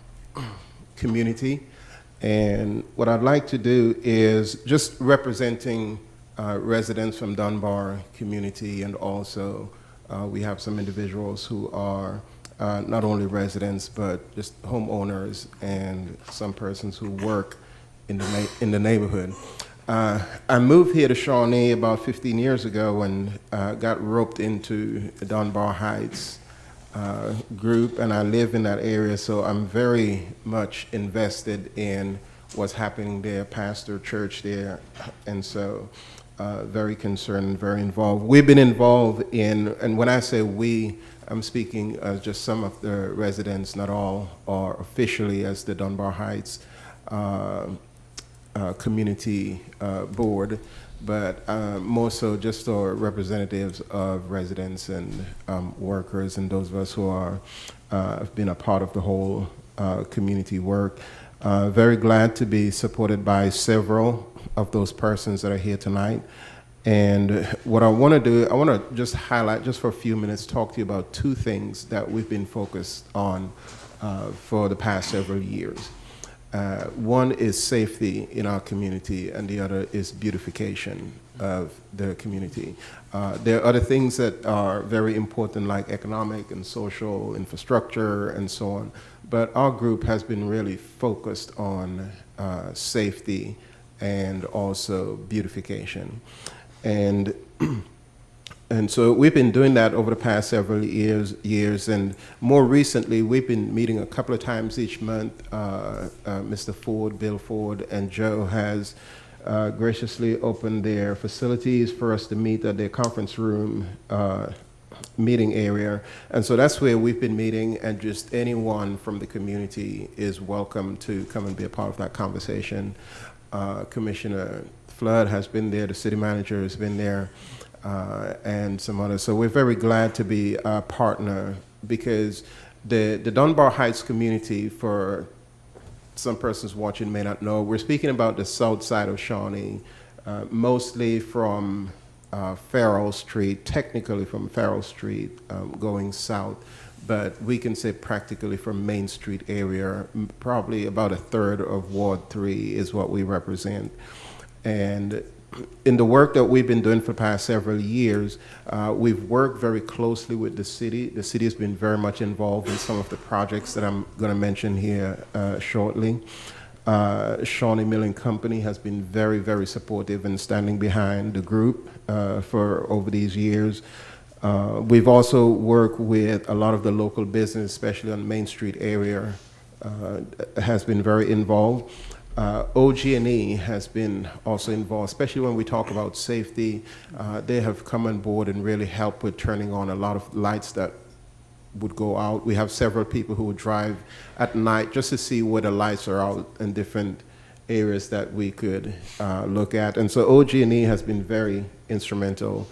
community. And what I'd like to do is just representing residents from Dunbar community, and also we have some individuals who are not only residents but just homeowners and some persons who work in the neighborhood. I moved here to Shawnee about 15 years ago and got roped into the Dunbar Heights group, and I live in that area, so I'm very much invested in what's happening there, pastor church there, and so very concerned, very involved. We've been involved in, and when I say we, I'm speaking just some of the residents, not all, are officially as the Dunbar Heights community board, but more so just our representatives of residents and workers, and those of us who are have been a part of the whole community work. Very glad to be supported by several of those persons that are here tonight. And what I want to do, I want to just highlight, just for a few minutes, talk to you about two things that we've been focused on for the past several years. One is safety in our community, and the other is beautification of the community. There are other things that are very important, like economic and social infrastructure and so on, but our group has been really focused on safety and also beautification. And so we've been doing that over the past several years, and more recently we've been meeting a couple of times each month. Mr. Ford, Bill Ford, and Joe has graciously opened their facilities for us to meet at their conference room meeting area. And so that's where we've been meeting, and just anyone from the community is welcome to come and be a part of that conversation. Commissioner Flood has been there, the city manager has been there, and some others. So we're very glad to be a partner, because the Dunbar Heights community, for some persons watching may not know, we're speaking about the south side of Shawnee, mostly from Farrell Street, technically from Farrell Street going south, but we can say practically from Main Street area. Probably about a third of Ward 3 is what we represent. And in the work that we've been doing for the past several years, we've worked very closely with the city. The city has been very much involved in some of the projects that I'm going to mention here shortly. Shawnee Milling Company has been very, very supportive and standing behind the group for over these years. We've also worked with a lot of the local business, especially on the Main Street area, has been very involved. OG&E has been also involved, especially when we talk about safety. They have come on board and really helped with turning on a lot of lights that would go out. We have several people who would drive at night just to see where the lights are out in different areas that we could look at. And so OG&E has been very instrumental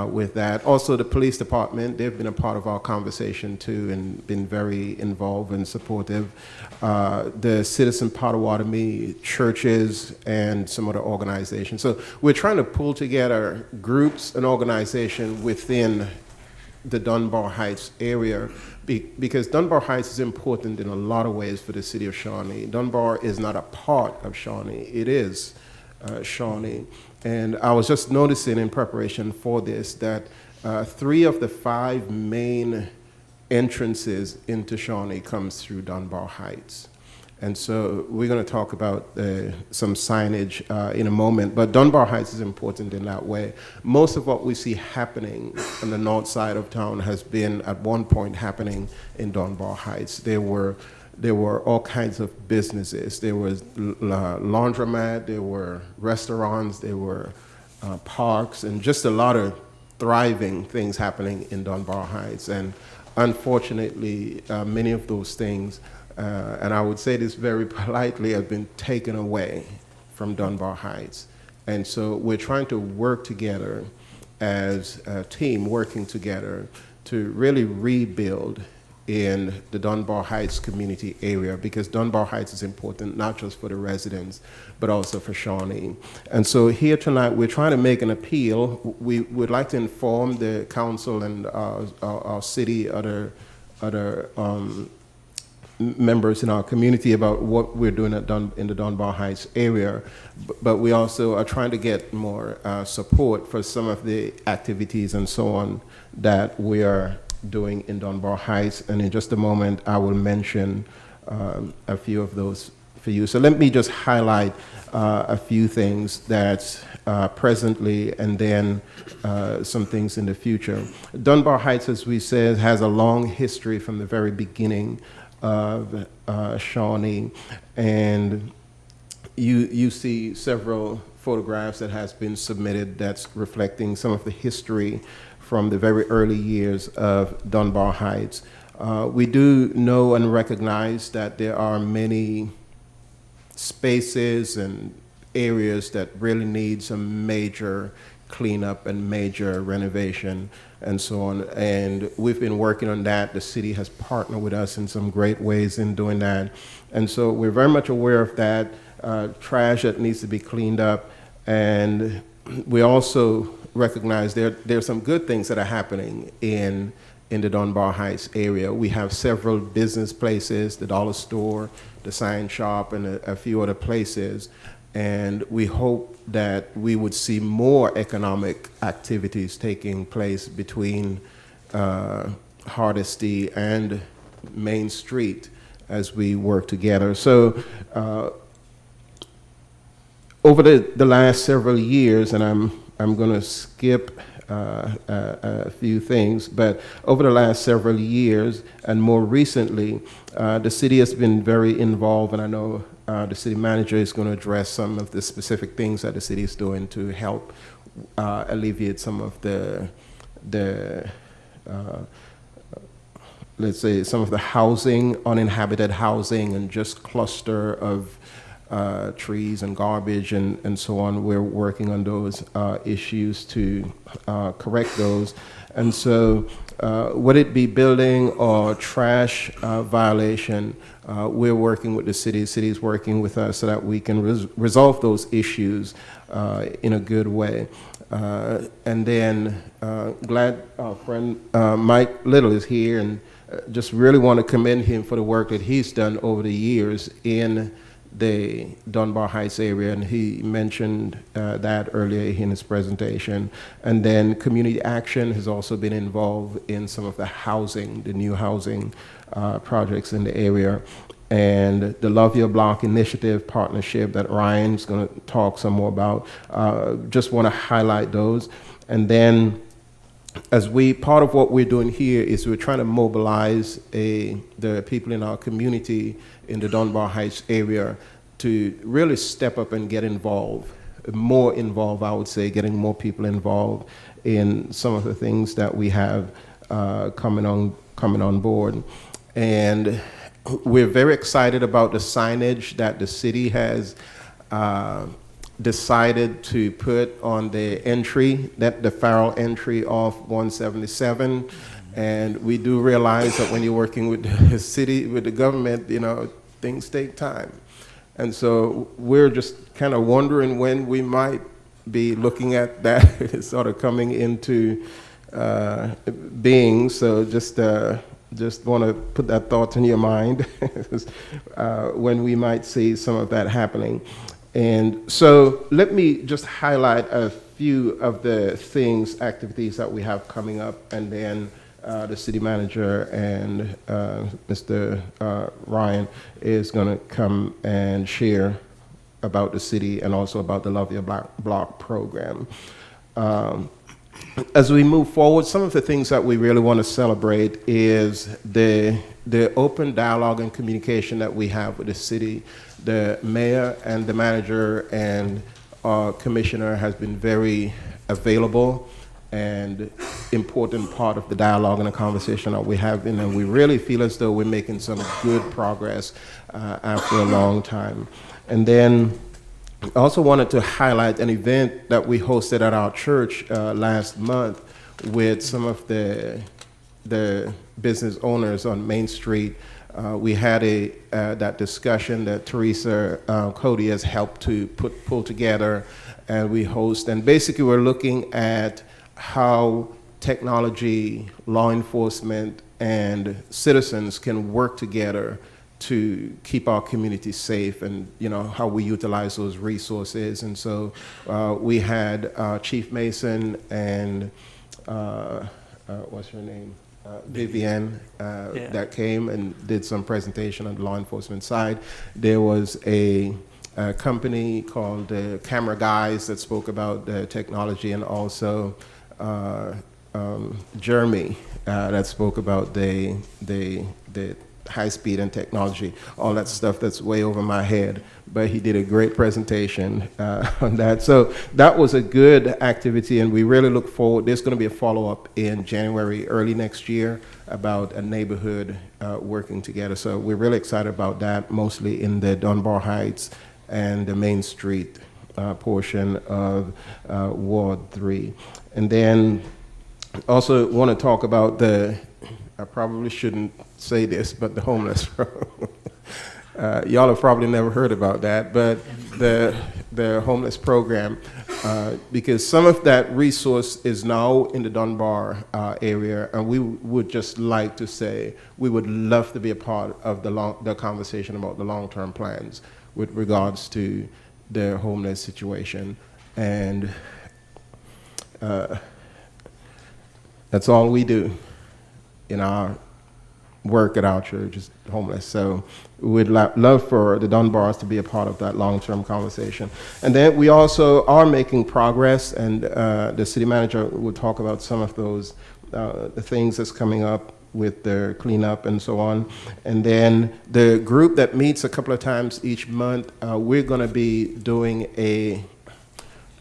with that. Also, the police department, they've been a part of our conversation too, and been very involved and supportive. The Citizen Potawatomi, churches, and some other organizations. So we're trying to pull together groups and organizations within the Dunbar Heights area, because Dunbar Heights is important in a lot of ways for the city of Shawnee. Dunbar is not a part of Shawnee, it is Shawnee. And I was just noticing in preparation for this that 3 of the 5 main entrances into Shawnee comes through Dunbar Heights. And so we're going to talk about some signage in a moment, but Dunbar Heights is important in that way. Most of what we see happening on the north side of town has been at one point happening in Dunbar Heights. There were all kinds of businesses. There was laundromat, there were restaurants, there were parks, and just a lot of thriving things happening in Dunbar Heights. And unfortunately, many of those things, and I would say this very politely, have been taken away from Dunbar Heights. And so we're trying to work together as a team, working together to really rebuild in the Dunbar Heights community area, because Dunbar Heights is important not just for the residents, but also for Shawnee. And so here tonight, we're trying to make an appeal. We would like to inform the council and our city, other members in our community about what we're doing in the Dunbar Heights area, but we also are trying to get more support for some of the activities and so on that we are doing in Dunbar Heights. And in just a moment, I will mention a few of those for you. So let me just highlight a few things that's presently, and then some things in the future. Dunbar Heights, as we said, has a long history from the very beginning of Shawnee, and you see several photographs that has been submitted that's reflecting some of the history from the very early years of Dunbar Heights. We do know and recognize that there are many spaces and areas that really need some major cleanup and major renovation and so on. And we've been working on that. The city has partnered with us in some great ways in doing that. And so we're very much aware of that, trash that needs to be cleaned up. And we also recognize there's some good things that are happening in the Dunbar Heights area. We have several business places, the dollar store, the sign shop, and a few other places. And we hope that we would see more economic activities taking place between Hardesty and Main Street as we work together. So over the last several years, and I'm going to skip a few things, but over the last several years and more recently, the city has been very involved, and I know the city manager is going to address some of the specific things that the city is doing to help alleviate some of the let's say, some of the housing, uninhabited housing, and just cluster of trees and garbage and so on. We're working on those issues to correct those. And so would it be building or trash violation, we're working with the city. The city is working with us so that we can resolve those issues in a good way. And then glad our friend Mike Little is here, and just really want to commend him for the work that he's done over the years in the Dunbar Heights area, and he mentioned that earlier in his presentation. And then Community Action has also been involved in some of the housing, the new housing projects in the area. And the Love Your Block Initiative partnership that Ryan's going to talk some more about. Just want to highlight those. And then part of what we're doing here is we're trying to mobilize the people in our community in the Dunbar Heights area to really step up and get involved, more involved, I would say, getting more people involved in some of the things that we have coming on board. And we're very excited about the signage that the city has decided to put on the entry, the Farrell entry off 177. And we do realize that when you're working with the city, with the government, things take time. And so we're just kind of wondering when we might be looking at that sort of coming into beings. So just want to put that thought in your mind when we might see some of that happening. And so let me just highlight a few of the things, activities that we have coming up, and then the city manager and Mr. Ryan is going to come and share about the city and also about the Love Your Block program. As we move forward, some of the things that we really want to celebrate is the open dialogue and communication that we have with the city. The mayor and the manager and our commissioner has been very available and important part of the dialogue and the conversation that we have, and we really feel as though we're making some good progress after a long time. And then I also wanted to highlight an event that we hosted at our church last month with some of the business owners on Main Street. We had that discussion that Teresa Cody has helped to pull together, and we host. And basically, we're looking at how technology, law enforcement, and citizens can work together to keep our community safe, and how we utilize those resources. And so we had Chief Mason and what's her name? Vivian that came and did some presentation on the law enforcement side. There was a company called Camera Guys that spoke about the technology, and also Jeremy that spoke about the high speed and technology, all that stuff that's way over my head, but he did a great presentation on that. So that was a good activity, and we really look forward. There's going to be a follow-up in January, early next year, about a neighborhood working together. So we're really excited about that, mostly in the Dunbar Heights and the Main Street portion of Ward 3. And then also want to talk about I probably shouldn't say this, but the homeless program. Y'all have probably never heard about that, but the homeless program, because some of that resource is now in the Dunbar area, and we would just like to say we would love to be a part of the conversation about the long-term plans with regards to the homeless situation. And that's all we do in our work at our church, is homeless. So we'd love for the Dunbars to be a part of that long-term conversation. And then we also are making progress, and the city manager will talk about some of those the things that's coming up with the cleanup and so on. And then the group that meets a couple of times each month, we're going to be doing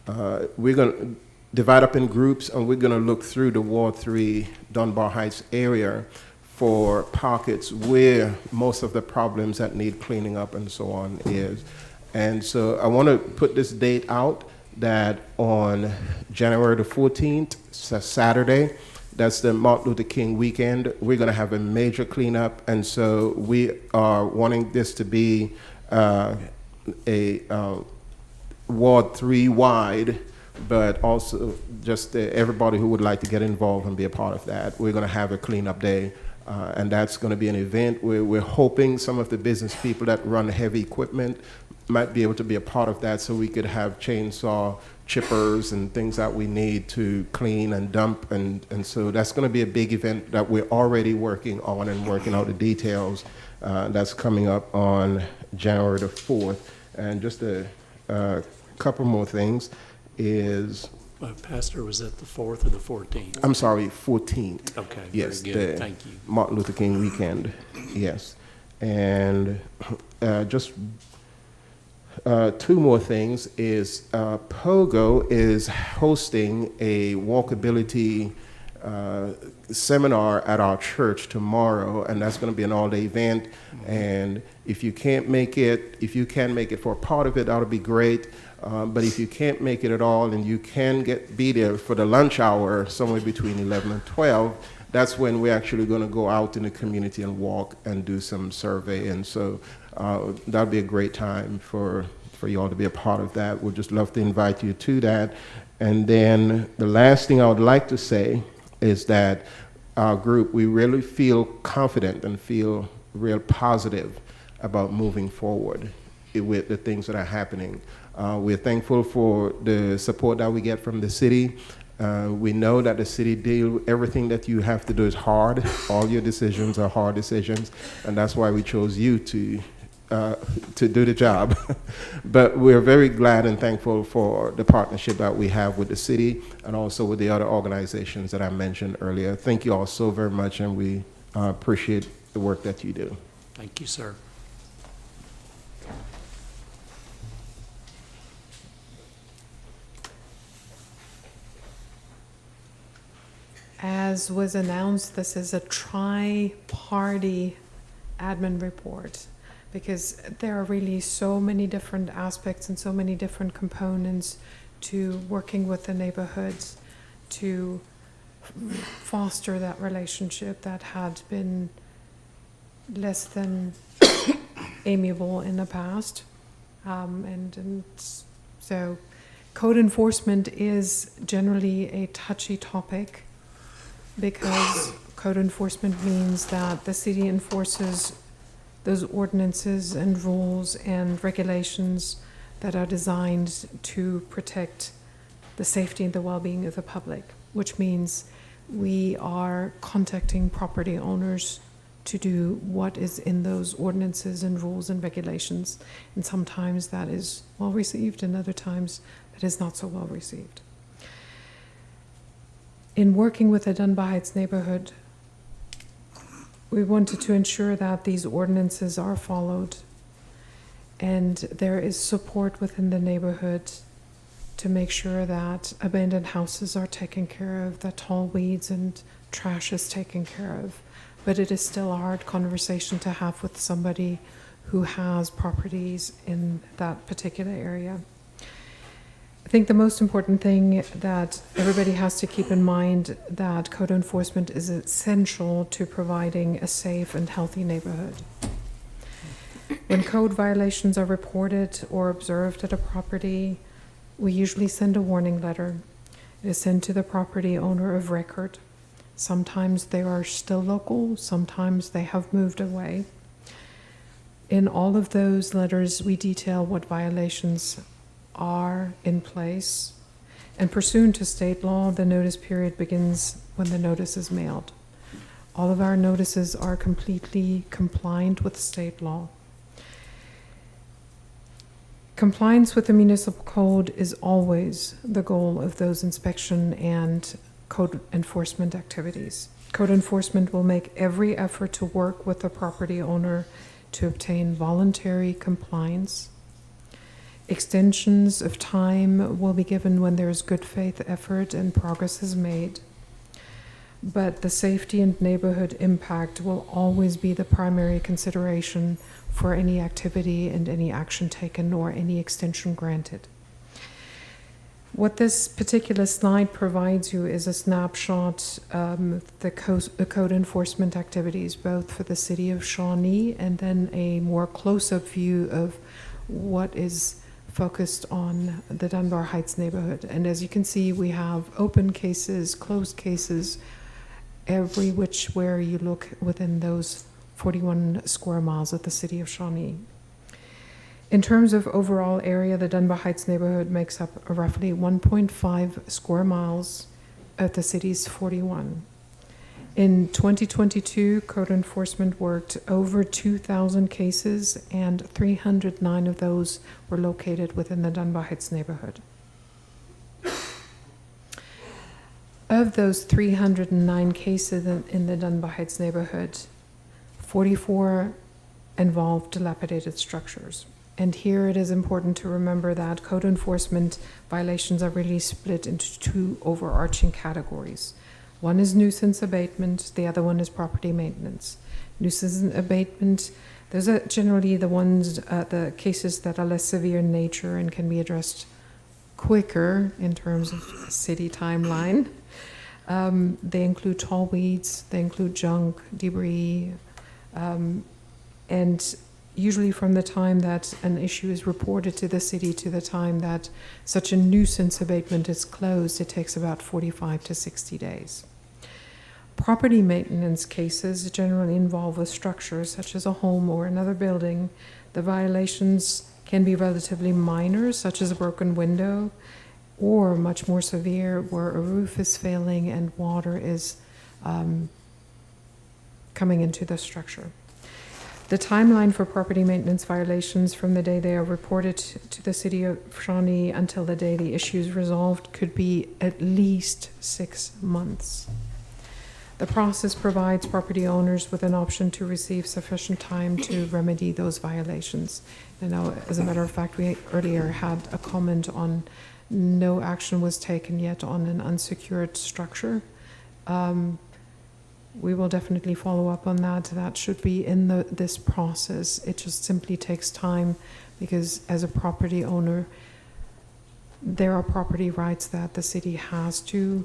we're going to divide up in groups, and we're going to look through the Ward 3 Dunbar Heights area for pockets where most of the problems that need cleaning up and so on is. And so I want to put this date out, that on January the 14th, it's a Saturday, that's the Martin Luther King weekend, we're going to have a major cleanup. And so we are wanting this to be a Ward 3 wide, but also just everybody who would like to get involved and be a part of that. We're going to have a cleanup day, and that's going to be an event where we're hoping some of the business people that run heavy equipment might be able to be a part of that, so we could have chainsaw chippers and things that we need to clean and dump. And so that's going to be a big event that we're already working on and working out the details. That's coming up on January the 4th. And just a couple more things is... Pastor, was that the 4th or the 14th? I'm sorry, 14th. Okay, yes, very good. Thank you. Martin Luther King weekend, yes. And just two more things is POGO is hosting a walkability seminar at our church tomorrow, and that's going to be an all-day event. And if you can't make it, if you can make it for a part of it, that would be great. But if you can't make it at all, and you can be there for the lunch hour, somewhere between 11 and 12, that's when we're actually going to go out in the community and walk and do some survey. And so that'll be a great time for you all to be a part of that. We'd just love to invite you to that. And then the last thing I would like to say is that our group, we really feel confident and feel real positive about moving forward with the things that are happening. We're thankful for the support that we get from the city. We know that the city deal, everything that you have to do is hard. All your decisions are hard decisions, and that's why we chose you to do the job. But we're very glad and thankful for the partnership that we have with the city and also with the other organizations that I mentioned earlier. Thank you all so very much, and we appreciate the work that you do. Thank you, sir. As was announced, this is a tri-party admin report because there are really so many different aspects and so many different components to working with the neighborhoods to foster that relationship that had been less than amiable in the past. And so code enforcement is generally a touchy topic, because code enforcement means that the city enforces those ordinances and rules and regulations that are designed to protect the safety and the well-being of the public, which means we are contacting property owners to do what is in those ordinances and rules and regulations. And sometimes that is well received, and other times that is not so well received. In working with the Dunbar Heights neighborhood, we wanted to ensure that these ordinances are followed and there is support within the neighborhood to make sure that abandoned houses are taken care of, that tall weeds and trash is taken care of. But it is still a hard conversation to have with somebody who has properties in that particular area. I think the most important thing that everybody has to keep in mind that code enforcement is essential to providing a safe and healthy neighborhood. When code violations are reported or observed at a property, we usually send a warning letter. It is sent to the property owner of record. Sometimes they are still local, sometimes they have moved away. In all of those letters, we detail what violations are in place, and pursuant to state law, the notice period begins when the notice is mailed. All of our notices are completely compliant with state law. Compliance with the municipal code is always the goal of those inspection and code enforcement activities. Code enforcement will make every effort to work with the property owner to obtain voluntary compliance. Extensions of time will be given when there is good faith effort and progress is made. But the safety and neighborhood impact will always be the primary consideration for any activity and any action taken or any extension granted. What this particular slide provides you is a snapshot of the code enforcement activities, both for the city of Shawnee and then a more close-up view of what is focused on the Dunbar Heights neighborhood. And as you can see, we have open cases, closed cases, every which where you look within those 41 square miles of the city of Shawnee. In terms of overall area, the Dunbar Heights neighborhood makes up roughly 1.5 square miles of the city's 41. In 2022, code enforcement worked over 2,000 cases, and 309 of those were located within the Dunbar Heights neighborhood. Of those 309 cases in the Dunbar Heights neighborhood, 44 involved dilapidated structures. And here it is important to remember that code enforcement violations are really split into two overarching categories. One is nuisance abatement, the other one is property maintenance. Nuisance abatement, those are generally the ones, the cases that are less severe in nature and can be addressed quicker in terms of city timeline. They include tall weeds, they include junk, debris, and usually from the time that an issue is reported to the city to the time that such a nuisance abatement is closed, it takes about 45 to 60 days. Property maintenance cases generally involve a structure such as a home or another building. The violations can be relatively minor, such as a broken window, or much more severe, where a roof is failing and water is coming into the structure. The timeline for property maintenance violations from the day they are reported to the City of Shawnee until the day the issue is resolved could be at least 6 months. The process provides property owners with an option to receive sufficient time to remedy those violations. You know, as a matter of fact, we earlier had a comment on no action was taken yet on an unsecured structure. We will definitely follow up on that. That should be in this process. It just simply takes time because as a property owner, there are property rights that the city has to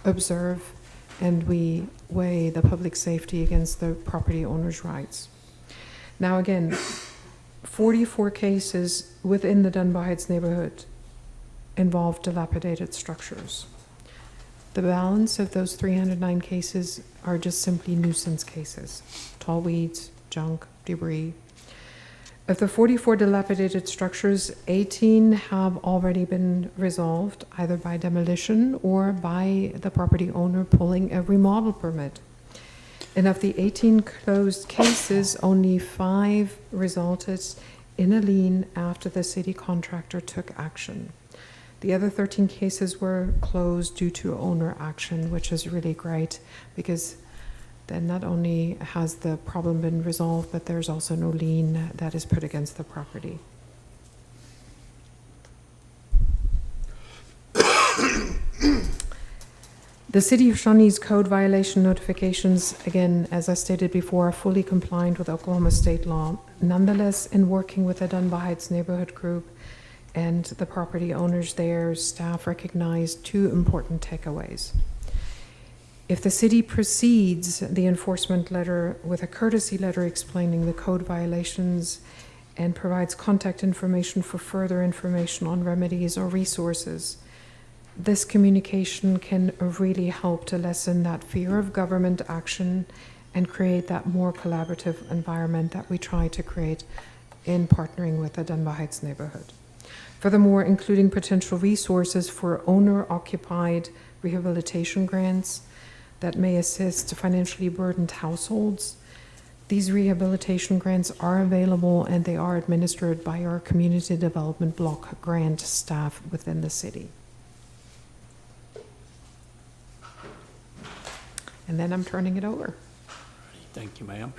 observe, and we weigh the public safety against the property owner's rights. Now again, 44 cases within the Dunbar Heights neighborhood involve dilapidated structures. The balance of those 309 cases are just simply nuisance cases, tall weeds, junk, debris. Of the 44 dilapidated structures, 18 have already been resolved, either by demolition or by the property owner pulling a remodel permit. And of the 18 closed cases, only 5 resulted in a lien after the city contractor took action. The other 13 cases were closed due to owner action, which is really great because then not only has the problem been resolved, but there's also no lien that is put against the property. The City of Shawnee's code violation notifications, again, as I stated before, are fully compliant with Oklahoma state law. Nonetheless, in working with the Dunbar Heights neighborhood group and the property owners there, staff recognized 2 important takeaways. If the city precedes the enforcement letter with a courtesy letter explaining the code violations and provides contact information for further information on remedies or resources, this communication can really help to lessen that fear of government action and create that more collaborative environment that we try to create in partnering with the Dunbar Heights neighborhood. Furthermore, including potential resources for owner-occupied rehabilitation grants that may assist financially burdened households. These rehabilitation grants are available and they are administered by our community development block grant staff within the city. And then I'm turning it over. Thank you, ma'am.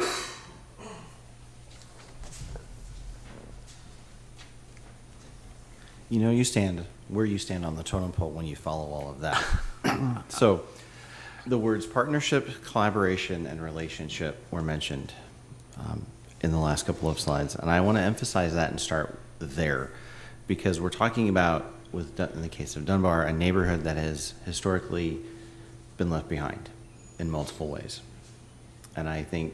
You know, you stand where you stand on the totem pole when you follow all of that. So the words partnership, collaboration, and relationship were mentioned in the last couple of slides. And I want to emphasize that and start there because we're talking about, in the case of Dunbar, a neighborhood that has historically been left behind in multiple ways. And I think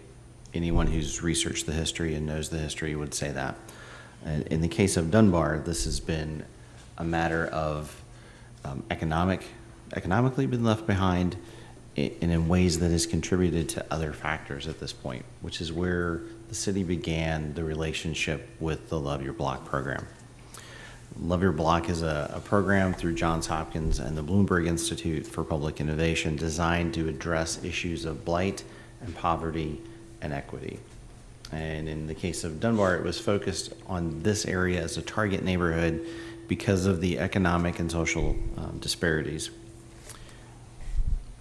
anyone who's researched the history and knows the history would say that. And in the case of Dunbar, this has been a matter of economically been left behind and in ways that has contributed to other factors at this point, which is where the city began the relationship with the Love Your Block program. Love Your Block is a program through Johns Hopkins and the Bloomberg Institute for Public Innovation designed to address issues of blight and poverty and equity. And in the case of Dunbar, it was focused on this area as a target neighborhood because of the economic and social disparities.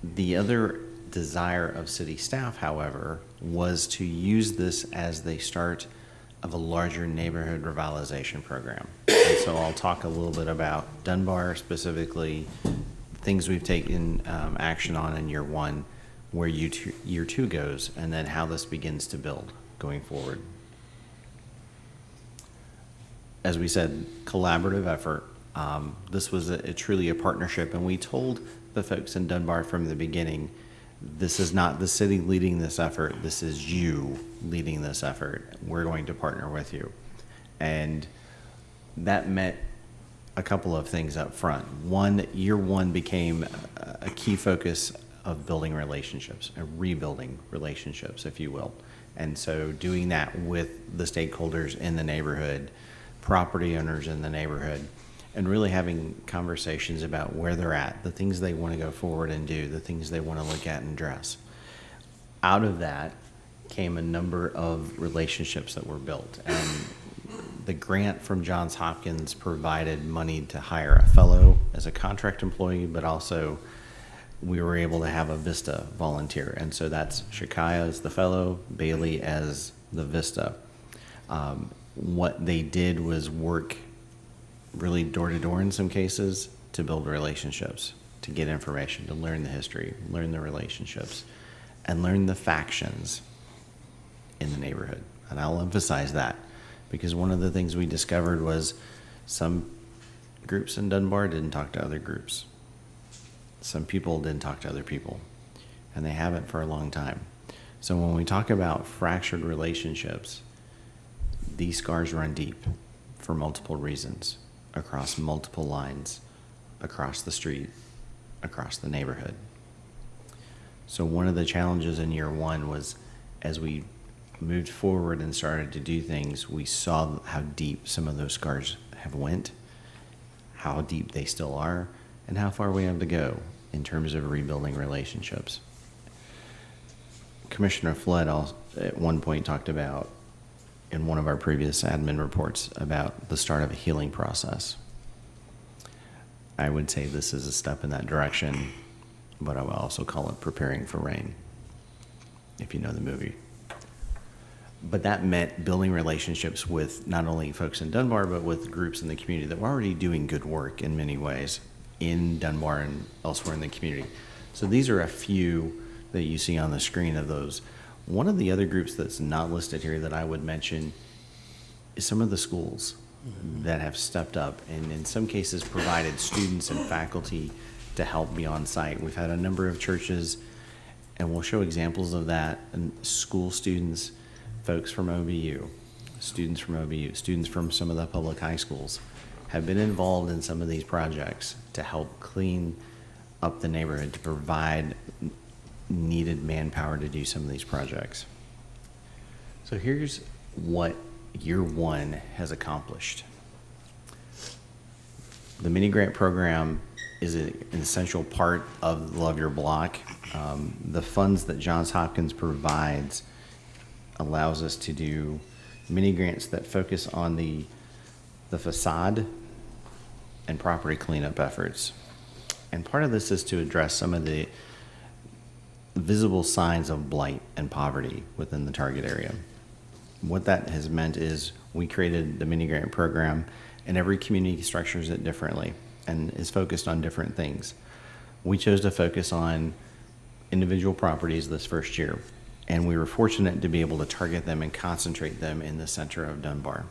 The other desire of city staff, however, was to use this as the start of a larger neighborhood revitalization program. And so I'll talk a little bit about Dunbar specifically, things we've taken action on in year 1, where year 2 goes, and then how this begins to build going forward. As we said, collaborative effort. This was truly a partnership, and we told the folks in Dunbar from the beginning, this is not the city leading this effort, this is you leading this effort. We're going to partner with you. And that meant a couple of things up front. One, year 1 became a key focus of building relationships and rebuilding relationships, if you will. And so doing that with the stakeholders in the neighborhood, property owners in the neighborhood, and really having conversations about where they're at, the things they want to go forward and do, the things they want to look at and address. Out of that came a number of relationships that were built. And the grant from Johns Hopkins provided money to hire a fellow as a contract employee, but also we were able to have a Vista volunteer. And so that's Shakaya as the fellow, Bailey as the Vista. What they did was work really door to door in some cases to build relationships, to get information, to learn the history, learn the relationships, and learn the factions in the neighborhood. And I'll emphasize that because one of the things we discovered was some groups in Dunbar didn't talk to other groups. Some people didn't talk to other people, and they haven't for a long time. So when we talk about fractured relationships, these scars run deep for multiple reasons, across multiple lines, across the street, across the neighborhood. So one of the challenges in year one was as we moved forward and started to do things, we saw how deep some of those scars have went, how deep they still are, and how far we have to go in terms of rebuilding relationships. Commissioner Flood at one point talked about, in one of our previous admin reports, about the start of a healing process. I would say this is a step in that direction, but I would also call it preparing for rain, if you know the movie. But that meant building relationships with not only folks in Dunbar, but with groups in the community that were already doing good work in many ways in Dunbar and elsewhere in the community. So these are a few that you see on the screen of those. One of the other groups that's not listed here that I would mention is some of the schools that have stepped up and in some cases provided students and faculty to help be on site. We've had a number of churches, and we'll show examples of that, and school students, folks from OBU, students from some of the public high schools have been involved in some of these projects to help clean up the neighborhood, to provide needed manpower to do some of these projects. So here's what year one has accomplished. The mini grant program is an essential part of Love Your Block. The funds that Johns Hopkins provides allows us to do mini grants that focus on the facade and property cleanup efforts. And part of this is to address some of the visible signs of blight and poverty within the target area. What that has meant is we created the mini grant program, and every community structures it differently and is focused on different things. We chose to focus on individual properties this first year, and we were fortunate to be able to target them and concentrate them in the center of Dunbar.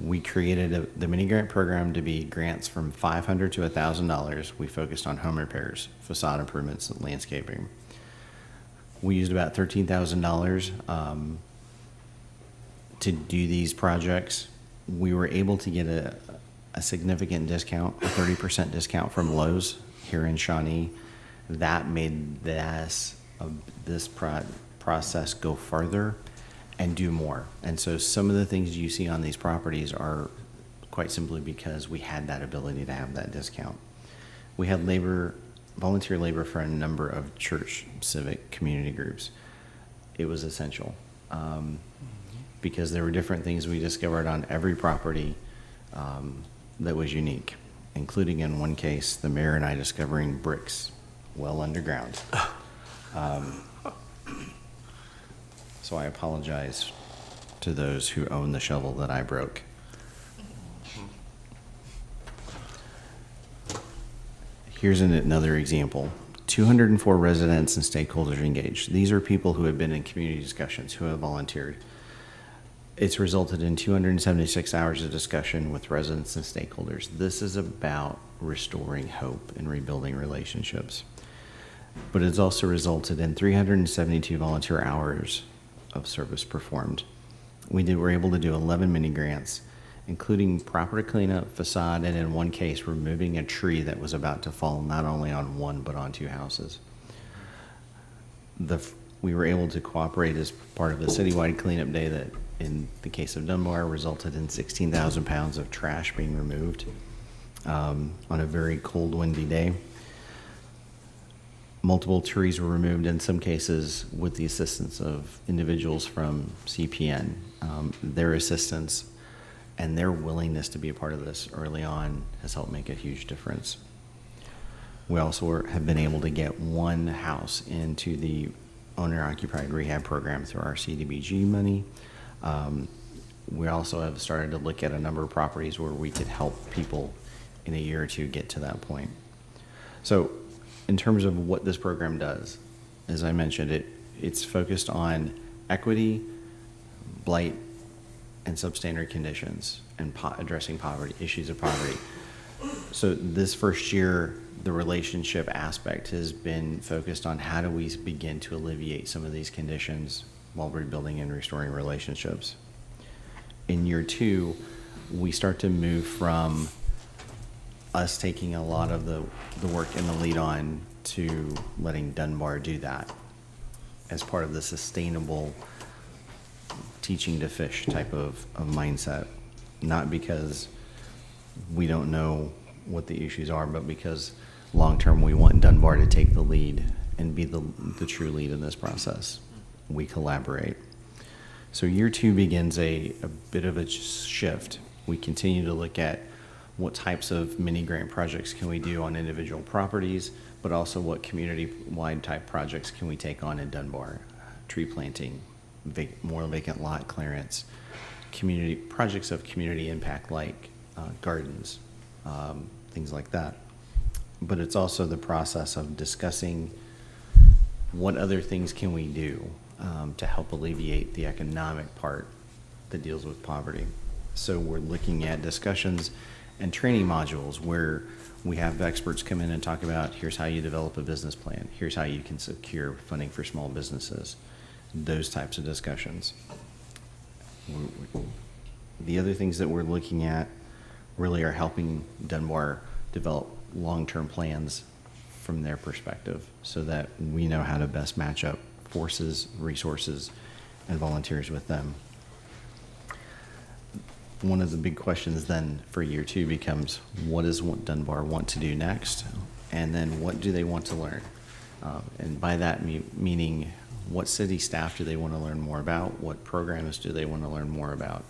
We created the mini grant program to be grants from $500 to $1,000. We focused on home repairs, facade improvements, and landscaping. We used about $13,000 to do these projects. We were able to get a significant discount, a 30% discount from Lowe's here in Shawnee. That made this process go further and do more. And so some of the things you see on these properties are quite simply because we had that ability to have that discount. We had volunteer labor for a number of church civic community groups. It was essential because there were different things we discovered on every property that was unique, including in one case, the mayor and I discovering bricks well underground. So I apologize to those who own the shovel that I broke. Here's another example. 204 residents and stakeholders engaged. These are people who have been in community discussions, who have volunteered. It's resulted in 276 hours of discussion with residents and stakeholders. This is about restoring hope and rebuilding relationships. But it's also resulted in 372 volunteer hours of service performed. We were able to do 11 mini grants, including property cleanup, facade, and in one case, removing a tree that was about to fall not only on one, but on two houses. we were able to cooperate as part of a citywide cleanup day that, in the case of Dunbar, resulted in 16,000 pounds of trash being removed on a very cold, windy day. Multiple trees were removed, in some cases with the assistance of individuals from CPN. Their assistance and their willingness to be a part of this early on has helped make a huge difference. We also have been able to get one house into the owner-occupied rehab program through our CDBG money. We also have started to look at a number of properties where we could help people in a year or two get to that point. So in terms of what this program does, as I mentioned, it's focused on equity, blight, and substandard conditions, and addressing poverty, issues of poverty. So this first year, the relationship aspect has been focused on how do we begin to alleviate some of these conditions while rebuilding and restoring relationships. In year two, we start to move from us taking a lot of the work and the lead on to letting Dunbar do that as part of the sustainable teaching to fish type of mindset. Not because we don't know what the issues are, but because long-term we want Dunbar to take the lead and be the true lead in this process. We collaborate. So year two begins a bit of a shift. We continue to look at what types of mini grant projects can we do on individual properties, but also what community-wide type projects can we take on in Dunbar. Tree planting, more vacant lot clearance, community projects of community impact like gardens, things like that. But it's also the process of discussing what other things can we do to help alleviate the economic part that deals with poverty. So we're looking at discussions and training modules where we have experts come in and talk about, here's how you develop a business plan, here's how you can secure funding for small businesses, those types of discussions. The other things that we're looking at really are helping Dunbar develop long-term plans from their perspective so that we know how to best match up forces, resources, and volunteers with them. One of the big questions then for year two becomes, what does Dunbar want to do next? And then what do they want to learn? And by that meaning, what city staff do they want to learn more about? What programs do they want to learn more about?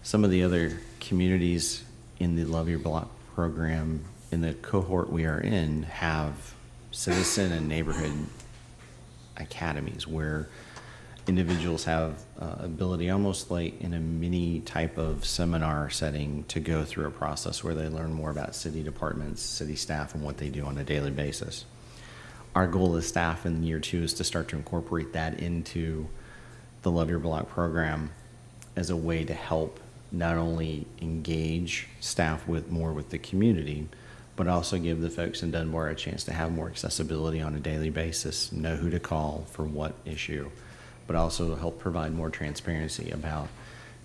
Some of the other communities in the Love Your Block program, in the cohort we are in, have citizen and neighborhood academies where individuals have ability, almost like in a mini type of seminar setting, to go through a process where they learn more about city departments, city staff, and what they do on a daily basis. Our goal as staff in year two is to start to incorporate that into the Love Your Block program as a way to help not only engage staff more with the community, but also give the folks in Dunbar a chance to have more accessibility on a daily basis, know who to call for what issue, but also help provide more transparency about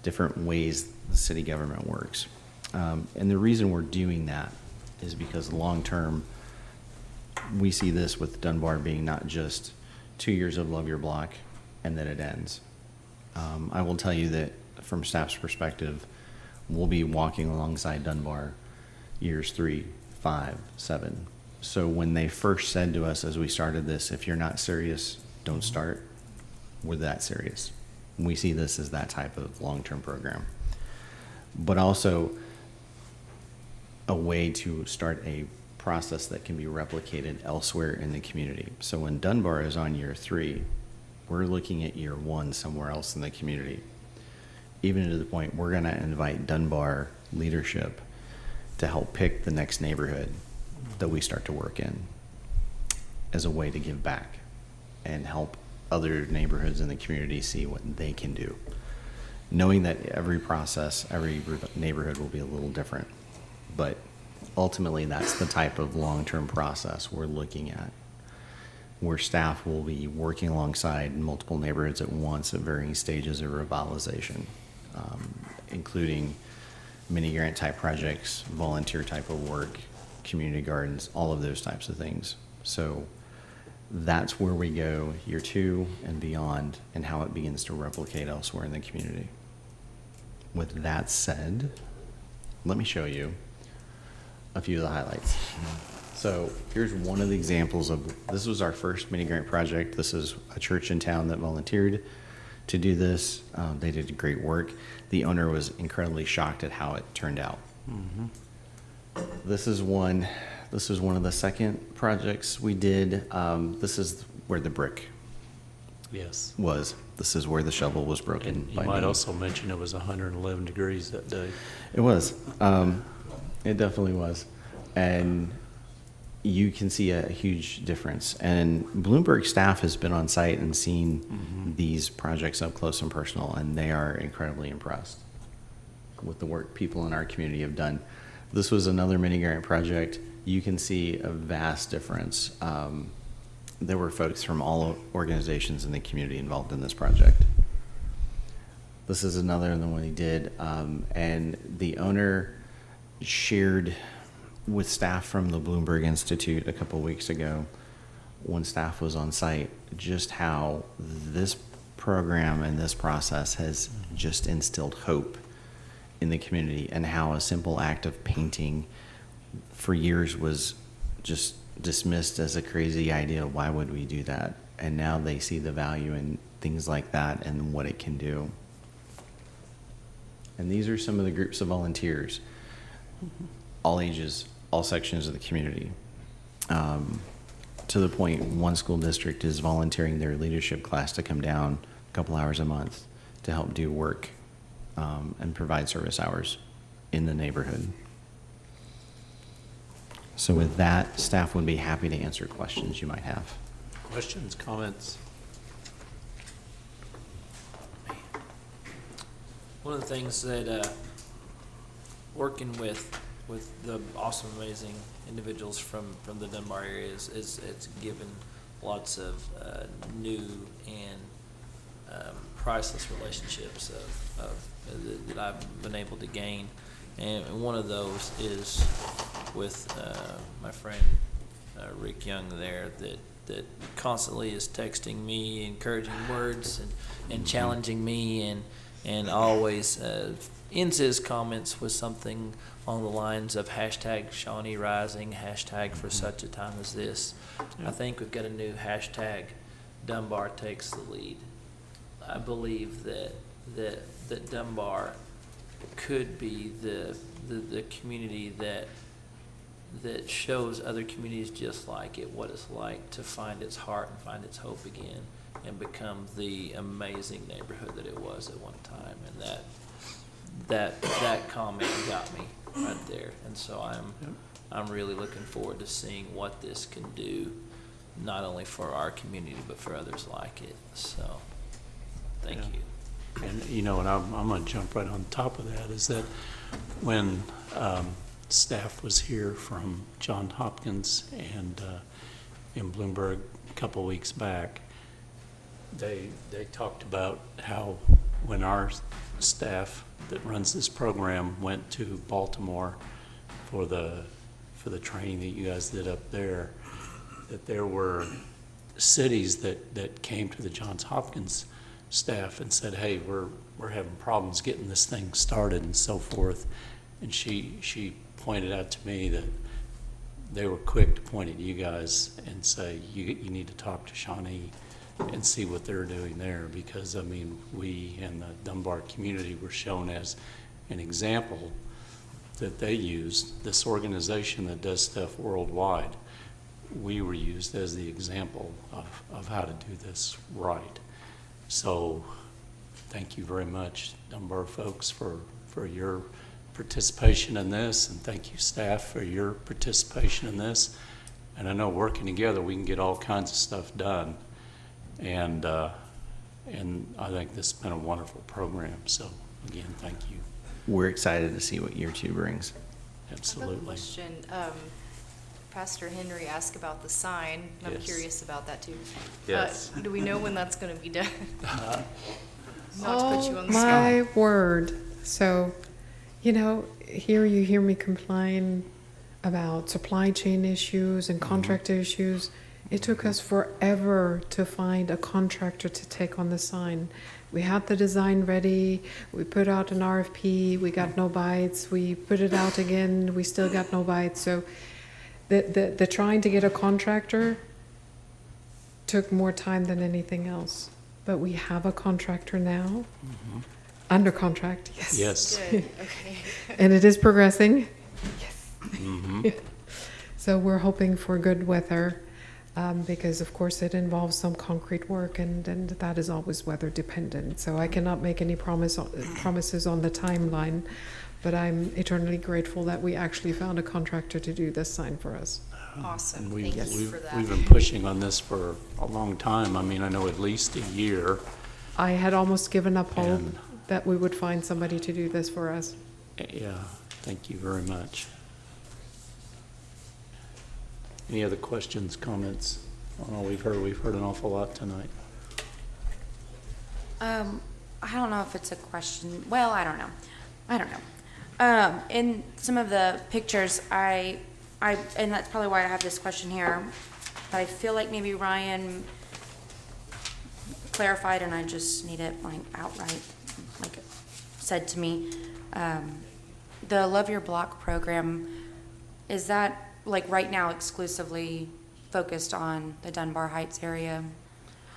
different ways the city government works. And the reason we're doing that is because long-term, we see this with Dunbar being not just 2 years of Love Your Block and then it ends. I will tell you that from staff's perspective, we'll be walking alongside Dunbar years 3, 5, 7. So when they first said to us as we started this, if you're not serious, don't start, we're that serious. We see this as that type of long-term program. But also a way to start a process that can be replicated elsewhere in the community. So when Dunbar is on year 3, we're looking at year 1 somewhere else in the community. Even to the point we're gonna invite Dunbar leadership to help pick the next neighborhood that we start to work in as a way to give back and help other neighborhoods in the community see what they can do. Knowing that every process, every neighborhood will be a little different, but ultimately that's the type of long-term process we're looking at, where staff will be working alongside multiple neighborhoods at once at varying stages of revitalization, including mini grant type projects, volunteer type of work, community gardens, all of those types of things. So That's where we go year 2 and beyond, and how it begins to replicate elsewhere in the community. With that said, let me show you a few of the highlights. So here's one of the examples of, this was our first mini grant project. This is a church in town that volunteered to do this. They did great work. The owner was incredibly shocked at how it turned out. This is one of the second projects we did. This is where the brick Yes. was. This is where the shovel was broken. And you by might me. also mention it was 111 degrees that day. It was. It definitely was. And you can see a huge difference. And Bloomberg staff has been on site and seen these projects up close and personal, and they are incredibly impressed with the work people in our community have done. This was another mini grant project. You can see a vast difference. There were folks from all organizations in the community involved in this project. This is another than what he did. And the owner shared with staff from the Bloomberg Institute a couple weeks ago, when staff was on site, just how this program and this process has just instilled hope in the community, and how a simple act of painting for years was just dismissed as a crazy idea. Why would we do that? And now they see the value in things like that and what it can do. And these are some of the groups of volunteers, all ages, all sections of the community. To the point, one school district is volunteering their leadership class to come down a couple hours a month to help do work and provide service hours in the neighborhood. So with that, staff would be happy to answer questions you might have. Questions, comments? One of the things that working with the awesome, amazing individuals from the Dunbar area is it's given lots of new and priceless relationships that I've been able to gain. And one of those is with my friend Rick Young there, that constantly is texting me encouraging words and challenging me, and always ends his comments with something along the lines of hashtag Shawnee Rising, hashtag for such a time as this. I think we've got a new hashtag, Dunbar takes the lead. I believe that Dunbar could be the community that shows other communities just like it what it's like to find its heart and find its hope again, and become the amazing neighborhood that it was at one time. And that comment got me right there. And so I'm really looking forward to seeing what this can do, not only for our community but for others like it. So thank you. And, and I'm going to jump right on top of that, is that when staff was here from Johns Hopkins and in Bloomberg a couple of weeks back, they talked about how when our staff that runs this program went to Baltimore for the training that you guys did up there, that there were cities that came to the Johns Hopkins staff and said, hey, we're having problems getting this thing started and so forth. And she pointed out to me that they were quick to point at you guys and say, you need to talk to Shawnee and see what they're doing there, because we and the Dunbar community were shown as an example that they used. This organization that does stuff worldwide, we were used as the example of how to do this right. So thank you very much, Dunbar folks, for your participation in this, and thank you, staff, for your participation in this. And I know working together we can get all kinds of stuff done. And I think this has been a wonderful program. So again, thank you. We're excited to see what year 2 brings. Absolutely. I have a question. Pastor Henry asked about the sign, and I'm Yes. curious about that too. Yes. Do we know when that's going to be done? Not to put you on the My spot. word. So, here you hear me complain about supply chain issues and contract issues, It took us forever to find a contractor to take on the sign. We had the design ready, we put out an RFP, we got no bites, we put it out again, we still got no bites. So the trying to get a contractor took more time than anything else. But we have a contractor now, under contract, yes. Yes. Good, okay. And it is progressing. Mhm. So we're hoping for good weather, because of course it involves some concrete work, and that is always weather dependent. So I cannot make any promises on the timeline, but I'm eternally grateful that we actually found a contractor to do this sign for us. Awesome. And Thank you for that. we've been pushing on this for a long time. I mean, I know at least a year. I had almost given up hope And- that we would find somebody to do this for us. Yeah, thank you very much. Any other questions, comments on all we've heard? We've heard an awful lot tonight. I don't know if it's a question. Well, I don't know. In some of the pictures, and that's probably why I have this question here, but I feel like maybe Ryan clarified, and I just need it like outright, like said to me. The Love Your Block program, is that like right now exclusively focused on the Dunbar Heights area?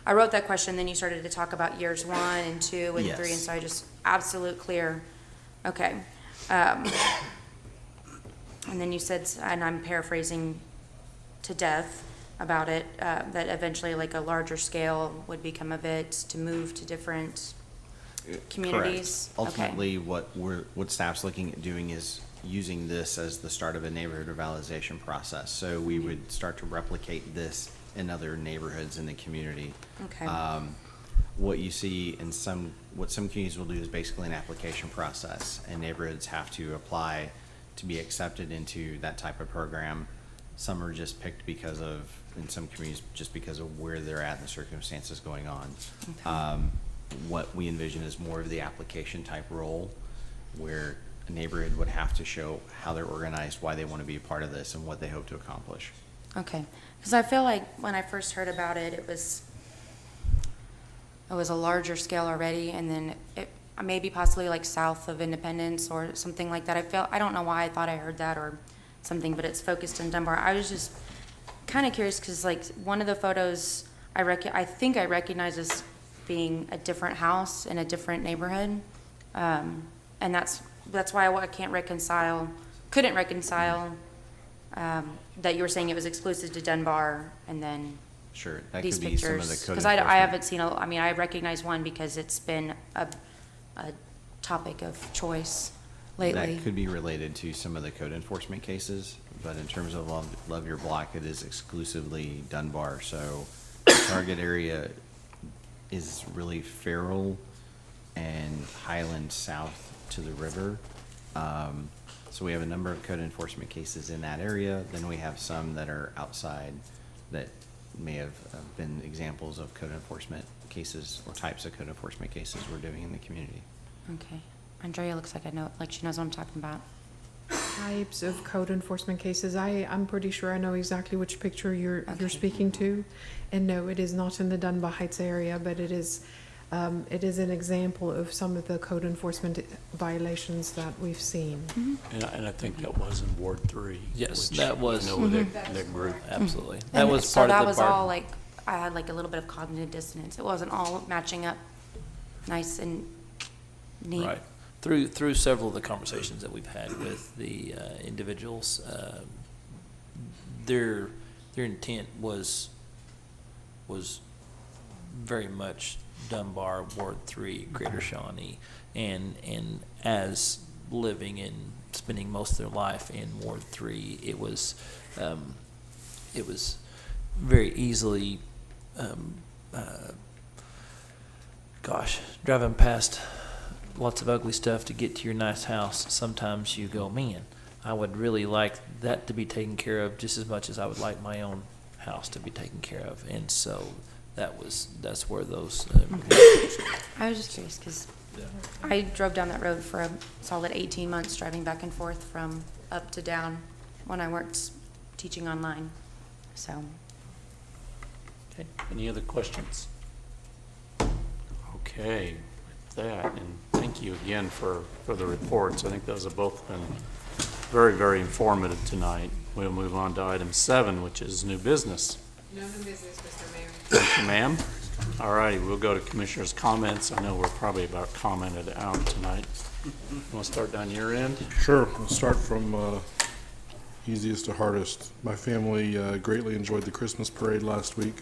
I wrote that question, then you started to talk about years 1 and 2 and 3, and Yes. so I just, absolute clear. Okay. And then you said, and I'm paraphrasing to death about it, that eventually like a larger scale would become of it to move to different communities. Correct. Ultimately, what staff's looking at doing is using this as the start of a neighborhood revitalization process. So we would start to replicate this in other neighborhoods in the community. Okay. What you see in what some communities will do is basically an application process, and neighborhoods have to apply to be accepted into that type of program. Some are just picked because of, in some communities, just because of where they're at and the circumstances going on. Okay. What we envision is more of the application type role, where a neighborhood would have to show how they're organized, why they want to be a part of this, and what they hope to accomplish. Okay, because I feel like when I first heard about it, it was a larger scale already, and then it maybe possibly like south of Independence or something like that. I don't know why I thought I heard that or something, but it's focused in Dunbar. I was just kind of curious because like one of the photos I think I recognize as being a different house in a different neighborhood, and that's why I couldn't reconcile that you were saying it was exclusive to Dunbar, and then Sure, that these could be some of the pictures. code Because I enforcement. haven't seen, I mean, I recognize one because it's been a topic of choice lately. That could be related to some of the code enforcement cases, but in terms of Love Your Block, it is exclusively Dunbar. So the target area is really Farrell and Highland south to the river. So we have a number of code enforcement cases in that area. Then we have some that are outside that may have been examples of code enforcement cases or types of code enforcement cases we're doing in the community. Okay. Andrea looks like she knows what I'm talking about. Types of code enforcement cases. I'm pretty sure I know exactly which picture you're speaking to. And no, it is not in the Dunbar Heights area, but it is an example of some of the code enforcement violations that we've seen. And I think that was in Ward 3. Yes, which, that was. you know, that group. Absolutely. That And was so part that of the was bar. all like, I had like a little bit of cognitive dissonance. It wasn't all matching up nice and neat. Right. Through several of the conversations that we've had with the individuals, their intent was very much Dunbar, Ward 3, Greater Shawnee, and as living and spending most of their life in Ward 3, it was very easily, driving past lots of ugly stuff to get to your nice house, sometimes you go, man, I would really like that to be taken care of just as much as I would like my own house to be taken care of. And so that's where those. I was just curious because I drove down that road for a solid 18 months, driving back and forth from up to down when I worked teaching online. So Okay, any other questions? Okay, with that, and thank you again for the reports. I think those have both been very, very informative tonight. We'll move on to item 7, which is new business. No new business, Mr. Mayor. Thank you, ma'am. All righty, we'll go to commissioners' comments. I know we're probably about commented out tonight. You want to start down your end? Sure. I'll start from easiest to hardest. My family greatly enjoyed the Christmas parade last week.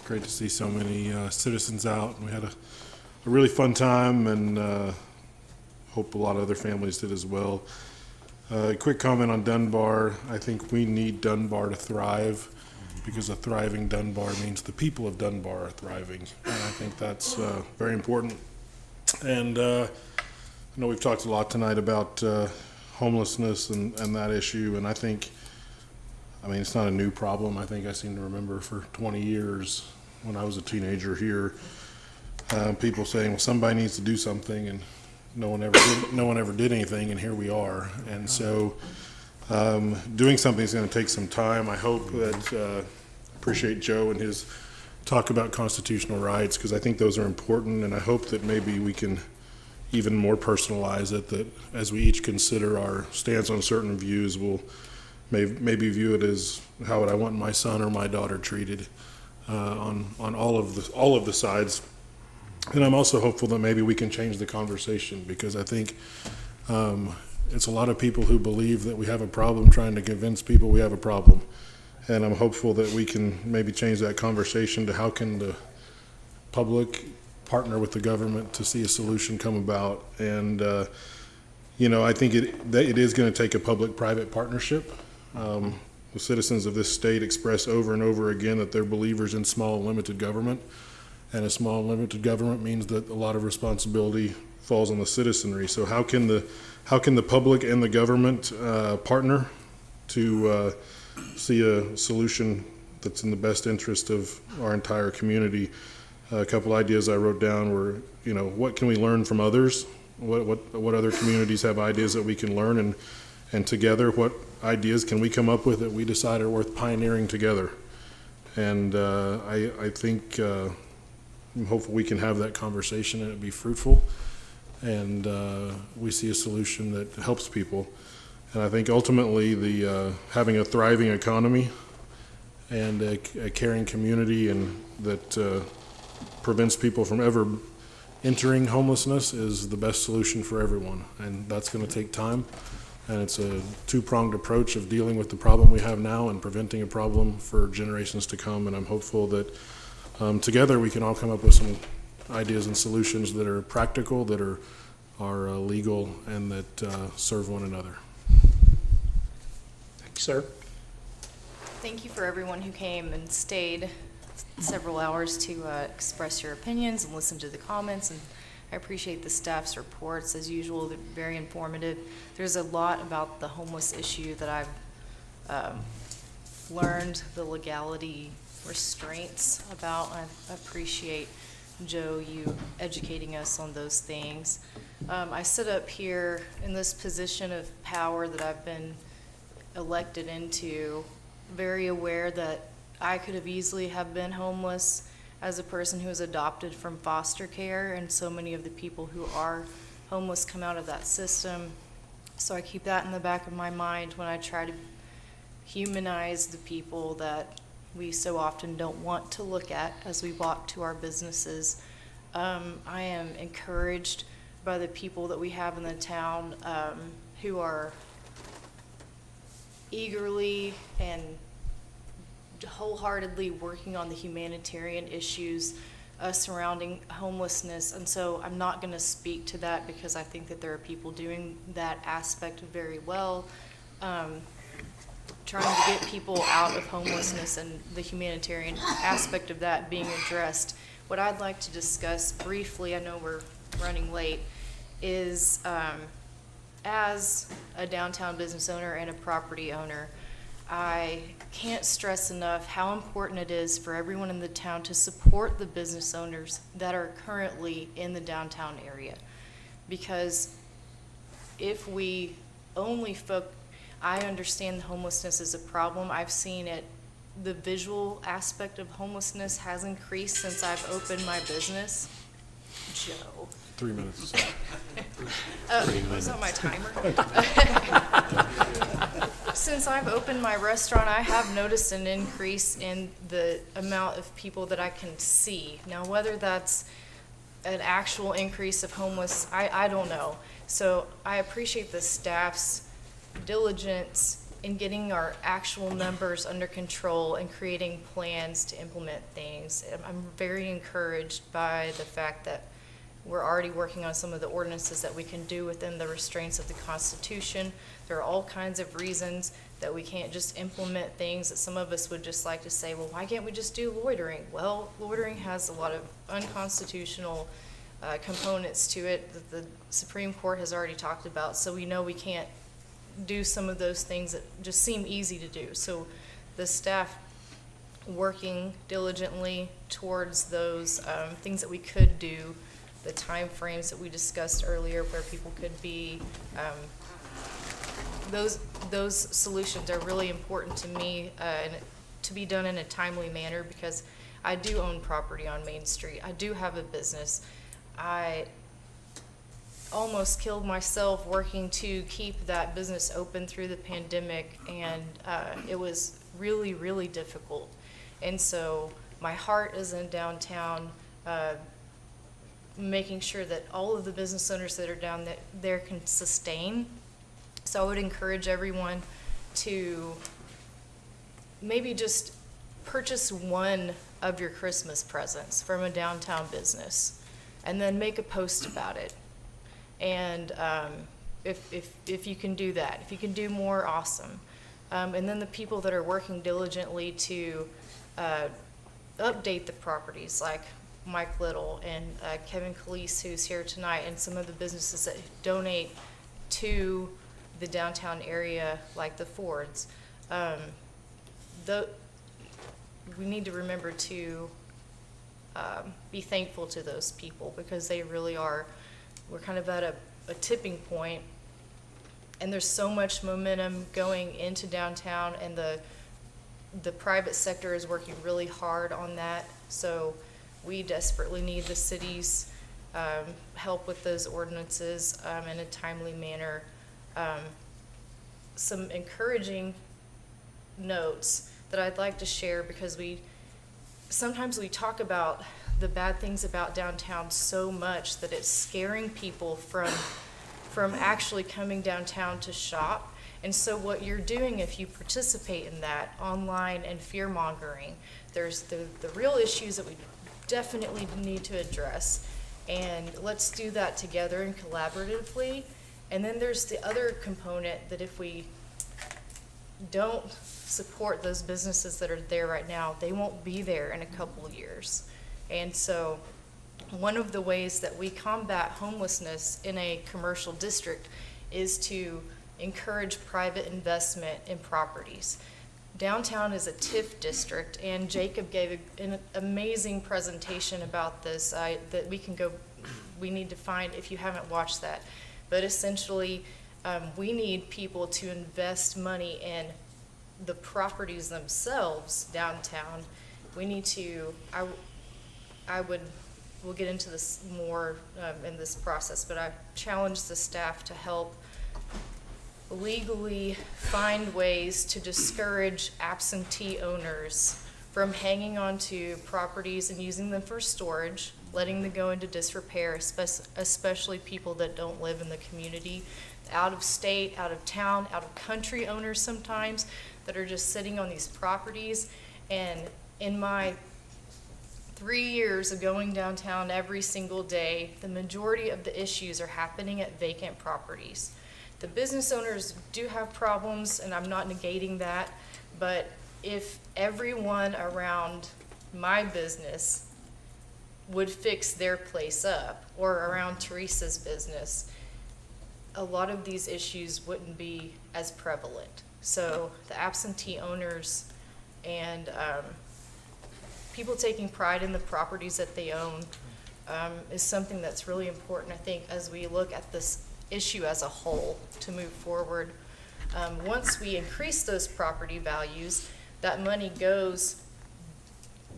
Great to see so many citizens out. We had a really fun time, and hope a lot of other families did as well. Quick comment on Dunbar. I think we need Dunbar to thrive, because a thriving Dunbar means the people of Dunbar are thriving. And I think that's very important. And I know we've talked a lot tonight about homelessness and that issue, and I mean, it's not a new problem. I think I seem to remember for 20 years when I was a teenager here, people saying, well, somebody needs to do something, and no one ever did anything, and here we are. And so doing something is going to take some time. I hope that, appreciate Joe and his talk about constitutional rights, because I think those are important, and I hope that maybe we can even more personalize it, that as we each consider our stance on certain views, we'll maybe view it as how would I want my son or my daughter treated on all of the sides. And I'm also hopeful that maybe we can change the conversation, because I think it's a lot of people who believe that we have a problem trying to convince people we have a problem. And I'm hopeful that we can maybe change that conversation to how can the public partner with the government to see a solution come about. And, I think it is going to take a public-private partnership. The citizens of this state express over and over again that they're believers in small and limited government. And a small and limited government means that a lot of responsibility falls on the citizenry. So how can the public and the government partner to see a solution that's in the best interest of our entire community? A couple ideas I wrote down were, what can we learn from others? What other communities have ideas that we can learn, and together, what ideas can we come up with that we decide are worth pioneering together? And I think I'm hopeful we can have that conversation and it be fruitful, and we see a solution that helps people. And I think ultimately the having a thriving economy and a caring community, and that prevents people from ever entering homelessness, is the best solution for everyone. And that's going to take time, and it's a two-pronged approach of dealing with the problem we have now and preventing a problem for generations to come. And I'm hopeful that together we can all come up with some ideas and solutions that are practical, that are legal, and that serve one another. Thank you, sir. Thank you for everyone who came and stayed several hours to express your opinions and listen to the comments. And I appreciate the staff's reports. As usual, they're very informative. There's a lot about the homeless issue that I've learned the legality restraints about. I appreciate, Joe, you educating us on those things. I sit up here in this position of power that I've been elected into, very aware that I could have easily have been homeless as a person who was adopted from foster care, and so many of the people who are homeless come out of that system. So I keep that in the back of my mind when I try to humanize the people that we so often don't want to look at as we walk to our businesses. I am encouraged by the people that we have in the town who are eagerly and wholeheartedly working on the humanitarian issues surrounding homelessness. And so I'm not going to speak to that, because I think that there are people doing that aspect very well, trying to get people out of homelessness and the humanitarian aspect of that being addressed. What I'd like to discuss briefly, I know we're running late, is as a downtown business owner and a property owner, I can't stress enough how important it is for everyone in the town to support the business owners that are currently in the downtown area. Because if we only I understand homelessness is a problem. I've seen it the visual aspect of homelessness has increased since I've opened my business. Joe. 3 minutes. Was that my timer? Since I've opened my restaurant, I have noticed an increase in the amount of people that I can see. Now, whether that's an actual increase of homeless, I don't know. So I appreciate the staff's diligence in getting our actual numbers under control and creating plans to implement things. I'm very encouraged by the fact that we're already working on some of the ordinances that we can do within the restraints of the Constitution. There are all kinds of reasons that we can't just implement things that some of us would just like to say, well, why can't we just do loitering? Well, loitering has a lot of unconstitutional components to it that the Supreme Court has already talked about, so we know we can't do some of those things that just seem easy to do. So the staff working diligently towards those things that we could do, the time frames that we discussed earlier where people could be, those solutions are really important to me and to be done in a timely manner, because I do own property on Main Street. I do have a business. I almost killed myself working to keep that business open through the pandemic, and it was really, really difficult. And so my heart is in downtown, making sure that all of the business owners that are down there can sustain. So I would encourage everyone to maybe just purchase one of your Christmas presents from a downtown business and then make a post about it. And if you can do that, if you can do more, awesome. And then the people that are working diligently to update the properties, like Mike Little and Kevin Calise, who's here tonight, and some of the businesses that donate to the downtown area, like the Fords. We need to remember to be thankful to those people, because they really are. We're kind of at a tipping point, and there's so much momentum going into downtown, and the private sector is working really hard on that. So we desperately need the city's help with those ordinances in a timely manner. Some encouraging notes that I'd like to share, because sometimes we talk about the bad things about downtown so much that it's scaring people from actually coming downtown to shop. And so what you're doing, if you participate in that online and fear mongering, there's the real issues that we definitely need to address, and let's do that together and collaboratively. And then there's the other component that if we don't support those businesses that are there right now, they won't be there in a couple of years. And so one of the ways that we combat homelessness in a commercial district is to encourage private investment in properties. Downtown is a TIF district, and Jacob gave an amazing presentation about this that we need to find if you haven't watched that. But essentially, we need people to invest money in the properties themselves downtown. We need to, we'll get into this more in this process, but I challenge the staff to help legally find ways to discourage absentee owners from hanging on to properties and using them for storage, letting them go into disrepair, especially people that don't live in the community, out of state, out of town, out of country owners sometimes that are just sitting on these properties. And in my 3 years of going downtown every single day, the majority of the issues are happening at vacant properties. The business owners do have problems, and I'm not negating that, but if everyone around my business would fix their place up, or around Teresa's business, a lot of these issues wouldn't be as prevalent. So the absentee owners and people taking pride in the properties that they own is something that's really important, I think, as we look at this issue as a whole to move forward. Once we increase those property values, that money goes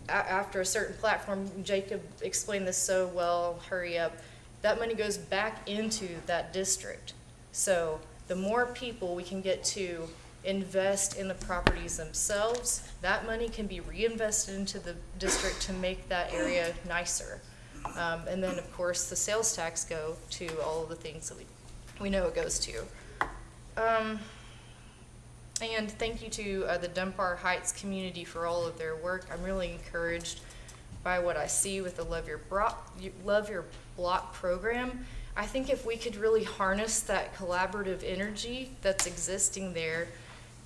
after a certain platform. Jacob explained this so well, hurry up. That money goes back into that district. So the more people we can get to invest in the properties themselves, that money can be reinvested into the district to make that area nicer. And then, of course, the sales tax go to all of the things that we know it goes to. And thank you to the Dunbar Heights community for all of their work. I'm really encouraged by what I see with the Love Your Block program. I think if we could really harness that collaborative energy that's existing there,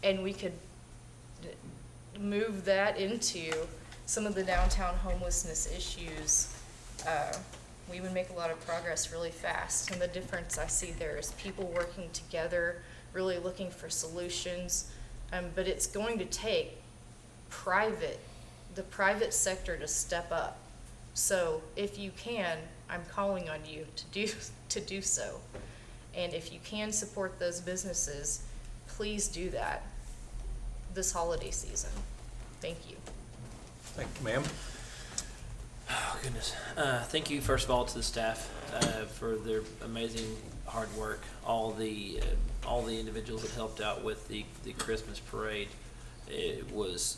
and we could move that into some of the downtown homelessness issues, we would make a lot of progress really fast. And the difference I see there is people working together, really looking for solutions. But it's going to take the private sector to step up. So if you can, I'm calling on you to do so. And if you can support those businesses, please do that this holiday season. Thank you. Thank you, ma'am. Oh, goodness. Thank you, first of all, to the staff for their amazing hard work. All the individuals that helped out with the Christmas parade. It was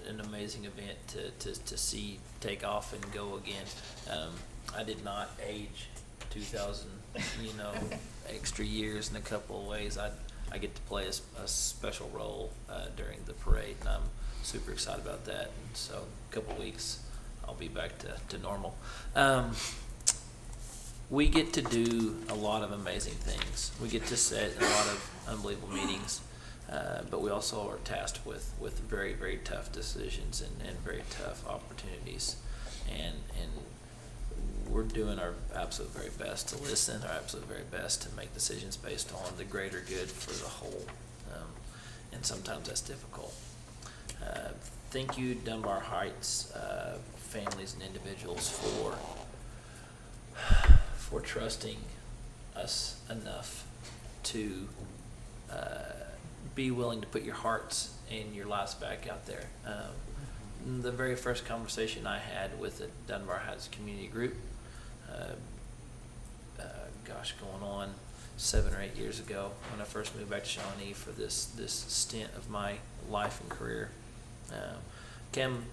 an amazing event to see take off and go again. I did not age 2,000, extra years in a couple of ways. I get to play a special role during the parade, and I'm super excited about that. And so, a couple of weeks, I'll be back to normal. We get to do a lot of amazing things. We get to sit in a lot of unbelievable meetings, but we also are tasked with very, very tough decisions and very tough opportunities. And we're doing our absolute very best to listen, our absolute very best to make decisions based on the greater good for the whole. And sometimes that's difficult. Thank you, Dunbar Heights families and individuals for trusting us enough to be willing to put your hearts and your lives back out there. The very first conversation I had with the Dunbar Heights community group, going on 7 or 8 years ago, when I first moved back to Shawnee for this stint of my life and career, came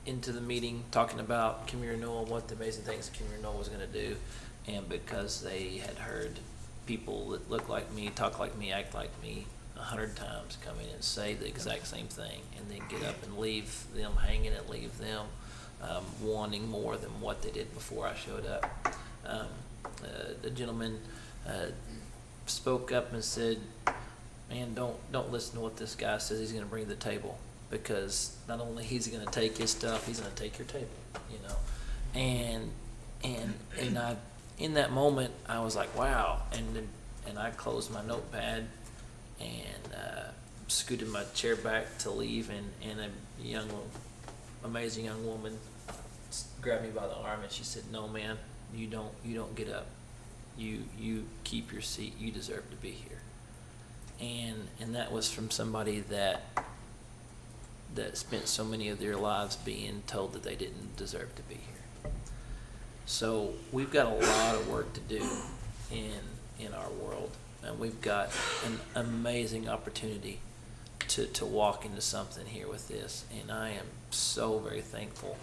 into the meeting talking about community renewal, what the amazing things community renewal was going to do. And because they had heard people that look like me, talk like me, act like me 100 times come in and say the exact same thing, and then get up and leave them hanging and leave them wanting more than what they did before I showed up. The gentleman spoke up and said, man, don't listen to what this guy says he's going to bring to the table, because not only he's going to take his stuff, he's going to take your table, And I, in that moment, I was like, wow. And I closed my notepad and scooted my chair back to leave, and a amazing young woman grabbed me by the arm and she said, no, man, you don't get up. You keep your seat. You deserve to be here. And that was from somebody that spent so many of their lives being told that they didn't deserve to be here. So we've got a lot of work to do in our world, and we've got an amazing opportunity to walk into something here with this. And I am so very thankful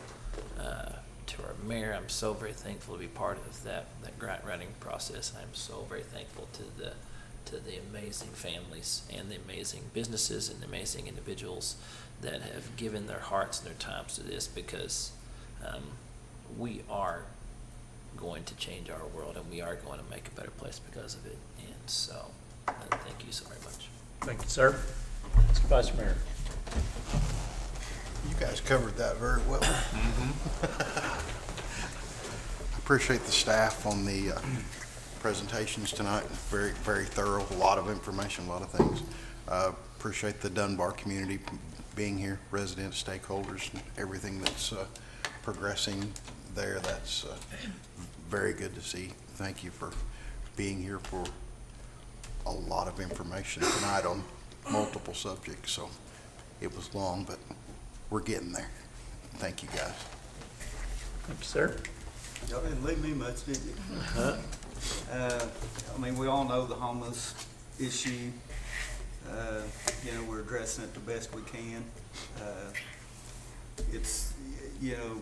to our mayor. I'm so very thankful to be part of that grant writing process. I'm so very thankful to the amazing families and the amazing businesses and the amazing individuals that have given their hearts and their times to this, because we are going to change our world, and we are going to make a better place because of it. And so, thank you so very much. Thank you, sir. Mr. Vice Mayor. You guys covered that very well. I appreciate the staff on the presentations tonight. Very, very thorough, a lot of information, a lot of things. Appreciate the Dunbar community being here, residents, stakeholders, and everything that's progressing there. That's very good to see. Thank you for being here for a lot of information tonight on multiple subjects. So It was long, but we're getting there. Thank you, guys. Thank you, sir. Y'all didn't leave me much, did you? I mean, we all know the homeless issue. You know, we're addressing it the best we can. It's, you know,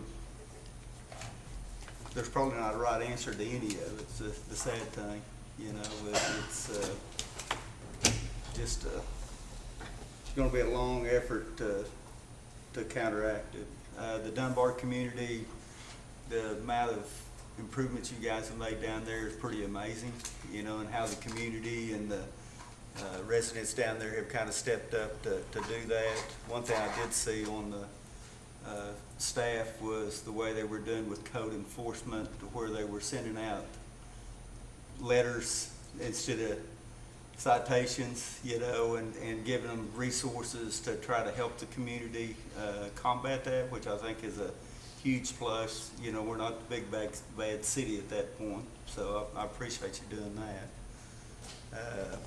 there's probably not a right answer to any of it. It's the sad thing, you know. It's just going to be a long effort to counteract it. The Dunbar community, the amount of improvements you guys have made down there is pretty amazing, you know, and how the community and the residents down there have kind of stepped up to do that. One thing I did see on the staff was the way they were doing with code enforcement, where they were sending out letters instead of citations, you know, and giving them resources to try to help the community combat that, which I think is a huge plus. You know, we're not the big bad city at that point, so I appreciate you doing that.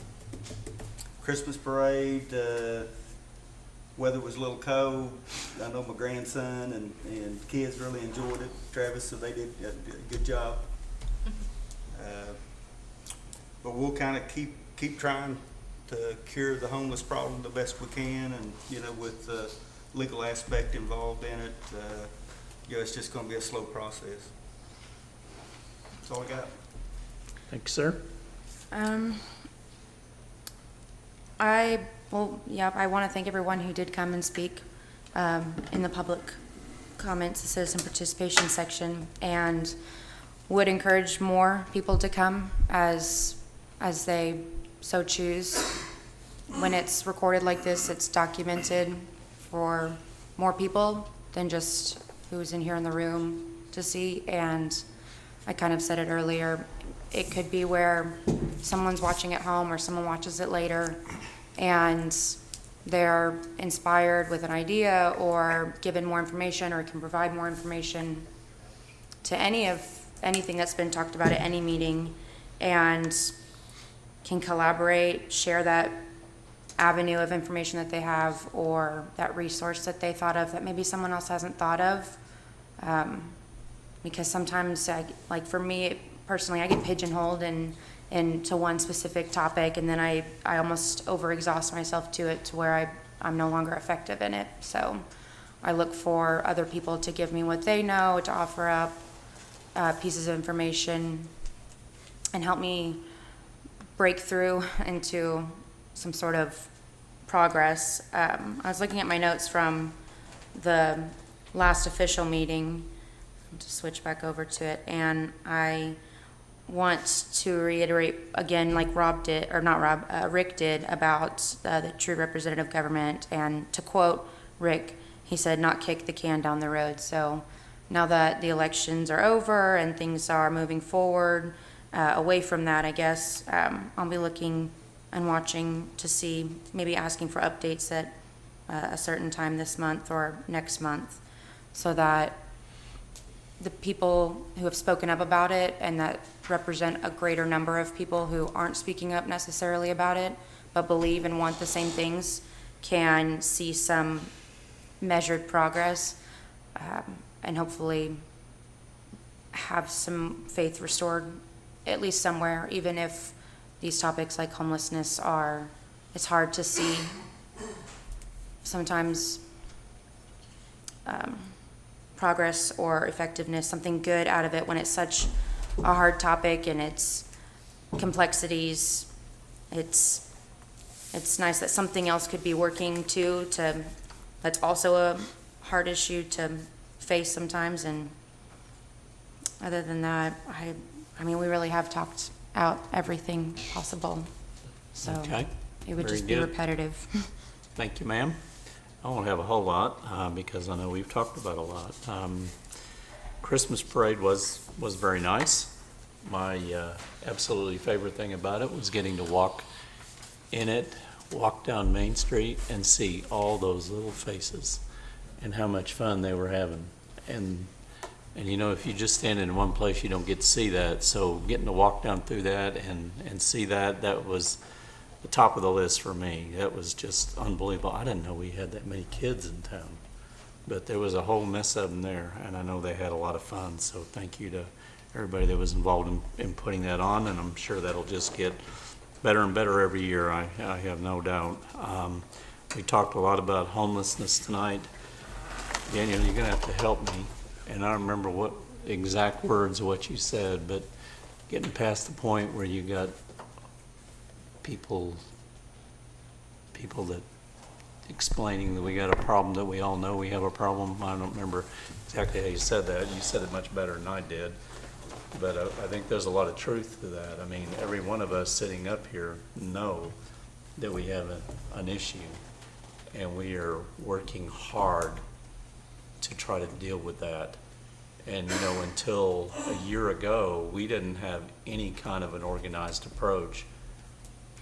Christmas parade, weather was a little cold. I know my grandson and kids really enjoyed it. Travis, so they did a good job. But we'll kind of keep trying to cure the homeless problem the best we can, and you know, with the legal aspect involved in it, you know, it's just going to be a slow process. That's all I got. Thank you, sir. I want to thank everyone who did come and speak in the public comments, the citizen participation section, and would encourage more people to come as they so choose. When it's recorded like this, it's documented for more people than just who's in here in the room to see. And I kind of said it earlier, it could be where someone's watching at home or someone watches it later and they're inspired with an idea or given more information or can provide more information to anything that's been talked about at any meeting, and can collaborate, share that avenue of information that they have or that resource that they thought of that maybe someone else hasn't thought of. Because sometimes, like for me personally, I get pigeonholed into one specific topic, and then I almost overexhaust myself to it to where I'm no longer effective in it. So I look for other people to give me what they know, to offer up pieces of information and help me break through into some sort of progress. I was looking at my notes from the last official meeting, to switch back over to it, and I want to reiterate again, like Rick did, about the true representative government. And to quote Rick, he said, "Not kick the can down the road." So now that the elections are over and things are moving forward away from that, I guess I'll be looking and watching to see, maybe asking for updates at a certain time this month or next month, so that the people who have spoken up about it and that represent a greater number of people who aren't speaking up necessarily about it but believe and want the same things can see some measured progress, and hopefully have some faith restored at least somewhere, even if these topics like homelessness it's hard to see sometimes progress or effectiveness, something good out of it when it's such a hard topic and its complexities. It's nice that something else could be working too, that's also a hard issue to face sometimes. And other than that, I mean, we really have talked out everything possible, so Okay. it would Very just be good. repetitive. Thank you, ma'am. I won't have a whole lot because I know we've talked about a lot. Christmas parade was very nice. My absolutely favorite thing about it was getting to walk in it, walk down Main Street and see all those little faces and how much fun they were having. And you know, if you just stand in one place, you don't get to see that. So getting to walk down through that and see that was the top of the list for me. That was just unbelievable. I didn't know we had that many kids in town. But there was a whole mess of them there, and I know they had a lot of fun. So thank you to everybody that was involved in putting that on, and I'm sure that'll just get better and better every year, I have no doubt. We talked a lot about homelessness tonight. Daniel, you're gonna have to help me, and I don't remember what exact words of what you said, but getting past the point where you got people that explaining that we got a problem, that we all know we have a problem. I don't remember exactly how you said that. You said it much better than I did. But I think there's a lot of truth to that. I mean, every one of us sitting up here know that we have an issue, and we are working hard to try to deal with that. And, you know, until a year ago, we didn't have any kind of an organized approach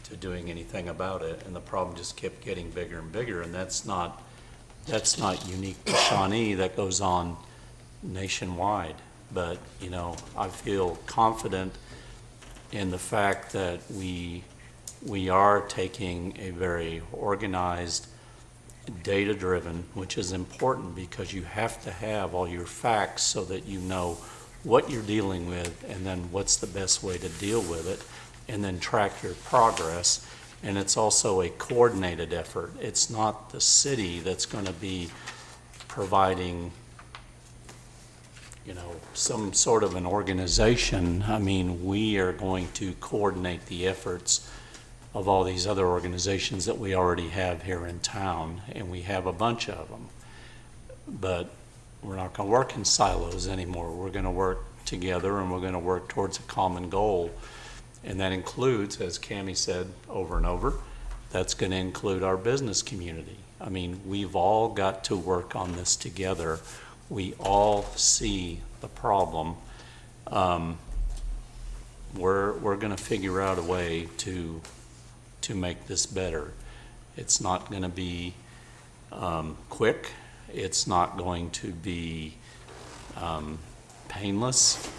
to doing anything about it, and the problem just kept getting bigger and bigger. And that's not unique to Shawnee. That goes on nationwide. But, you know, I feel confident in the fact that we are taking a very organized, data-driven, which is important because you have to have all your facts so that you know what you're dealing with and then what's the best way to deal with it, and then track your progress. And it's also a coordinated effort. It's not the city that's going to be providing, you know, some sort of an organization. I mean, we are going to coordinate the efforts of all these other organizations that we already have here in town, and we have a bunch of them. But we're not going to work in silos anymore. We're going to work together, and we're going to work towards a common goal. And that includes, as Cammie said over and over, that's going to include our business community. I mean, we've all got to work on this together. We all see the problem. We're going to figure out a way to make this better. It's not going to be quick. It's not going to be painless.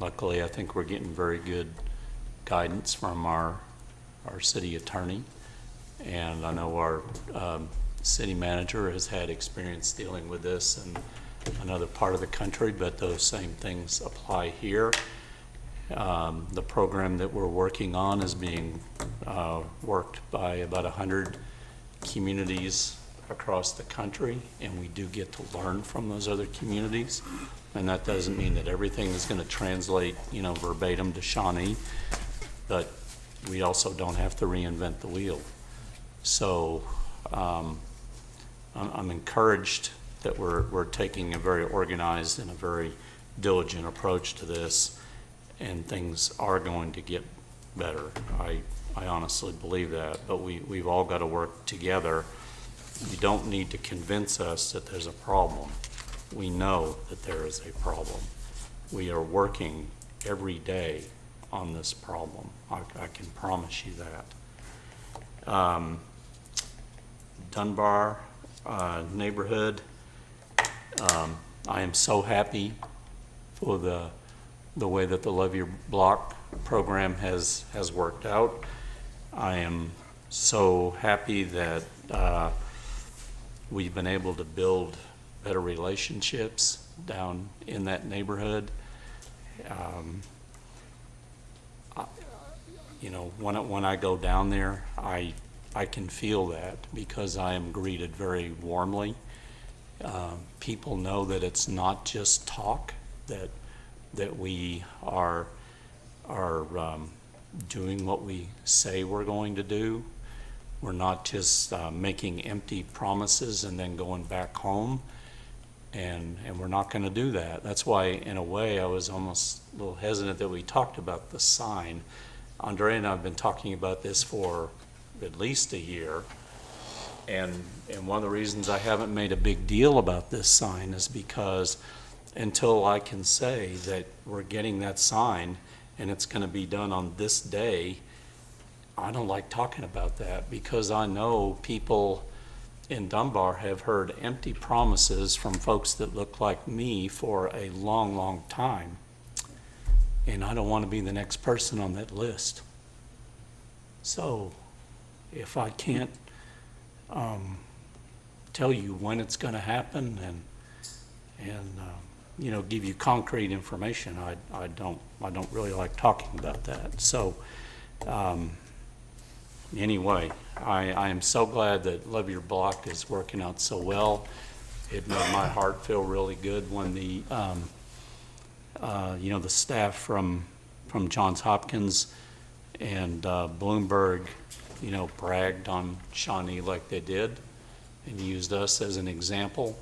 Luckily, I think we're getting very good guidance from our city attorney, and I know our city manager has had experience dealing with this in another part of the country, but those same things apply here. The program that we're working on is being worked by about 100 communities across the country, and we do get to learn from those other communities. And that doesn't mean that everything is going to translate, you know, verbatim to Shawnee, but we also don't have to reinvent the wheel. So I'm encouraged that we're taking a very organized and a very diligent approach to this, and things are going to get better. I honestly believe that, but we've all got to work together. You don't need to convince us that there's a problem. We know that there is a problem. We are working every day on this problem. I can promise you that. Dunbar neighborhood, I am so happy for the way that the Love Your Block program has worked out. I am so happy that we've been able to build better relationships down in that neighborhood. You know, when I go down there, I can feel that because I am greeted very warmly. People know that it's not just talk, that we are doing what we say we're going to do. We're not just making empty promises and then going back home. And we're not going to do that. That's why, in a way, I was almost a little hesitant that we talked about the sign. Andre and I have been talking about this for at least a year. And one of the reasons I haven't made a big deal about this sign is because until I can say that we're getting that sign and it's going to be done on this day, I don't like talking about that, because I know people in Dunbar have heard empty promises from folks that look like me for a long, long time. And I don't want to be the next person on that list. So if I can't tell you when it's going to happen and you know, give you concrete information, I don't really like talking about that. So anyway, I am so glad that Love Your Block is working out so well. It made my heart feel really good when the you know, the staff from Johns Hopkins and Bloomberg, you know, bragged on Shawnee like they did and used us as an example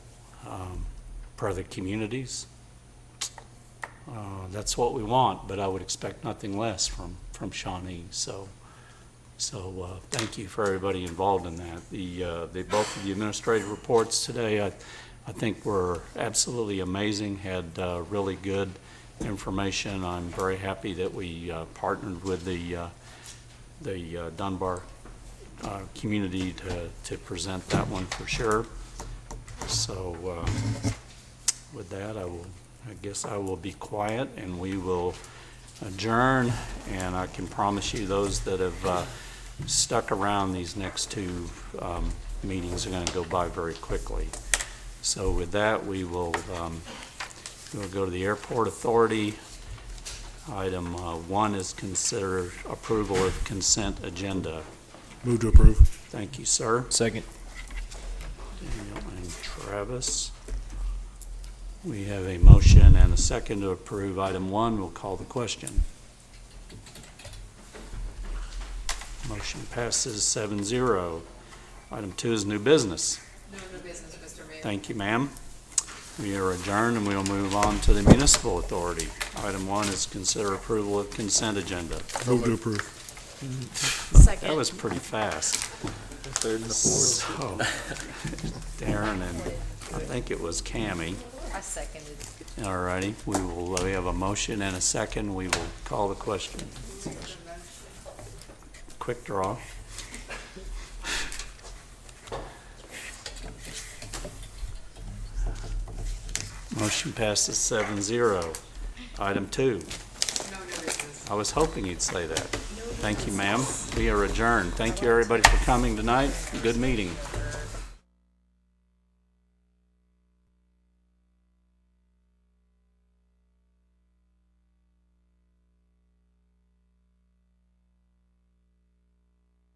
for other communities. That's what we want, but I would expect nothing less from Shawnee. So thank you for everybody involved in that. The both of the administrative reports today, I think were absolutely amazing. Had really good information. I'm very happy that we partnered with the Dunbar community to present that one for sure. So with that, I guess I will be quiet and we will adjourn. And I can promise you those that have stuck around, these next two meetings are going to go by very quickly. So with that, we'll go to the Airport Authority. Item 1 is consider approval of consent agenda. Move to approve. Thank you, sir. Second. Daniel and Travis. We have a motion and a second to approve item 1. We'll call the question. Motion passes 7-0. Item 2 is new business. No new business, Mr. Mayor. Thank you, ma'am. We are adjourned and we'll move on to the Municipal Authority. Item 1 is consider approval of consent agenda. Move to approve. Second. That was pretty fast. Third and the fourth. So, Darren and I think it was Cammie. I seconded. All righty, we have a motion and a second. We will call the question. Quick draw. Motion passes 7-0. Item 2. No new business. I was hoping you'd say that. Thank you, ma'am. We are adjourned. Thank you, everybody, for coming tonight. Good meeting.